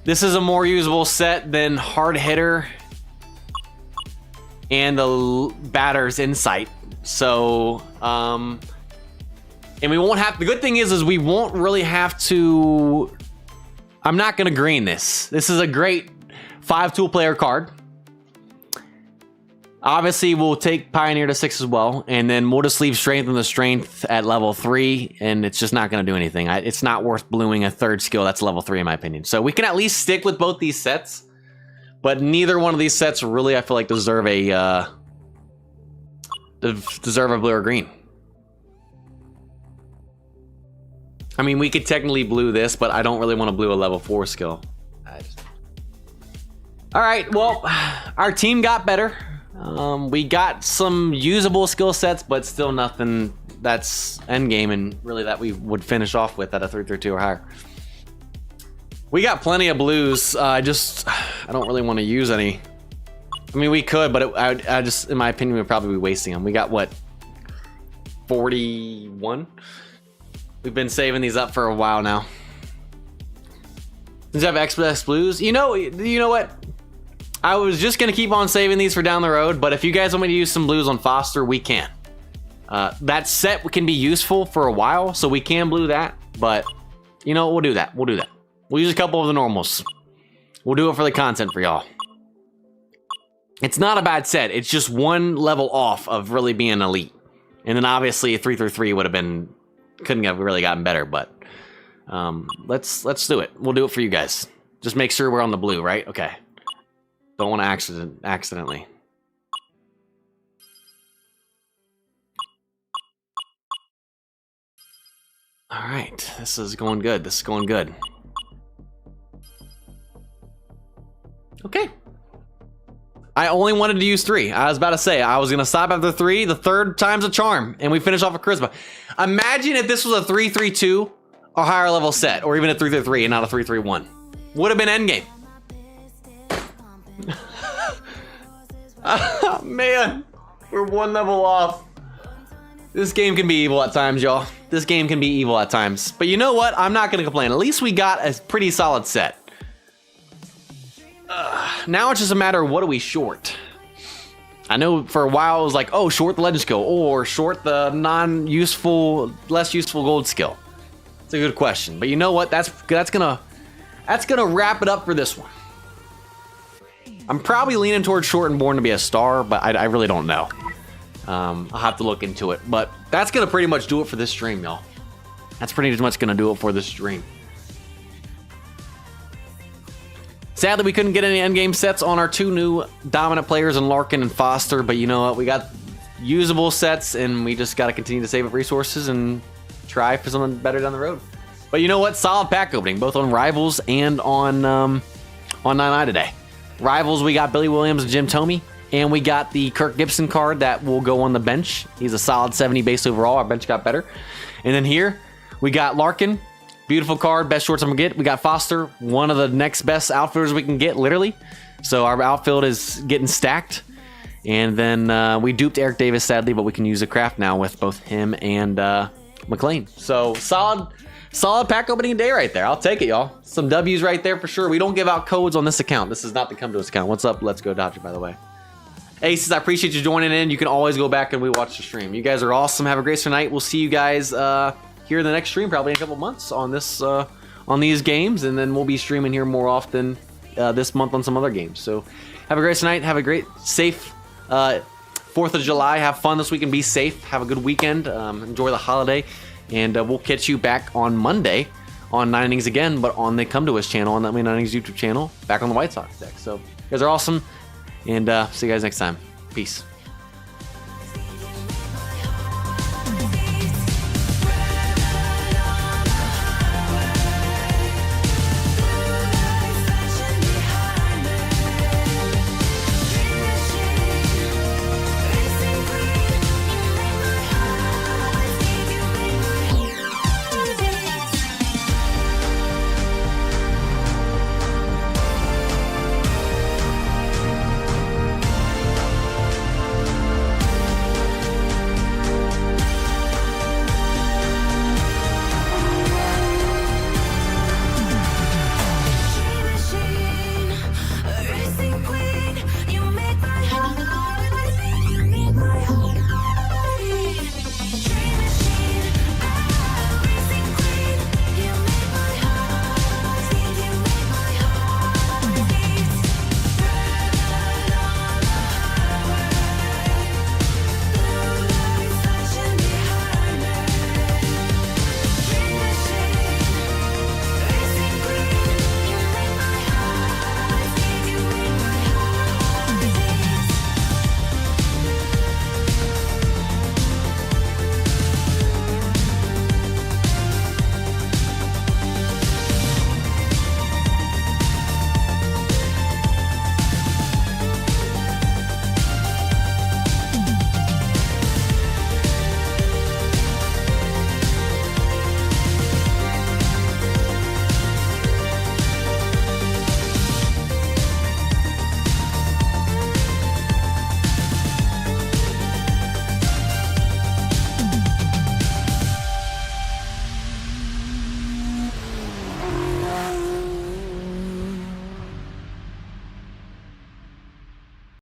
this is a more usable set than Hard Hitter and the Batter's Insight. So, and we won't have, the good thing is we won't really have to, I'm not going to green this. This is a great 5-tool player card. Obviously, we'll take Pioneer to 6 as well, and then we'll just leave Strength and the Strength at level 3, and it's just not going to do anything. It's not worth bluing a third skill that's level 3 in my opinion. So we can at least stick with both these sets, but neither one of these sets really, I feel like, deserve a blue or green. I mean, we could technically blue this, but I don't really want to blue a level 4 skill. All right, well, our team got better. We got some usable skill sets, but still nothing that's endgame and really that we would finish off with at a 3-3-2 or higher. We got plenty of blues. I don't really want to use any. I mean, we could, but I just, in my opinion, we'd probably be wasting them. We got, what, 41? We've been saving these up for a while now. Does it have XS blues? You know what? I was just gonna keep on saving these for down the road, but if you guys want me to use some blues on Foster, we can. That set can be useful for a while, so we can blue that, but you know, we'll do that. We'll use a couple of the normals. We'll do it for the content for y'all. It's not a bad set. It's just one level off of really being elite. And then obviously a 3-3-3 would have been, couldn't have really gotten better, but let's do it. We'll do it for you guys. Just make sure we're on the blue, right? Okay. Don't want to accidentally. All right, this is going good. This is going good. Okay. I only wanted to use 3. I was about to say, I was going to stop after 3. The third time's a charm, and we finish off with Charisma. Imagine if this was a 3-3-2 or higher level set, or even a 3-3-3 and not a 3-3-1. Would have been endgame. Oh, man, we're one level off. This game can be evil at times, y'all. This game can be evil at times. But you know what? I'm not going to complain. At least we got a pretty solid set. Now it's just a matter of what do we short. I know for a while it was like, oh, short the legend skill or short the non-useful, less useful gold skill. It's a good question. But you know what? That's gonna wrap it up for this one. I'm probably leaning towards short and Born to Be a Star, but I really don't know. I'll have to look into it. But that's going to pretty much do it for this stream, y'all. That's pretty much going to do it for this stream. Sadly, we couldn't get any endgame sets on our 2 new dominant players in Larkin and Foster, but you know what? We got usable sets, and we just got to continue to save up resources and try for something better down the road. But you know what? Solid pack opening, both on Rivals and on 9i today. Rivals, we got Billy Williams and Jim Thome, and we got the Kirk Gibson card that will go on the bench. He's a solid 70 base overall. Our bench got better. And then here, we got Larkin. Beautiful card, best shorts I'm gonna get. We got Foster, one of the next best outfielders we can get, literally. So our outfield is getting stacked. And then we duped Eric Davis, sadly, but we can use a craft now with both him and McLean. So solid pack opening day right there. I'll take it, y'all. Some W's right there for sure. We don't give out codes on this account. This is not the Come To Us account. What's up? Let's Go Dodger, by the way. Aces, I appreciate you joining in. You can always go back and rewatch the stream. You guys are awesome. Have a great night. We'll see you guys here in the next stream, probably in a couple months on this on these games, and then we'll be streaming here more often this month on some other games. So have a great night. Have a great, safe 4th of July. Have fun this week and be safe. Have a good weekend. Enjoy the holiday, and we'll catch you back on Monday on 9 Innings again, but on the Come To Us channel, on that 9 Innings YouTube channel, back on the White Sox deck. So you guys are awesome, and see you guys next time. Peace.